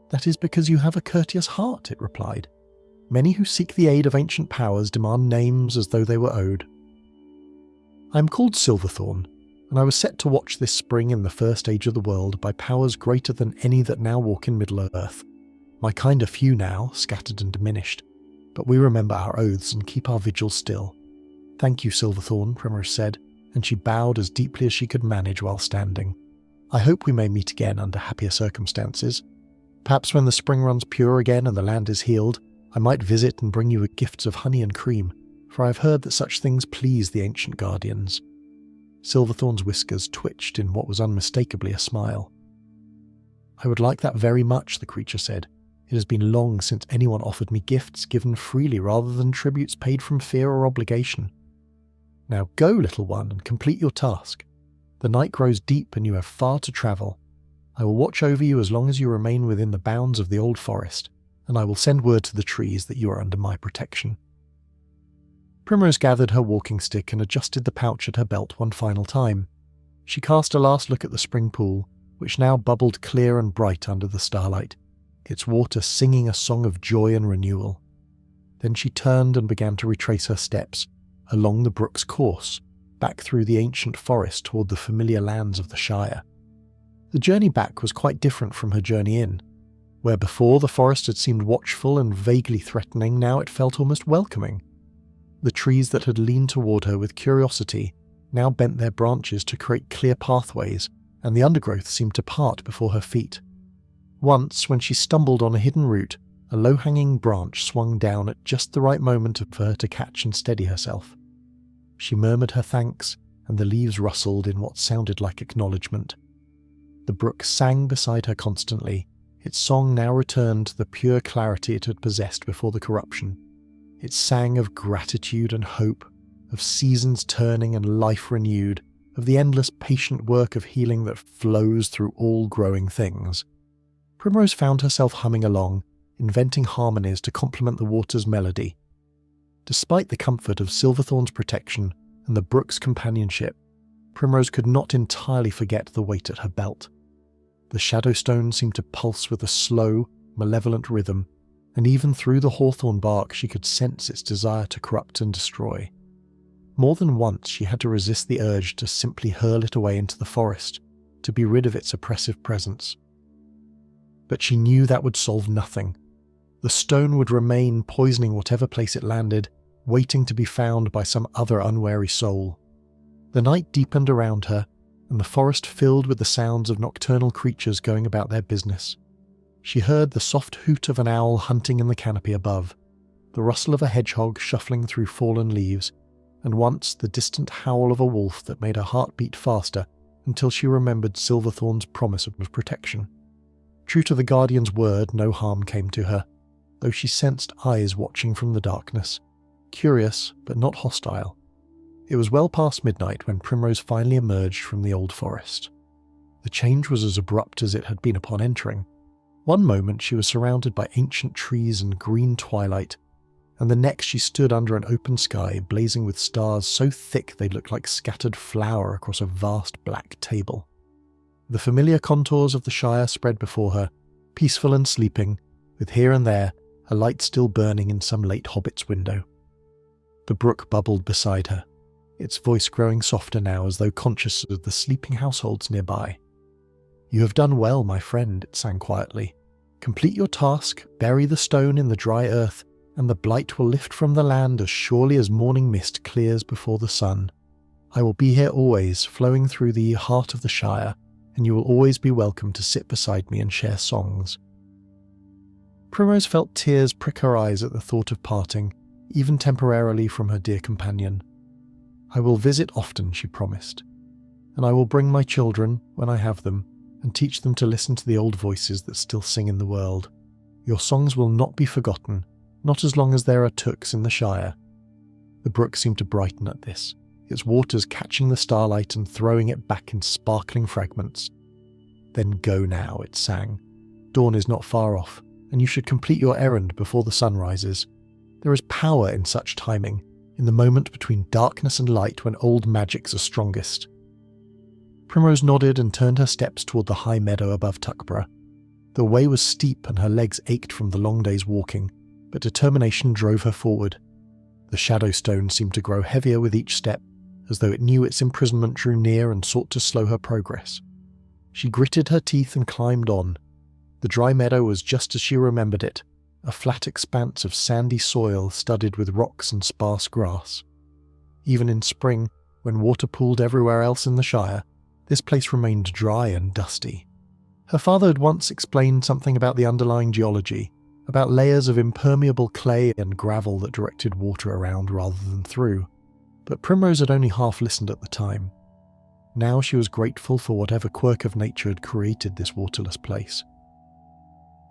Speaker 1: "That is because you have a courteous heart," it replied. "Many who seek the aid of ancient powers demand names as though they were owed. I am called Silverthorn, and I was set to watch this spring in the first age of the world by powers greater than any that now walk in Middle-earth. My kind are few now, scattered and diminished, but we remember our oaths and keep our vigil still. Thank you, Silverthorn," Primrose said, and she bowed as deeply as she could manage while standing. "I hope we may meet again under happier circumstances. Perhaps when the spring runs pure again and the land is healed, I might visit and bring you gifts of honey and cream, for I have heard that such things please the ancient guardians." Silverthorn's whiskers twitched in what was unmistakably a smile. "I would like that very much," the creature said. "It has been long since anyone offered me gifts given freely rather than tributes paid from fear or obligation. Now go, little one, and complete your task. The night grows deep and you have far to travel. I will watch over you as long as you remain within the bounds of the old forest, and I will send word to the trees that you are under my protection." Primrose gathered her walking stick and adjusted the pouch at her belt one final time. She cast a last look at the spring pool, which now bubbled clear and bright under the starlight, its water singing a song of joy and renewal. Then she turned and began to retrace her steps along the brook's course, back through the ancient forest toward the familiar lands of the Shire. The journey back was quite different from her journey in. Where before the forest had seemed watchful and vaguely threatening, now it felt almost welcoming. The trees that had leaned toward her with curiosity now bent their branches to create clear pathways, and the undergrowth seemed to part before her feet. Once, when she stumbled on a hidden root, a low-hanging branch swung down at just the right moment for her to catch and steady herself. She murmured her thanks, and the leaves rustled in what sounded like acknowledgement. The brook sang beside her constantly, its song now returned to the pure clarity it had possessed before the corruption. It sang of gratitude and hope, of seasons turning and life renewed, of the endless patient work of healing that flows through all growing things. Primrose found herself humming along, inventing harmonies to complement the water's melody. Despite the comfort of Silverthorn's protection and the brook's companionship, Primrose could not entirely forget the weight at her belt. The Shadowstone seemed to pulse with a slow, malevolent rhythm, and even through the hawthorn bark she could sense its desire to corrupt and destroy. More than once she had to resist the urge to simply hurl it away into the forest, to be rid of its oppressive presence. But she knew that would solve nothing. The stone would remain poisoning whatever place it landed, waiting to be found by some other unwary soul. The night deepened around her, and the forest filled with the sounds of nocturnal creatures going about their business. She heard the soft hoot of an owl hunting in the canopy above, the rustle of a hedgehog shuffling through fallen leaves, and once the distant howl of a wolf that made her heart beat faster until she remembered Silverthorn's promise of protection. True to the Guardian's word, no harm came to her, though she sensed eyes watching from the darkness, curious but not hostile. It was well past midnight when Primrose finally emerged from the old forest. The change was as abrupt as it had been upon entering. One moment she was surrounded by ancient trees and green twilight, and the next she stood under an open sky blazing with stars so thick they looked like scattered flour across a vast black table. The familiar contours of the Shire spread before her, peaceful and sleeping, with here and there a light still burning in some late hobbit's window. The brook bubbled beside her, its voice growing softer now as though conscious of the sleeping households nearby. "You have done well, my friend," it sang quietly. "Complete your task, bury the stone in the dry earth, and the blight will lift from the land as surely as morning mist clears before the sun. I will be here always, flowing through the heart of the Shire, and you will always be welcome to sit beside me and share songs." Primrose felt tears prick her eyes at the thought of parting, even temporarily, from her dear companion. "I will visit often," she promised, "and I will bring my children, when I have them, and teach them to listen to the old voices that still sing in the world. Your songs will not be forgotten, not as long as there are tooks in the Shire." The brook seemed to brighten at this, its waters catching the starlight and throwing it back in sparkling fragments. "Then go now," it sang. "Dawn is not far off, and you should complete your errand before the sun rises. There is power in such timing, in the moment between darkness and light when old magics are strongest." Primrose nodded and turned her steps toward the high meadow above Tuckborough. The way was steep and her legs ached from the long day's walking, but determination drove her forward. The Shadowstone seemed to grow heavier with each step, as though it knew its imprisonment drew near and sought to slow her progress. She gritted her teeth and climbed on. The dry meadow was just as she remembered it, a flat expanse of sandy soil studded with rocks and sparse grass. Even in spring, when water pooled everywhere else in the Shire, this place remained dry and dusty. Her father had once explained something about the underlying geology, about layers of impermeable clay and gravel that directed water around rather than through, but Primrose had only half listened at the time. Now she was grateful for whatever quirk of nature had created this waterless place.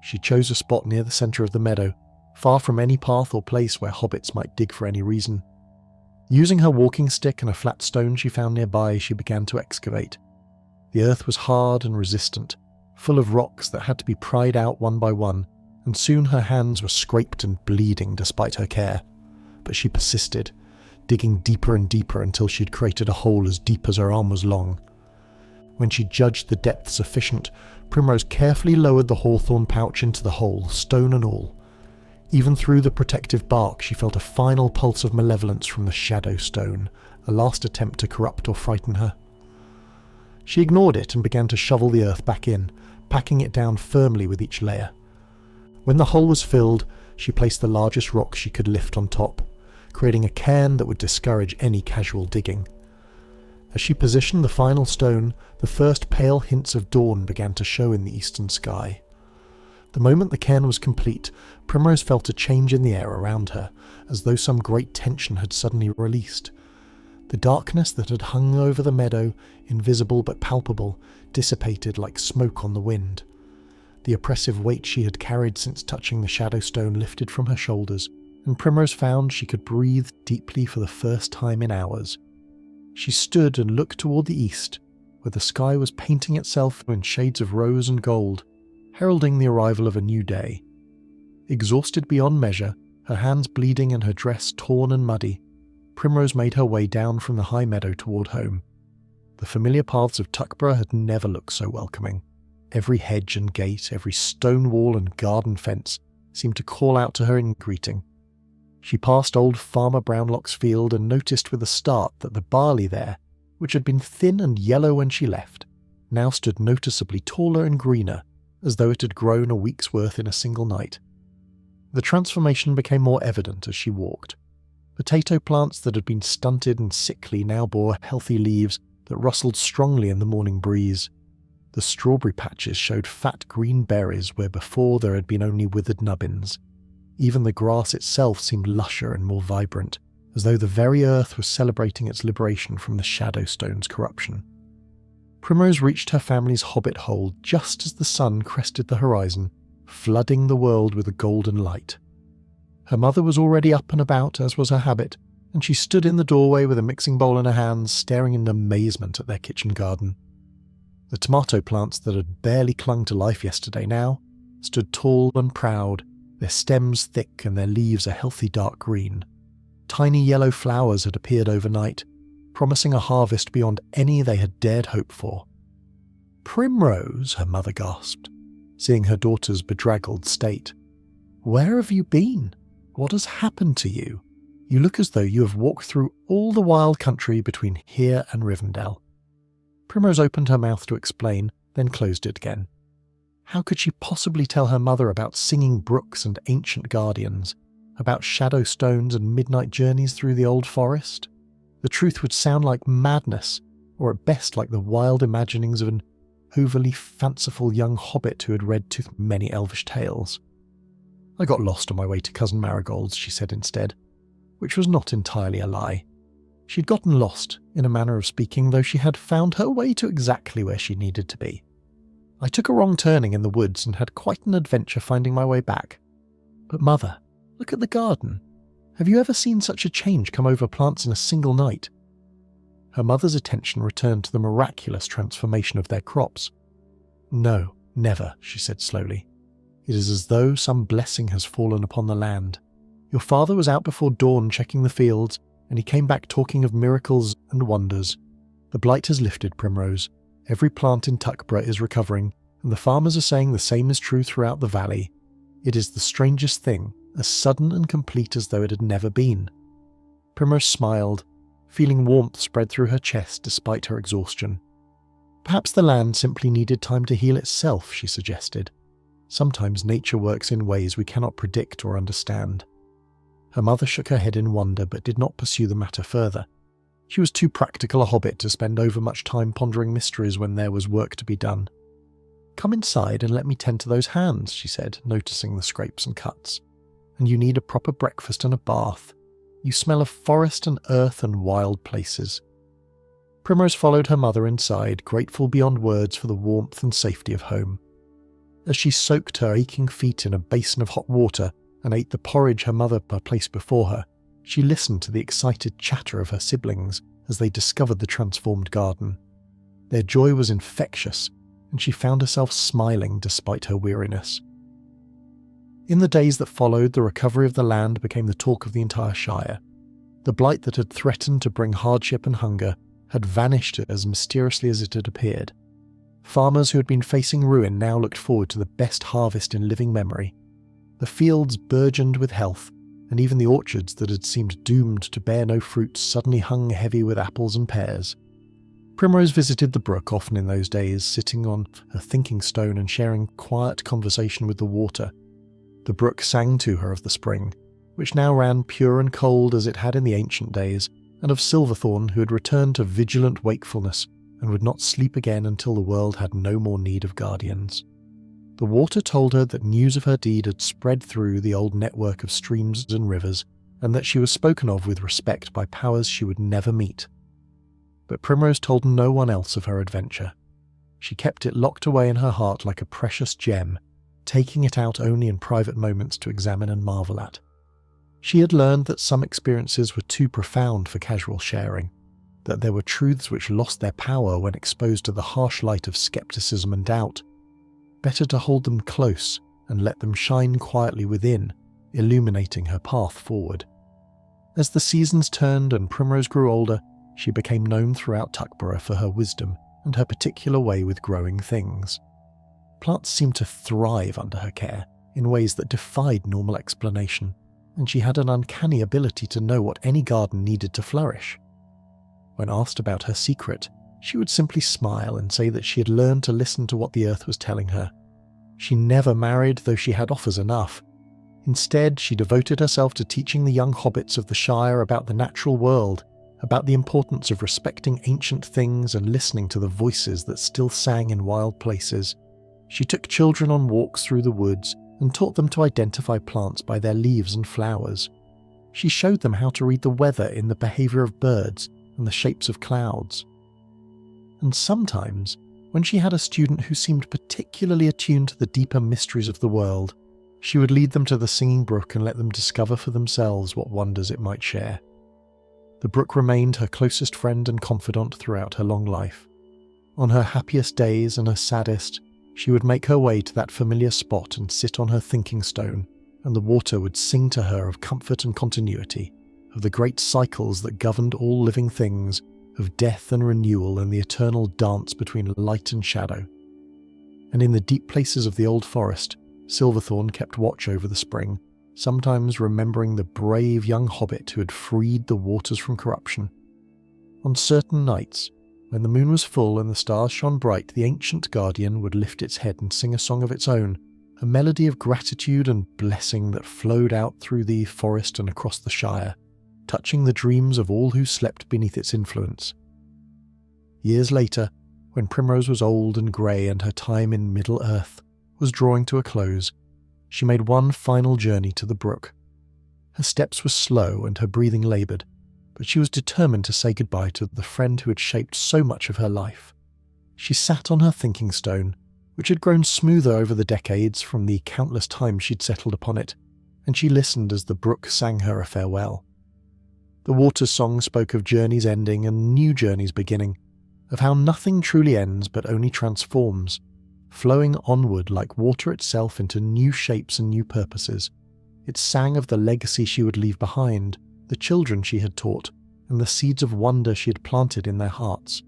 Speaker 1: She chose a spot near the centre of the meadow, far from any path or place where hobbits might dig for any reason. Using her walking stick and a flat stone she found nearby, she began to excavate. The earth was hard and resistant, full of rocks that had to be pried out one by one, and soon her hands were scraped and bleeding despite her care. But she persisted, digging deeper and deeper until she had created a hole as deep as her arm was long. When she judged the depth sufficient, Primrose carefully lowered the hawthorn pouch into the hole, stone and all. Even through the protective bark she felt a final pulse of malevolence from the shadow stone, a last attempt to corrupt or frighten her. She ignored it and began to shovel the earth back in, packing it down firmly with each layer. When the hole was filled, she placed the largest rock she could lift on top, creating a cairn that would discourage any casual digging. As she positioned the final stone, the first pale hints of dawn began to show in the eastern sky. The moment the cairn was complete, Primrose felt a change in the air around her, as though some great tension had suddenly released. The darkness that had hung over the meadow, invisible but palpable, dissipated like smoke on the wind. The oppressive weight she had carried since touching the shadow stone lifted from her shoulders, and Primrose found she could breathe deeply for the first time in hours. She stood and looked toward the east, where the sky was painting itself in shades of rose and gold, heralding the arrival of a new day. Exhausted beyond measure, her hands bleeding and her dress torn and muddy, Primrose made her way down from the high meadow toward home. The familiar paths of Tuckborough had never looked so welcoming. Every hedge and gate, every stone wall and garden fence seemed to call out to her in greeting. She passed old Farmer Brownlock's field and noticed with a start that the barley there, which had been thin and yellow when she left, now stood noticeably taller and greener, as though it had grown a week's worth in a single night. The transformation became more evident as she walked. Potato plants that had been stunted and sickly now bore healthy leaves that rustled strongly in the morning breeze. The strawberry patches showed fat green berries where before there had been only withered nubbins. Even the grass itself seemed lusher and more vibrant, as though the very earth was celebrating its liberation from the Shadowstone's corruption. Primrose reached her family's Hobbit hole just as the sun crested the horizon, flooding the world with a golden light. Her mother was already up and about, as was her habit, and she stood in the doorway with a mixing bowl in her hands, staring in amazement at their kitchen garden. The tomato plants that had barely clung to life yesterday now stood tall and proud, their stems thick and their leaves a healthy dark green. Tiny yellow flowers had appeared overnight, promising a harvest beyond any they had dared hope for. "Primrose," her mother gasped, seeing her daughter's bedraggled state. "Where have you been? What has happened to you? You look as though you have walked through all the wild country between here and Rivendell." Primrose opened her mouth to explain, then closed it again. How could she possibly tell her mother about singing brooks and ancient guardians, about shadow stones and midnight journeys through the old forest? The truth would sound like madness, or at best like the wild imaginings of an overly fanciful young hobbit who had read too many elvish tales. "I got lost on my way to Cousin Marigold's," she said instead, which was not entirely a lie. She'd gotten lost, in a manner of speaking, though she had found her way to exactly where she needed to be. "I took a wrong turning in the woods and had quite an adventure finding my way back. But Mother, look at the garden. Have you ever seen such a change come over plants in a single night?" Her mother's attention returned to the miraculous transformation of their crops. "No, never," she said slowly. "It is as though some blessing has fallen upon the land. Your father was out before dawn checking the fields, and he came back talking of miracles and wonders. The blight has lifted, Primrose. Every plant in Tuckborough is recovering, and the farmers are saying the same is true throughout the valley. It is the strangest thing, as sudden and complete as though it had never been." Primrose smiled, feeling warmth spread through her chest despite her exhaustion. "Perhaps the land simply needed time to heal itself," she suggested. "Sometimes nature works in ways we cannot predict or understand." Her mother shook her head in wonder but did not pursue the matter further. She was too practical a hobbit to spend overmuch time pondering mysteries when there was work to be done. "Come inside and let me tend to those hands," she said, noticing the scrapes and cuts. "And you need a proper breakfast and a bath. You smell of forest and earth and wild places." Primrose followed her mother inside, grateful beyond words for the warmth and safety of home. As she soaked her aching feet in a basin of hot water and ate the porridge her mother placed before her, she listened to the excited chatter of her siblings as they discovered the transformed garden. Their joy was infectious, and she found herself smiling despite her weariness. In the days that followed, the recovery of the land became the talk of the entire Shire. The blight that had threatened to bring hardship and hunger had vanished as mysteriously as it had appeared. Farmers who had been facing ruin now looked forward to the best harvest in living memory. The fields burgeoned with health, and even the orchards that had seemed doomed to bear no fruit suddenly hung heavy with apples and pears. Primrose visited the brook often in those days, sitting on a thinking stone and sharing quiet conversation with the water. The brook sang to her of the spring, which now ran pure and cold as it had in the ancient days, and of Silverthorn, who had returned to vigilant wakefulness and would not sleep again until the world had no more need of guardians. The water told her that news of her deed had spread through the old network of streams and rivers, and that she was spoken of with respect by powers she would never meet. But Primrose told no one else of her adventure. She kept it locked away in her heart like a precious gem, taking it out only in private moments to examine and marvel at. She had learned that some experiences were too profound for casual sharing, that there were truths which lost their power when exposed to the harsh light of skepticism and doubt. Better to hold them close and let them shine quietly within, illuminating her path forward. As the seasons turned and Primrose grew older, she became known throughout Tuckborough for her wisdom and her particular way with growing things. Plants seemed to thrive under her care in ways that defied normal explanation, and she had an uncanny ability to know what any garden needed to flourish. When asked about her secret, she would simply smile and say that she had learned to listen to what the earth was telling her. She never married, though she had offers enough. Instead, she devoted herself to teaching the young hobbits of the Shire about the natural world, about the importance of respecting ancient things and listening to the voices that still sang in wild places. She took children on walks through the woods and taught them to identify plants by their leaves and flowers. She showed them how to read the weather in the behaviour of birds and the shapes of clouds. And sometimes, when she had a student who seemed particularly attuned to the deeper mysteries of the world, she would lead them to the singing brook and let them discover for themselves what wonders it might share. The brook remained her closest friend and confidant throughout her long life. On her happiest days and her saddest, she would make her way to that familiar spot and sit on her thinking stone, and the water would sing to her of comfort and continuity, of the great cycles that governed all living things, of death and renewal and the eternal dance between light and shadow. And in the deep places of the old forest, Silverthorn kept watch over the spring, sometimes remembering the brave young hobbit who had freed the waters from corruption. On certain nights, when the moon was full and the stars shone bright, the ancient guardian would lift its head and sing a song of its own, a melody of gratitude and blessing that flowed out through the forest and across the Shire, touching the dreams of all who slept beneath its influence. Years later, when Primrose was old and grey and her time in Middle-earth was drawing to a close, she made one final journey to the brook. Her steps were slow and her breathing laboured, but she was determined to say goodbye to the friend who had shaped so much of her life. She sat on her thinking stone, which had grown smoother over the decades from the countless times she'd settled upon it, and she listened as the brook sang her a farewell. The water's song spoke of journeys ending and new journeys beginning, of how nothing truly ends but only transforms, flowing onward like water itself into new shapes and new purposes. It sang of the legacy she would leave behind, the children she had taught, and the seeds of wonder she had planted in their hearts,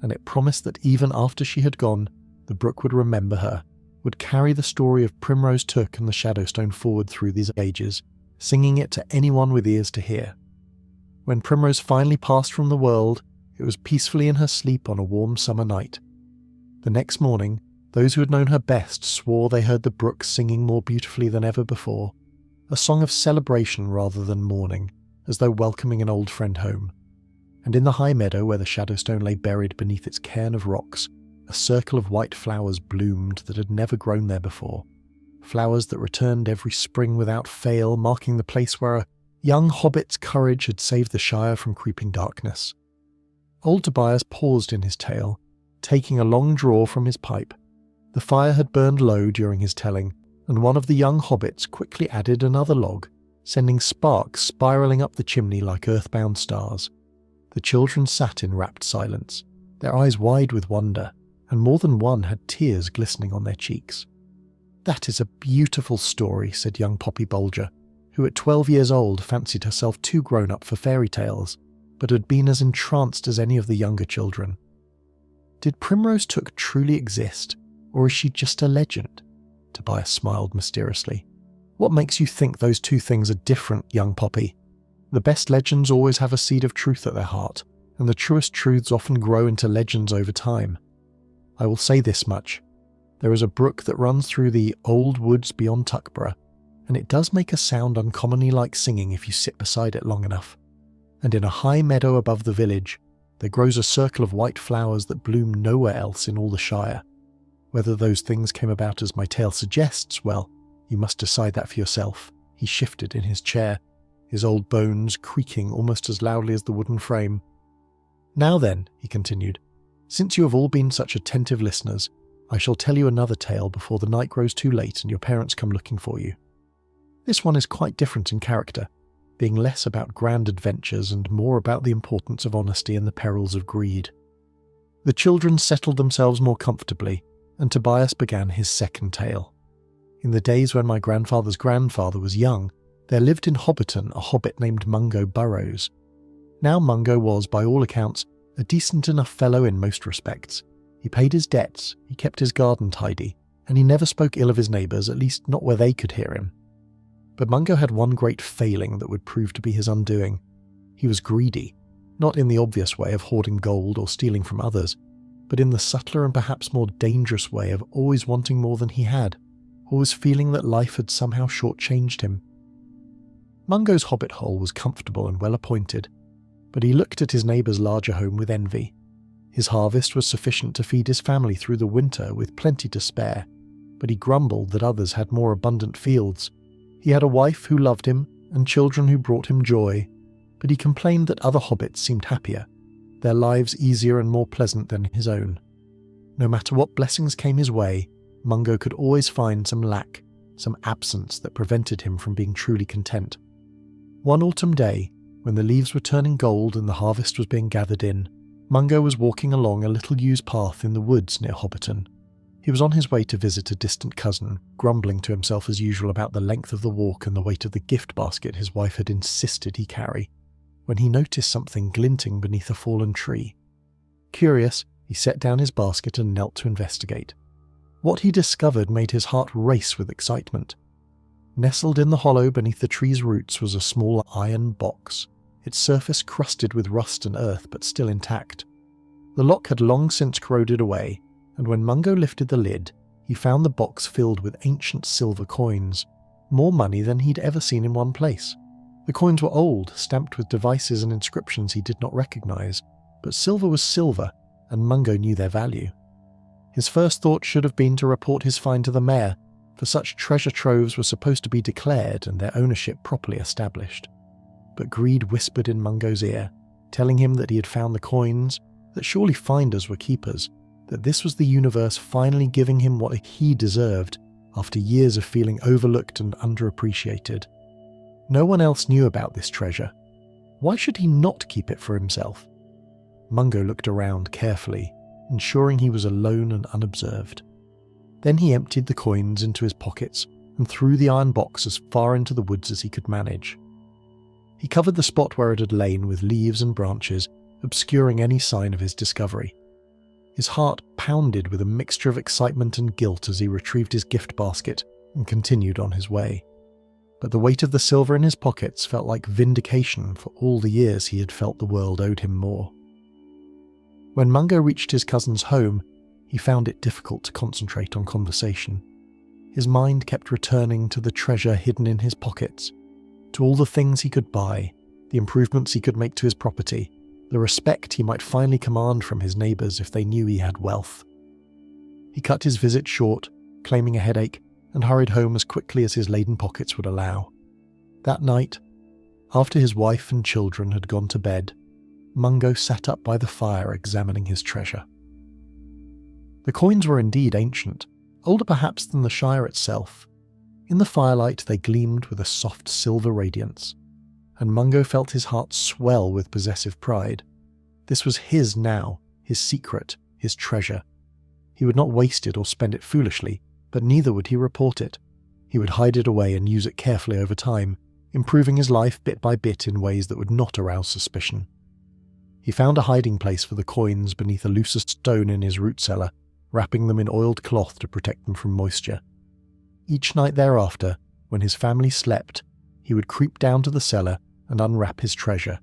Speaker 1: and it promised that even after she had gone, the brook would remember her, would carry the story of Primrose Took and the Shadowstone forward through these ages, singing it to anyone with ears to hear. When Primrose finally passed from the world, it was peacefully in her sleep on a warm summer night. The next morning, those who had known her best swore they heard the brook singing more beautifully than ever before, a song of celebration rather than mourning, as though welcoming an old friend home. And in the high meadow where the Shadowstone lay buried beneath its cairn of rocks, a circle of white flowers bloomed that had never grown there before, flowers that returned every spring without fail, marking the place where a young hobbit's courage had saved the Shire from creeping darkness. Old Tobias paused in his tale, taking a long draw from his pipe. The fire had burned low during his telling, and one of the young hobbits quickly added another log, sending sparks spiralling up the chimney like earthbound stars. The children sat in rapt silence, their eyes wide with wonder, and more than one had tears glistening on their cheeks. "That is a beautiful story," said young Poppy Bolger, who at 12 years old fancied herself too grown up for fairy tales, but had been as entranced as any of the younger children. Did Primrose Took truly exist, or is she just a legend? Tobias smiled mysteriously. What makes you think those two things are different, young Poppy? The best legends always have a seed of truth at their heart, and the truest truths often grow into legends over time. I will say this much. There is a brook that runs through the old woods beyond Tuckborough, and it does make a sound uncommonly like singing if you sit beside it long enough. And in a high meadow above the village, there grows a circle of white flowers that bloom nowhere else in all the Shire. Whether those things came about as my tale suggests, well, you must decide that for yourself. He shifted in his chair, his old bones creaking almost as loudly as the wooden frame. Now then, he continued, since you have all been such attentive listeners, I shall tell you another tale before the night grows too late and your parents come looking for you. This one is quite different in character, being less about grand adventures and more about the importance of honesty and the perils of greed. The children settled themselves more comfortably, and Tobias began his second tale. In the days when my grandfather's grandfather was young, there lived in Hobbiton a hobbit named Mungo Burrows. Now Mungo was, by all accounts, a decent enough fellow in most respects. He paid his debts, he kept his garden tidy, and he never spoke ill of his neighbours, at least not where they could hear him. But Mungo had one great failing that would prove to be his undoing. He was greedy, not in the obvious way of hoarding gold or stealing from others, but in the subtler and perhaps more dangerous way of always wanting more than he had, always feeling that life had somehow shortchanged him. Mungo's hobbit hole was comfortable and well appointed, but he looked at his neighbour's larger home with envy. His harvest was sufficient to feed his family through the winter with plenty to spare, but he grumbled that others had more abundant fields. He had a wife who loved him and children who brought him joy, but he complained that other hobbits seemed happier, their lives easier and more pleasant than his own. No matter what blessings came his way, Mungo could always find some lack, some absence that prevented him from being truly content. One autumn day, when the leaves were turning gold and the harvest was being gathered in, Mungo was walking along a little used path in the woods near Hobbiton. He was on his way to visit a distant cousin, grumbling to himself as usual about the length of the walk and the weight of the gift basket his wife had insisted he carry, when he noticed something glinting beneath a fallen tree. Curious, he set down his basket and knelt to investigate. What he discovered made his heart race with excitement. Nestled in the hollow beneath the tree's roots was a small iron box, its surface crusted with rust and earth but still intact. The lock had long since corroded away, and when Mungo lifted the lid, he found the box filled with ancient silver coins, more money than he'd ever seen in one place. The coins were old, stamped with devices and inscriptions he did not recognise, but silver was silver, and Mungo knew their value. His first thought should have been to report his find to the mayor, for such treasure troves were supposed to be declared and their ownership properly established. But greed whispered in Mungo's ear, telling him that he had found the coins, that surely finders were keepers, that this was the universe finally giving him what he deserved after years of feeling overlooked and underappreciated. No one else knew about this treasure. Why should he not keep it for himself? Mungo looked around carefully, ensuring he was alone and unobserved. Then he emptied the coins into his pockets and threw the iron box as far into the woods as he could manage. He covered the spot where it had lain with leaves and branches, obscuring any sign of his discovery. His heart pounded with a mixture of excitement and guilt as he retrieved his gift basket and continued on his way. But the weight of the silver in his pockets felt like vindication for all the years he had felt the world owed him more. When Mungo reached his cousin's home, he found it difficult to concentrate on conversation. His mind kept returning to the treasure hidden in his pockets, to all the things he could buy, the improvements he could make to his property, the respect he might finally command from his neighbours if they knew he had wealth. He cut his visit short, claiming a headache, and hurried home as quickly as his laden pockets would allow. That night, after his wife and children had gone to bed, Mungo sat up by the fire examining his treasure. The coins were indeed ancient, older perhaps than the Shire itself. In the firelight they gleamed with a soft silver radiance, and Mungo felt his heart swell with possessive pride. This was his now, his secret, his treasure. He would not waste it or spend it foolishly, but neither would he report it. He would hide it away and use it carefully over time, improving his life bit by bit in ways that would not arouse suspicion. He found a hiding place for the coins beneath a looser stone in his root cellar, wrapping them in oiled cloth to protect them from moisture. Each night thereafter, when his family slept, he would creep down to the cellar and unwrap his treasure,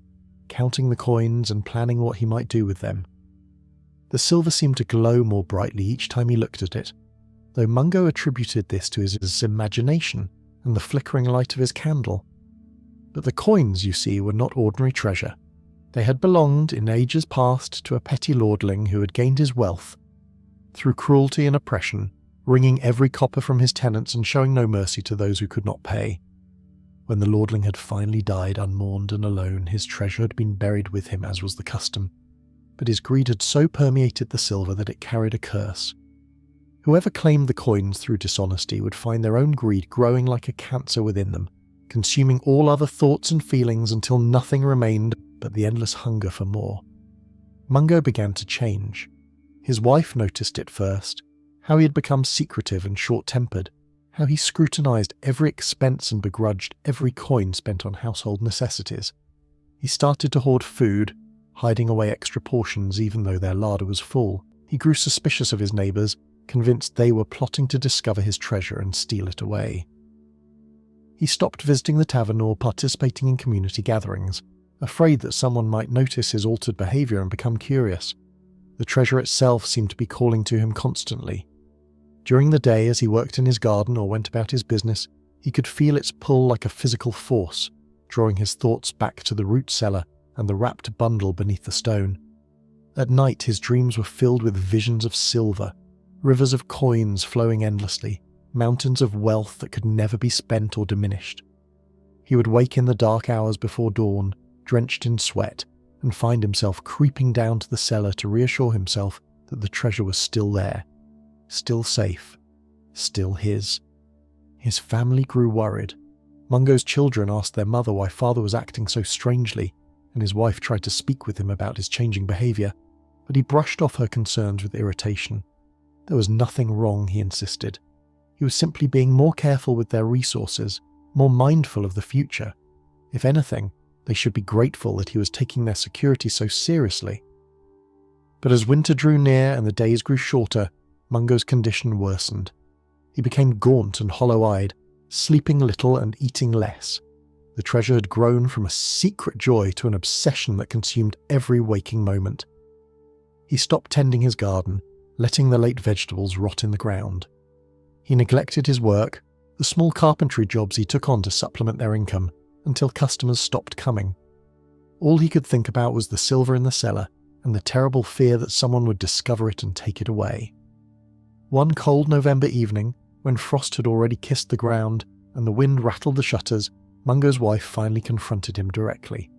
Speaker 1: counting the coins and planning what he might do with them. The silver seemed to glow more brightly each time he looked at it, though Mungo attributed this to his imagination and the flickering light of his candle. But the coins, you see, were not ordinary treasure. They had belonged, in ages past, to a petty lordling who had gained his wealth through cruelty and oppression, wringing every copper from his tenants and showing no mercy to those who could not pay. When the lordling had finally died unmourned and alone, his treasure had been buried with him, as was the custom. But his greed had so permeated the silver that it carried a curse. Whoever claimed the coins through dishonesty would find their own greed growing like a cancer within them, consuming all other thoughts and feelings until nothing remained but the endless hunger for more. Mungo began to change. His wife noticed it first, how he had become secretive and short-tempered, how he scrutinized every expense and begrudged every coin spent on household necessities. He started to hoard food, hiding away extra portions even though their larder was full. He grew suspicious of his neighbours, convinced they were plotting to discover his treasure and steal it away. He stopped visiting the tavern or participating in community gatherings, afraid that someone might notice his altered behaviour and become curious. The treasure itself seemed to be calling to him constantly. During the day, as he worked in his garden or went about his business, he could feel its pull like a physical force, drawing his thoughts back to the root cellar and the wrapped bundle beneath the stone. At night, his dreams were filled with visions of silver, rivers of coins flowing endlessly, mountains of wealth that could never be spent or diminished. He would wake in the dark hours before dawn, drenched in sweat, and find himself creeping down to the cellar to reassure himself that the treasure was still there, still safe, still his. His family grew worried. Mungo's children asked their mother why father was acting so strangely, and his wife tried to speak with him about his changing behaviour, but he brushed off her concerns with irritation. There was nothing wrong, he insisted. He was simply being more careful with their resources, more mindful of the future. If anything, they should be grateful that he was taking their security so seriously. But as winter drew near and the days grew shorter, Mungo's condition worsened. He became gaunt and hollow-eyed, sleeping little and eating less. The treasure had grown from a secret joy to an obsession that consumed every waking moment. He stopped tending his garden, letting the late vegetables rot in the ground. He neglected his work, the small carpentry jobs he took on to supplement their income, until customers stopped coming. All he could think about was the silver in the cellar and the terrible fear that someone would discover it and take it away. One cold November evening, when frost had already kissed the ground and the wind rattled the shutters, Mungo's wife finally confronted him directly.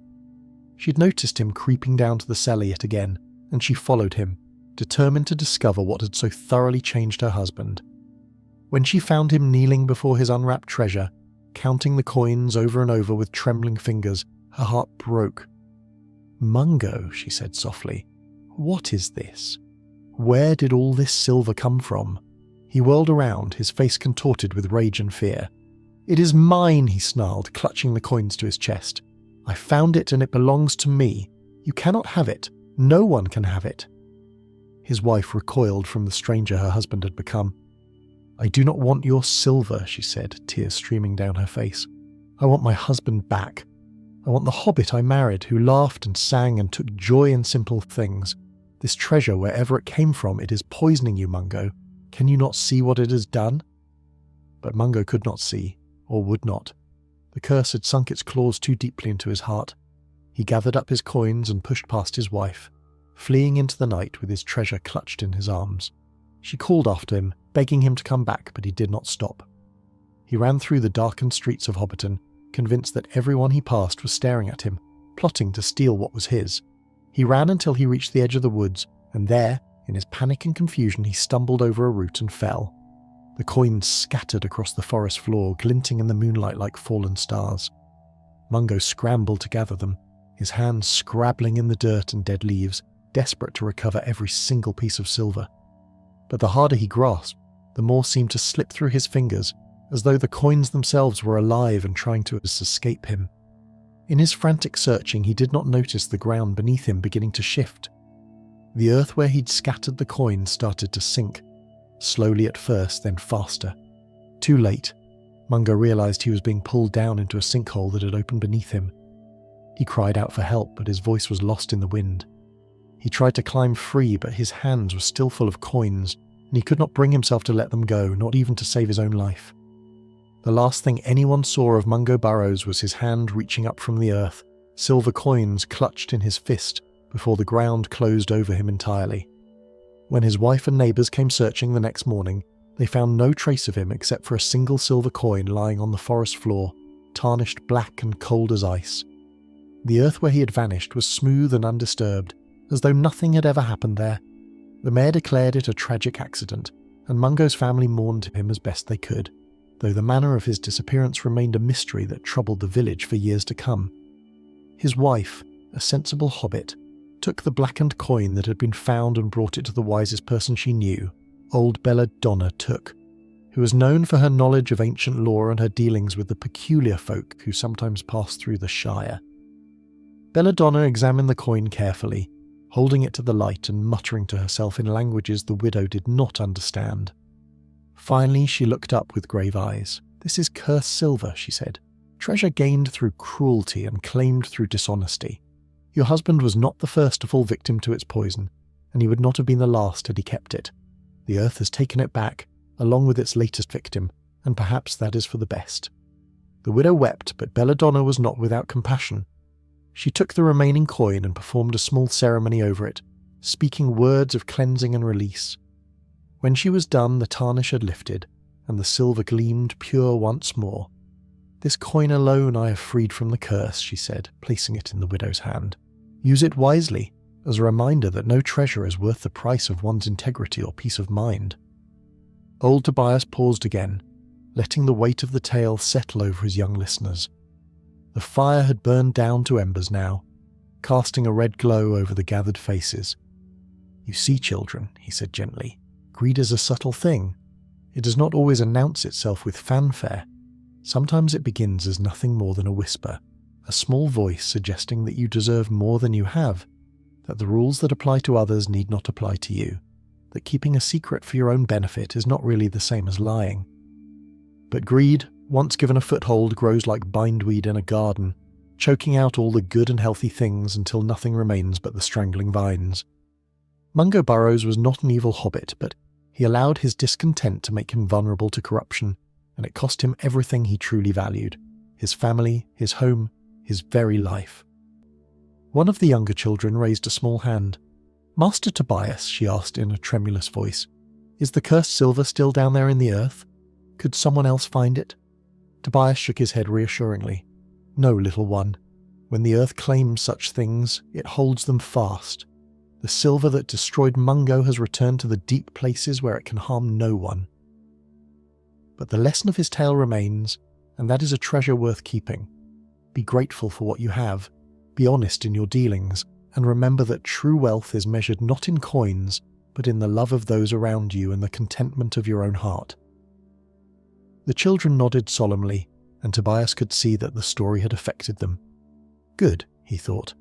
Speaker 1: She'd noticed him creeping down to the cellar yet again, and she followed him, determined to discover what had so thoroughly changed her husband. When she found him kneeling before his unwrapped treasure, counting the coins over and over with trembling fingers, her heart broke. "Mungo," she said softly, "what is this? Where did all this silver come from?" He whirled around, his face contorted with rage and fear. "It is mine," he snarled, clutching the coins to his chest. "I found it and it belongs to me. You cannot have it. No one can have it." His wife recoiled from the stranger her husband had become. "I do not want your silver," she said, tears streaming down her face. "I want my husband back. I want the hobbit I married, who laughed and sang and took joy in simple things. This treasure, wherever it came from, it is poisoning you, Mungo. Can you not see what it has done?" But Mungo could not see, or would not. The curse had sunk its claws too deeply into his heart. He gathered up his coins and pushed past his wife, fleeing into the night with his treasure clutched in his arms. She called after him, begging him to come back, but he did not stop. He ran through the darkened streets of Hobbiton, convinced that everyone he passed was staring at him, plotting to steal what was his. He ran until he reached the edge of the woods, and there, in his panic and confusion, he stumbled over a root and fell. The coins scattered across the forest floor, glinting in the moonlight like fallen stars. Mungo scrambled to gather them, his hands scrabbling in the dirt and dead leaves, desperate to recover every single piece of silver. But the harder he grasped, the more seemed to slip through his fingers, as though the coins themselves were alive and trying to escape him. In his frantic searching, he did not notice the ground beneath him beginning to shift. The earth where he'd scattered the coins started to sink, slowly at first, then faster. Too late, Mungo realised he was being pulled down into a sinkhole that had opened beneath him. He cried out for help, but his voice was lost in the wind. He tried to climb free, but his hands were still full of coins, and he could not bring himself to let them go, not even to save his own life. The last thing anyone saw of Mungo Barrows was his hand reaching up from the earth, silver coins clutched in his fist, before the ground closed over him entirely. When his wife and neighbours came searching the next morning, they found no trace of him except for a single silver coin lying on the forest floor, tarnished black and cold as ice. The earth where he had vanished was smooth and undisturbed, as though nothing had ever happened there. The mayor declared it a tragic accident, and Mungo's family mourned him as best they could, though the manner of his disappearance remained a mystery that troubled the village for years to come. His wife, a sensible hobbit, took the blackened coin that had been found and brought it to the wisest person she knew, old Belladonna Took, who was known for her knowledge of ancient lore and her dealings with the peculiar folk who sometimes passed through the Shire. Belladonna examined the coin carefully, holding it to the light and muttering to herself in languages the widow did not understand. Finally, she looked up with grave eyes. "This is cursed silver," she said. "Treasure gained through cruelty and claimed through dishonesty. Your husband was not the first to fall victim to its poison, and he would not have been the last had he kept it. The earth has taken it back, along with its latest victim, and perhaps that is for the best." The widow wept, but Belladonna was not without compassion. She took the remaining coin and performed a small ceremony over it, speaking words of cleansing and release. When she was done, the tarnish had lifted, and the silver gleamed pure once more. "This coin alone I have freed from the curse," she said, placing it in the widow's hand. "Use it wisely, as a reminder that no treasure is worth the price of one's integrity or peace of mind." Old Tobias paused again, letting the weight of the tale settle over his young listeners. The fire had burned down to embers now, casting a red glow over the gathered faces. "You see, children," he said gently, "greed is a subtle thing. It does not always announce itself with fanfare. Sometimes it begins as nothing more than a whisper, a small voice suggesting that you deserve more than you have, that the rules that apply to others need not apply to you, that keeping a secret for your own benefit is not really the same as lying. But greed, once given a foothold, grows like bindweed in a garden, choking out all the good and healthy things until nothing remains but the strangling vines. Mungo Burrows was not an evil hobbit, but he allowed his discontent to make him vulnerable to corruption, and it cost him everything he truly valued: his family, his home, his very life. One of the younger children raised a small hand. "Master Tobias," she asked in a tremulous voice, "is the cursed silver still down there in the earth? Could someone else find it?" Tobias shook his head reassuringly. "No, little one. When the earth claims such things, it holds them fast. The silver that destroyed Mungo has returned to the deep places where it can harm no one. But the lesson of his tale remains, and that is a treasure worth keeping. Be grateful for what you have, be honest in your dealings, and remember that true wealth is measured not in coins, but in the love of those around you and the contentment of your own heart." The children nodded solemnly, and Tobias could see that the story had affected them. Good, he thought.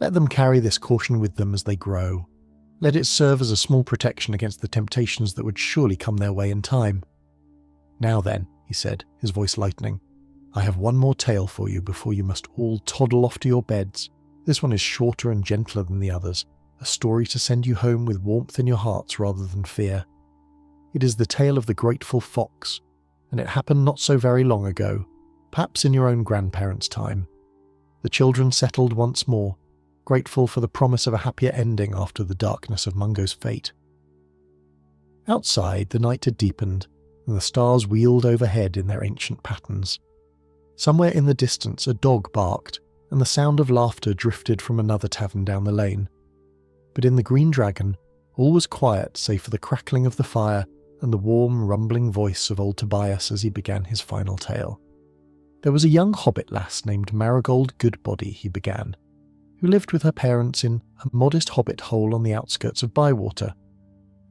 Speaker 1: Let them carry this caution with them as they grow. Let it serve as a small protection against the temptations that would surely come their way in time. "Now then," he said, his voice lightening, "I have one more tale for you before you must all toddle off to your beds. This one is shorter and gentler than the others, a story to send you home with warmth in your hearts rather than fear. It is the tale of the grateful fox, and it happened not so very long ago, perhaps in your own grandparents' time." The children settled once more, grateful for the promise of a happier ending after the darkness of Mungo's fate. Outside, the night had deepened, and the stars wheeled overhead in their ancient patterns. Somewhere in the distance a dog barked, and the sound of laughter drifted from another tavern down the lane. But in the Green Dragon, all was quiet save for the crackling of the fire and the warm, rumbling voice of old Tobias as he began his final tale. "There was a young hobbit lass named Marigold Goodbody," he began, "who lived with her parents in a modest hobbit hole on the outskirts of Bywater.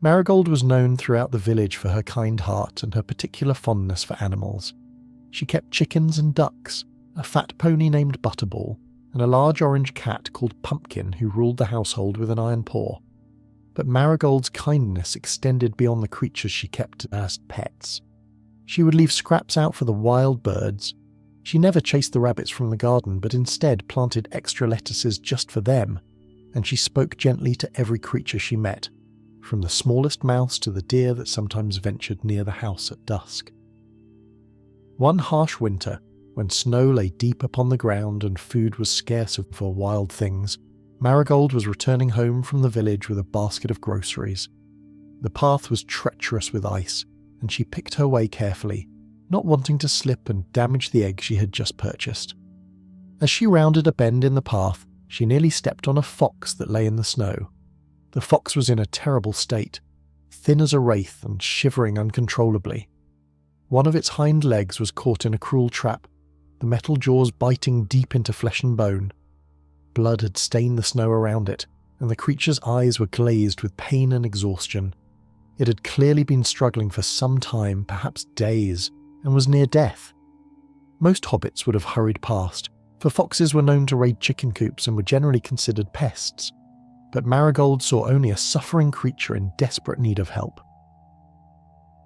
Speaker 1: Marigold was known throughout the village for her kind heart and her particular fondness for animals. She kept chickens and ducks, a fat pony named Butterball, and a large orange cat called Pumpkin who ruled the household with an iron paw. But Marigold's kindness extended beyond the creatures she kept as pets. She would leave scraps out for the wild birds. She never chased the rabbits from the garden, but instead planted extra lettuces just for them, and she spoke gently to every creature she met, from the smallest mouse to the deer that sometimes ventured near the house at dusk. One harsh winter, when snow lay deep upon the ground and food was scarce for wild things, Marigold was returning home from the village with a basket of groceries. The path was treacherous with ice, and she picked her way carefully, not wanting to slip and damage the egg she had just purchased. As she rounded a bend in the path, she nearly stepped on a fox that lay in the snow. The fox was in a terrible state, thin as a wraith and shivering uncontrollably. One of its hind legs was caught in a cruel trap, the metal jaws biting deep into flesh and bone. Blood had stained the snow around it, and the creature's eyes were glazed with pain and exhaustion. It had clearly been struggling for some time, perhaps days, and was near death. Most hobbits would have hurried past, for foxes were known to raid chicken coops and were generally considered pests. But Marigold saw only a suffering creature in desperate need of help.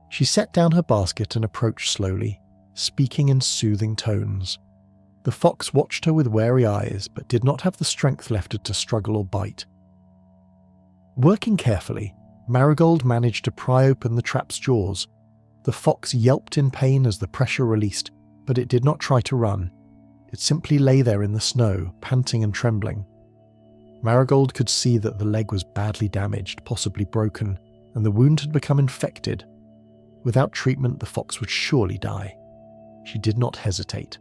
Speaker 1: She set down her basket and approached slowly, speaking in soothing tones. The fox watched her with wary eyes, but did not have the strength left to struggle or bite. Working carefully, Marigold managed to pry open the trap's jaws. The fox yelped in pain as the pressure released, but it did not try to run. It simply lay there in the snow, panting and trembling. Marigold could see that the leg was badly damaged, possibly broken, and the wound had become infected. Without treatment, the fox would surely die. She did not hesitate.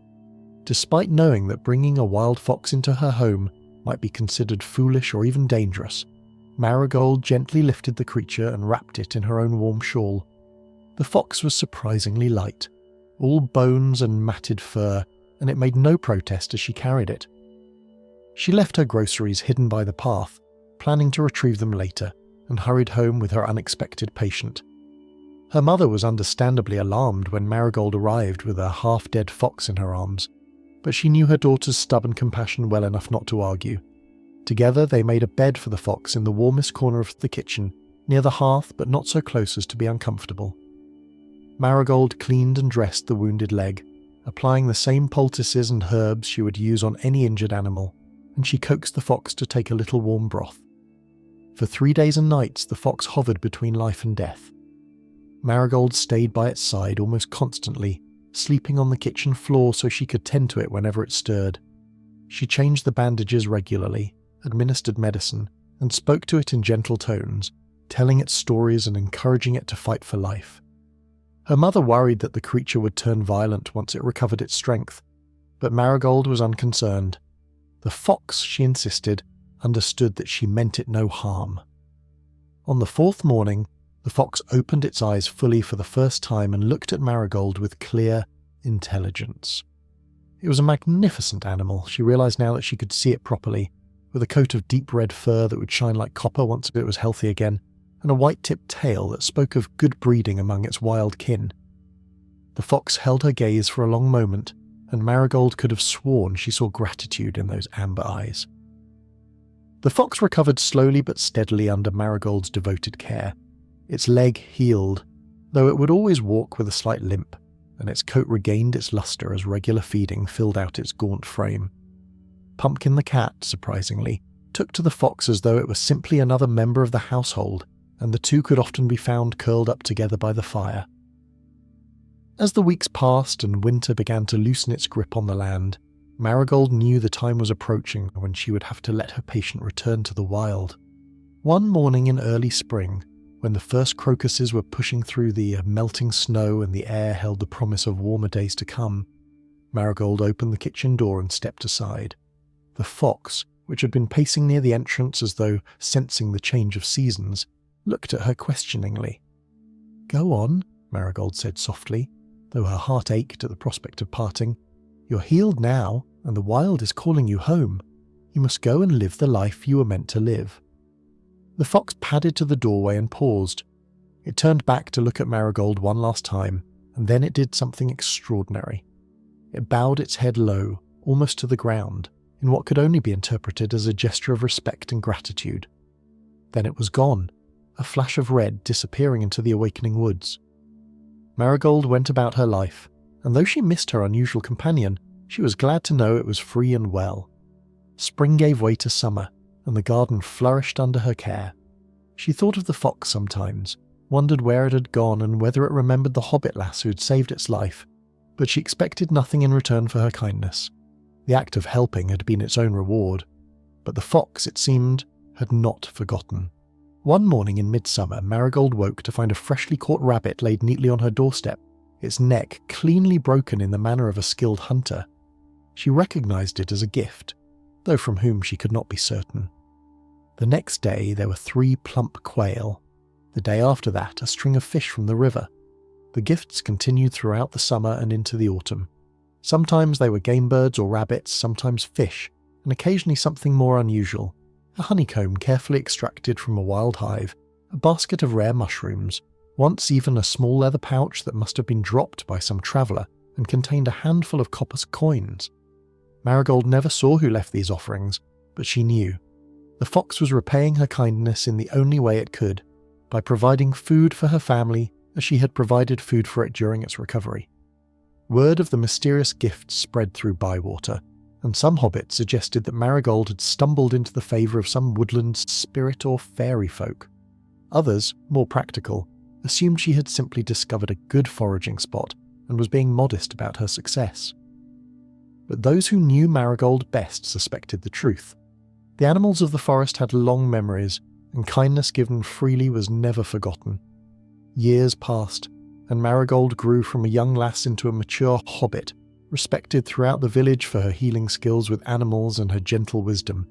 Speaker 1: Despite knowing that bringing a wild fox into her home might be considered foolish or even dangerous, Marigold gently lifted the creature and wrapped it in her own warm shawl. The fox was surprisingly light, all bones and matted fur, and it made no protest as she carried it. She left her groceries hidden by the path, planning to retrieve them later, and hurried home with her unexpected patient. Her mother was understandably alarmed when Marigold arrived with a half-dead fox in her arms, but she knew her daughter's stubborn compassion well enough not to argue. Together they made a bed for the fox in the warmest corner of the kitchen, near the hearth but not so close as to be uncomfortable. Marigold cleaned and dressed the wounded leg, applying the same poultices and herbs she would use on any injured animal, and she coaxed the fox to take a little warm broth. For 3 days and nights the fox hovered between life and death. Marigold stayed by its side almost constantly, sleeping on the kitchen floor so she could tend to it whenever it stirred. She changed the bandages regularly, administered medicine, and spoke to it in gentle tones, telling it stories and encouraging it to fight for life. Her mother worried that the creature would turn violent once it recovered its strength, but Marigold was unconcerned. The fox, she insisted, understood that she meant it no harm. On the 4th morning, the fox opened its eyes fully for the first time and looked at Marigold with clear intelligence. It was a magnificent animal, she realised now that she could see it properly, with a coat of deep red fur that would shine like copper once it was healthy again, and a white-tipped tail that spoke of good breeding among its wild kin. The fox held her gaze for a long moment, and Marigold could have sworn she saw gratitude in those amber eyes. The fox recovered slowly but steadily under Marigold's devoted care. Its leg healed, though it would always walk with a slight limp, and its coat regained its lustre as regular feeding filled out its gaunt frame. Pumpkin the cat, surprisingly, took to the fox as though it was simply another member of the household, and the two could often be found curled up together by the fire. As the weeks passed and winter began to loosen its grip on the land, Marigold knew the time was approaching when she would have to let her patient return to the wild. One morning in early spring, when the first crocuses were pushing through the melting snow and the air held the promise of warmer days to come, Marigold opened the kitchen door and stepped aside. The fox, which had been pacing near the entrance as though sensing the change of seasons, looked at her questioningly. "Go on," Marigold said softly, though her heart ached at the prospect of parting. "You're healed now, and the wild is calling you home. You must go and live the life you were meant to live." The fox padded to the doorway and paused, It turned back to look at Marigold one last time, and then it did something extraordinary. It bowed its head low, almost to the ground, in what could only be interpreted as a gesture of respect and gratitude. Then it was gone, a flash of red disappearing into the awakening woods. Marigold went about her life, and though she missed her unusual companion, she was glad to know it was free and well. Spring gave way to summer, and the garden flourished under her care. She thought of the fox sometimes, wondered where it had gone and whether it remembered the hobbit lass who had saved its life, but she expected nothing in return for her kindness. The act of helping had been its own reward, but the fox, it seemed, had not forgotten. One morning in midsummer, Marigold woke to find a freshly caught rabbit laid neatly on her doorstep, its neck cleanly broken in the manner of a skilled hunter. She recognised it as a gift, though from whom she could not be certain. The next day there were 3 plump quail. The day after that, a string of fish from the river. The gifts continued throughout the summer and into the autumn. Sometimes they were game birds or rabbits, sometimes fish, and occasionally something more unusual. A honeycomb carefully extracted from a wild hive, a basket of rare mushrooms, once even a small leather pouch that must have been dropped by some traveller and contained a handful of copper coins. Marigold never saw who left these offerings, but she knew. The fox was repaying her kindness in the only way it could, by providing food for her family as she had provided food for it during its recovery. Word of the mysterious gifts spread through Bywater, and some hobbits suggested that Marigold had stumbled into the favour of some woodland spirit or fairy folk. Others, more practical, assumed she had simply discovered a good foraging spot and was being modest about her success. But those who knew Marigold best suspected the truth. The animals of the forest had long memories, and kindness given freely was never forgotten. Years passed, and Marigold grew from a young lass into a mature hobbit, respected throughout the village for her healing skills with animals and her gentle wisdom.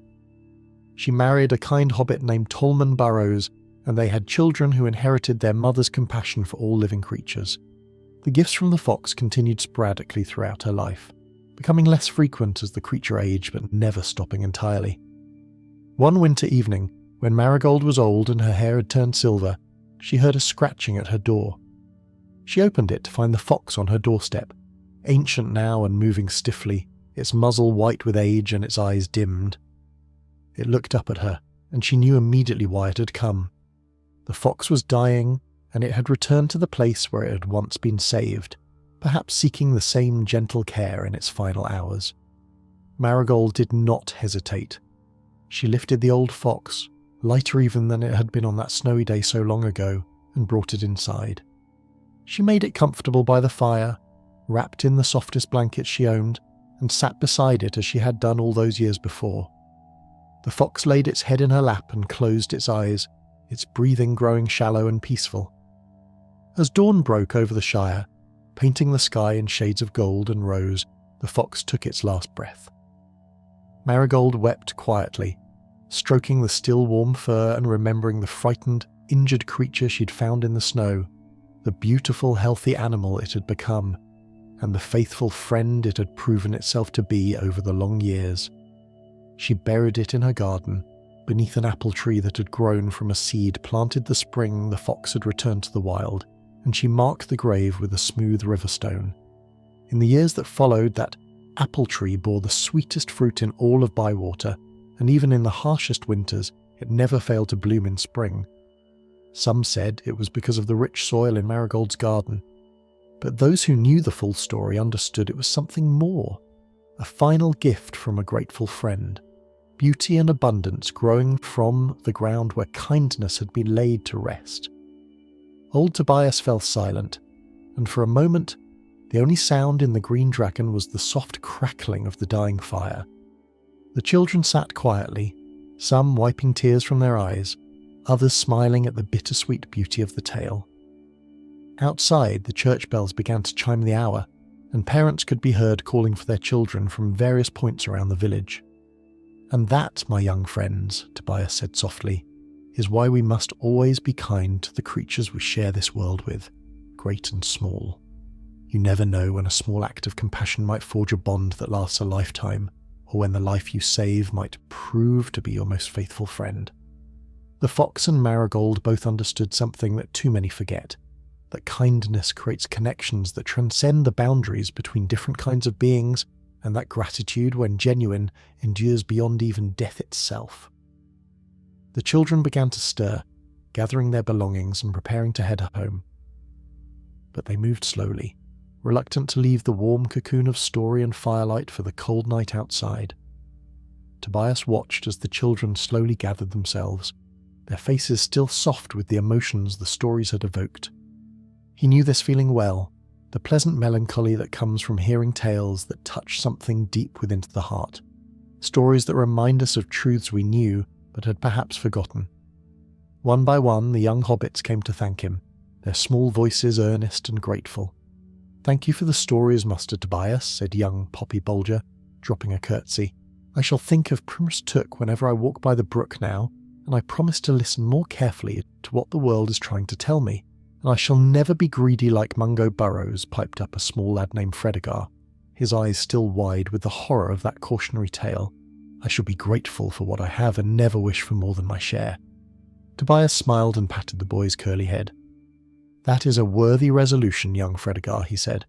Speaker 1: She married a kind hobbit named Tolman Barrows, and they had children who inherited their mother's compassion for all living creatures. The gifts from the fox continued sporadically throughout her life, becoming less frequent as the creature aged but never stopping entirely. One winter evening, when Marigold was old and her hair had turned silver, she heard a scratching at her door. She opened it to find the fox on her doorstep, ancient now and moving stiffly, its muzzle white with age and its eyes dimmed. It looked up at her, and she knew immediately why it had come. The fox was dying, and it had returned to the place where it had once been saved, perhaps seeking the same gentle care in its final hours. Marigold did not hesitate. She lifted the old fox, lighter even than it had been on that snowy day so long ago, and brought it inside. She made it comfortable by the fire, wrapped in the softest blankets she owned, and sat beside it as she had done all those years before. The fox laid its head in her lap and closed its eyes, its breathing growing shallow and peaceful. As dawn broke over the Shire, painting the sky in shades of gold and rose, the fox took its last breath. Marigold wept quietly, stroking the still warm fur and remembering the frightened, injured creature she'd found in the snow, the beautiful, healthy animal it had become, and the faithful friend it had proven itself to be over the long years. She buried it in her garden, beneath an apple tree that had grown from a seed planted the spring the fox had returned to the wild, and she marked the grave with a smooth river stone. In the years that followed, that apple tree bore the sweetest fruit in all of Bywater, and even in the harshest winters, it never failed to bloom in spring. Some said it was because of the rich soil in Marigold's garden, but those who knew the full story understood it was something more, a final gift from a grateful friend, beauty and abundance growing from the ground where kindness had been laid to rest. Old Tobias fell silent, and for a moment, the only sound in the Green Dragon was the soft crackling of the dying fire. The children sat quietly, some wiping tears from their eyes, others smiling at the bittersweet beauty of the tale. Outside, the church bells began to chime the hour, and parents could be heard calling for their children from various points around the village. "And that, my young friends," Tobias said softly, "is why we must always be kind to the creatures we share this world with, great and small. You never know when a small act of compassion might forge a bond that lasts a lifetime, or when the life you save might prove to be your most faithful friend." The fox and Marigold both understood something that too many forget, that kindness creates connections that transcend the boundaries between different kinds of beings, and that gratitude, when genuine, endures beyond even death itself. The children began to stir, gathering their belongings and preparing to head home. But they moved slowly, reluctant to leave the warm cocoon of Storie and firelight for the cold night outside. Tobias watched as the children slowly gathered themselves, their faces still soft with the emotions the stories had evoked. He knew this feeling well, the pleasant melancholy that comes from hearing tales that touch something deep within the heart, stories that remind us of truths we knew but had perhaps forgotten. One by one, the young hobbits came to thank him, their small voices earnest and grateful. "Thank you for the stories, Master Tobias," said young Poppy Bolger, dropping a curtsy. "I shall think of Primrose Took whenever I walk by the brook now, and I promise to listen more carefully to what the world is trying to tell me. And I shall never be greedy like Mungo Burrows," piped up a small lad named Fredegar, his eyes still wide with the horror of that cautionary tale. "I shall be grateful for what I have and never wish for more than my share." Tobias smiled and patted the boy's curly head. "That is a worthy resolution, young Fredegar," he said.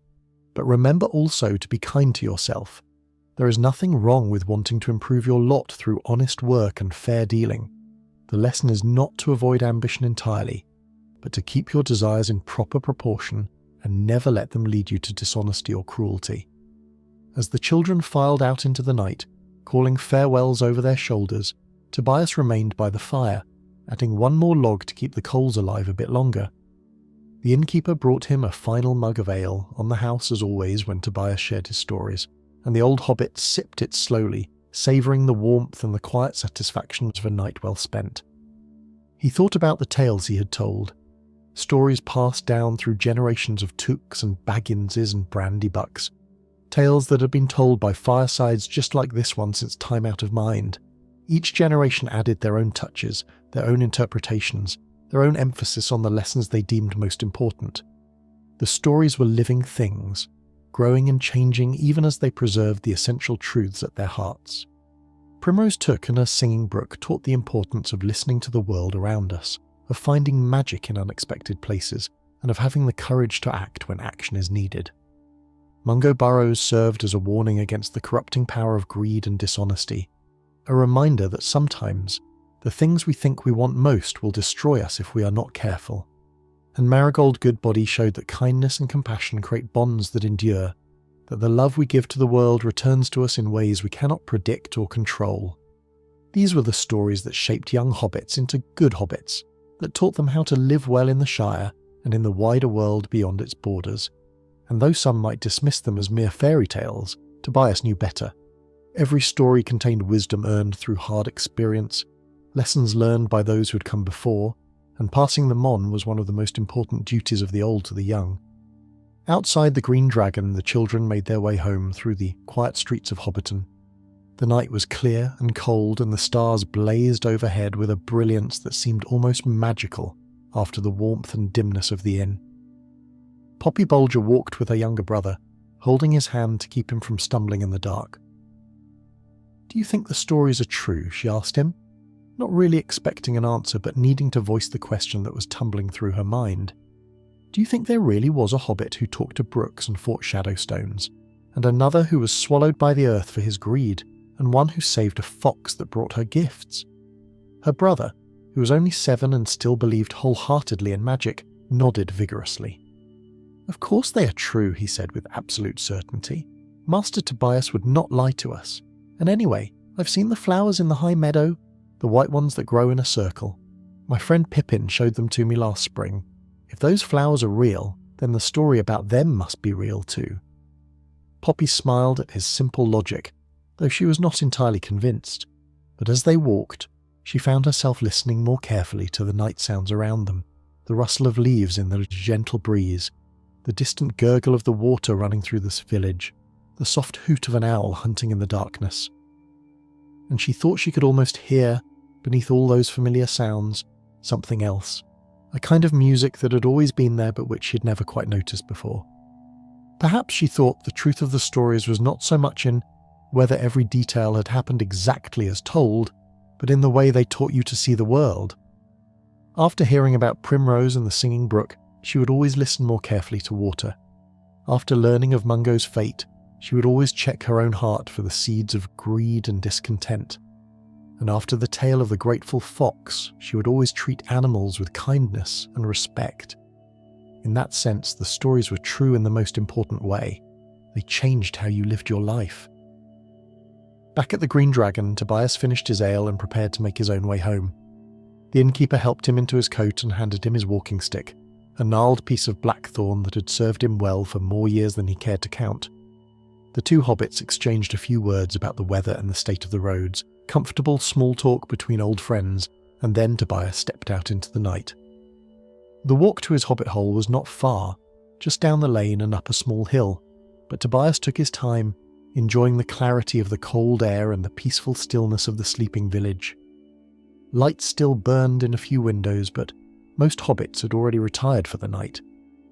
Speaker 1: "But remember also to be kind to yourself. There is nothing wrong with wanting to improve your lot through honest work and fair dealing. The lesson is not to avoid ambition entirely, but to keep your desires in proper proportion and never let them lead you to dishonesty or cruelty." As the children filed out into the night, calling farewells over their shoulders, Tobias remained by the fire, adding one more log to keep the coals alive a bit longer. The innkeeper brought him a final mug of ale, on the house as always when Tobias shared his stories, and the old hobbit sipped it slowly, savouring the warmth and the quiet satisfaction of a night well spent. He thought about the tales he had told, stories passed down through generations of Tooks and Bagginses and Brandybucks, tales that had been told by firesides just like this one since time out of mind. Each generation added their own touches, their own interpretations, their own emphasis on the lessons they deemed most important. The stories were living things, growing and changing even as they preserved the essential truths at their hearts. Primrose Took and her singing brook taught the importance of listening to the world around us, of finding magic in unexpected places, and of having the courage to act when action is needed. Mungo Burrows served as a warning against the corrupting power of greed and dishonesty, a reminder that sometimes the things we think we want most will destroy us if we are not careful. And Marigold Goodbody showed that kindness and compassion create bonds that endure, that the love we give to the world returns to us in ways we cannot predict or control. These were the stories that shaped young hobbits into good hobbits, that taught them how to live well in the Shire and in the wider world beyond its borders. And though some might dismiss them as mere fairy tales, Tobias knew better. Every story contained wisdom earned through hard experience, lessons learned by those who had come before, and passing them on was one of the most important duties of the old to the young. Outside the Green Dragon, the children made their way home through the quiet streets of Hobbiton. The night was clear and cold, and the stars blazed overhead with a brilliance that seemed almost magical after the warmth and dimness of the inn. Poppy Bolger walked with her younger brother, holding his hand to keep him from stumbling in the dark. "Do you think the stories are true?" she asked him, not really expecting an answer but needing to voice the question that was tumbling through her mind. "Do you think there really was a hobbit who talked to brooks and fought shadowstones, and another who was swallowed by the earth for his greed, and one who saved a fox that brought her gifts?" Her brother, who was only 7 and still believed wholeheartedly in magic, nodded vigorously. "Of course they are true," he said with absolute certainty. "Master Tobias would not lie to us. And anyway, I've seen the flowers in the high meadow, the white ones that grow in a circle. My friend Pippin showed them to me last spring. If those flowers are real, then the story about them must be real too." Poppy smiled at his simple logic, though she was not entirely convinced. But as they walked, she found herself listening more carefully to the night sounds around them, the rustle of leaves in the gentle breeze, the distant gurgle of the water running through this village, the soft hoot of an owl hunting in the darkness. And she thought she could almost hear, beneath all those familiar sounds, something else, a kind of music that had always been there but which she'd never quite noticed before. Perhaps she thought the truth of the stories was not so much in whether every detail had happened exactly as told, but in the way they taught you to see the world, After hearing about Primrose and the Singing Brook, she would always listen more carefully to Water. After learning of Mungo's fate, she would always check her own heart for the seeds of greed and discontent. And after the tale of the grateful fox, she would always treat animals with kindness and respect. In that sense, the stories were true in the most important way. They changed how you lived your life. Back at the Green Dragon, Tobias finished his ale and prepared to make his own way home. The innkeeper helped him into his coat and handed him his walking stick, a gnarled piece of blackthorn that had served him well for more years than he cared to count. The two hobbits exchanged a few words about the weather and the state of the roads, comfortable small talk between old friends, and then Tobias stepped out into the night. The walk to his hobbit hole was not far, just down the lane and up a small hill, but Tobias took his time, enjoying the clarity of the cold air and the peaceful stillness of the sleeping village. Lights still burned in a few windows, but most hobbits had already retired for the night,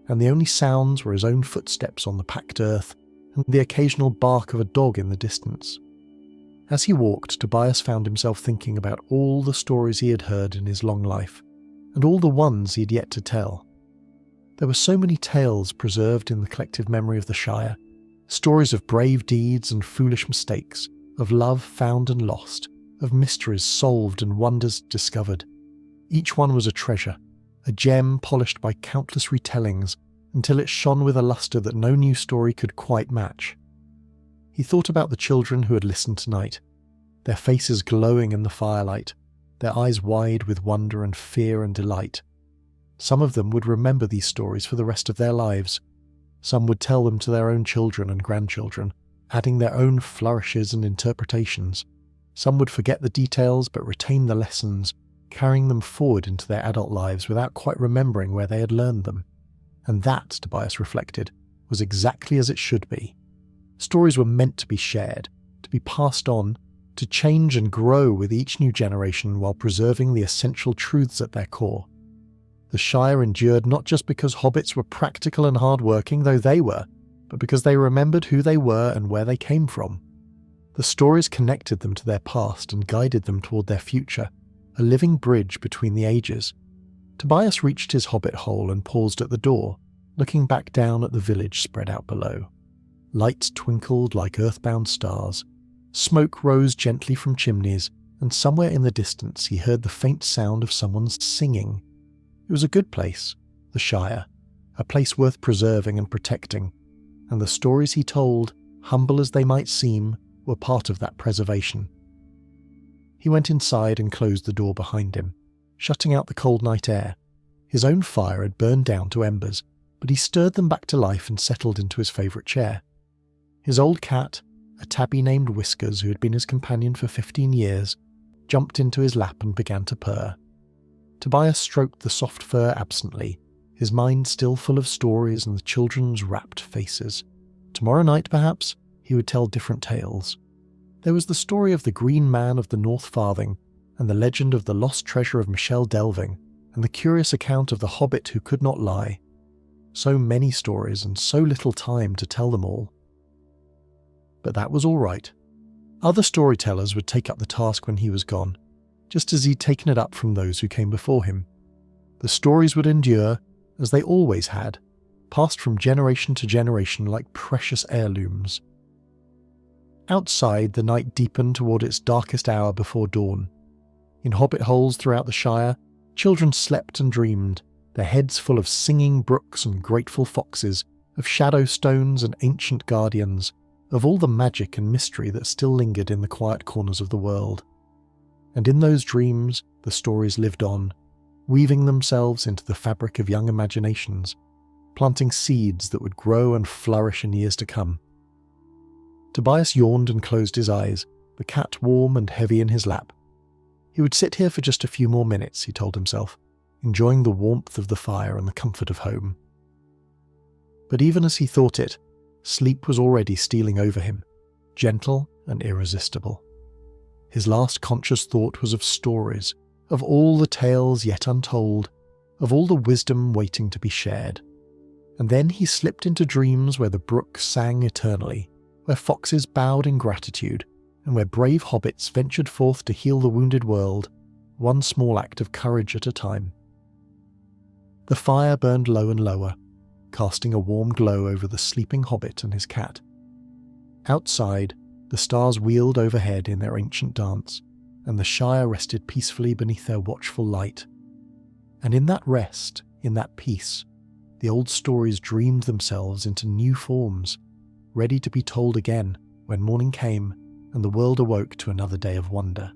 Speaker 1: and the only sounds were his own footsteps on the packed earth and the occasional bark of a dog in the distance. As he walked, Tobias found himself thinking about all the stories he had heard in his long life, and all the ones he had yet to tell. There were so many tales preserved in the collective memory of the Shire, stories of brave deeds and foolish mistakes, of love found and lost, of mysteries solved and wonders discovered. Each one was a treasure, a gem polished by countless retellings until it shone with a lustre that no new story could quite match. He thought about the children who had listened tonight, their faces glowing in the firelight, their eyes wide with wonder and fear and delight. Some of them would remember these stories for the rest of their lives. Some would tell them to their own children and grandchildren, adding their own flourishes and interpretations. Some would forget the details but retain the lessons, carrying them forward into their adult lives without quite remembering where they had learned them. And that, Tobias reflected, was exactly as it should be. Stories were meant to be shared, to be passed on, to change and grow with each new generation while preserving the essential truths at their core. The Shire endured not just because hobbits were practical and hard-working, though they were, but because they remembered who they were and where they came from. The stories connected them to their past and guided them toward their future, a living bridge between the ages. Tobias reached his hobbit hole and paused at the door, looking back down at the village spread out below. Lights twinkled like earthbound stars. Smoke rose gently from chimneys, and somewhere in the distance he heard the faint sound of someone's singing. It was a good place, the Shire, a place worth preserving and protecting, and the stories he told, humble as they might seem, were part of that preservation. He went inside and closed the door behind him, shutting out the cold night air. His own fire had burned down to embers, but he stirred them back to life and settled into his favourite chair. His old cat, a tabby named Whiskers who had been his companion for 15 years, jumped into his lap and began to purr. Tobias stroked the soft fur absently, his mind still full of stories and the children's rapt faces. Tomorrow night, perhaps, he would tell different tales. There was the story of the Green Man of the North Farthing, and the legend of the lost treasure of Michel Delving, and the curious account of the hobbit who could not lie. So many stories and so little time to tell them all. But that was all right. Other storytellers would take up the task when he was gone, just as he'd taken it up from those who came before him. The stories would endure, as they always had, passed from generation to generation like precious heirlooms. Outside, the night deepened toward its darkest hour before dawn. In hobbit holes throughout the Shire, children slept and dreamed, their heads full of singing brooks and grateful foxes, of shadow stones and ancient guardians, of all the magic and mystery that still lingered in the quiet corners of the world. And in those dreams, the stories lived on, weaving themselves into the fabric of young imaginations, planting seeds that would grow and flourish in years to come. Tobias yawned and closed his eyes, the cat warm and heavy in his lap. He would sit here for just a few more minutes, he told himself, enjoying the warmth of the fire and the comfort of home. But even as he thought it, sleep was already stealing over him, gentle and irresistible. His last conscious thought was of stories, of all the tales yet untold, of all the wisdom waiting to be shared. And then he slipped into dreams where the brook sang eternally, where foxes bowed in gratitude, and where brave hobbits ventured forth to heal the wounded world, one small act of courage at a time. The fire burned low and lower, casting a warm glow over the sleeping hobbit and his cat. Outside, the stars wheeled overhead in their ancient dance, and the Shire rested peacefully beneath their watchful light. And in that rest, in that peace, the old stories dreamed themselves into new forms, ready to be told again when morning came and the world awoke to another day of wonder.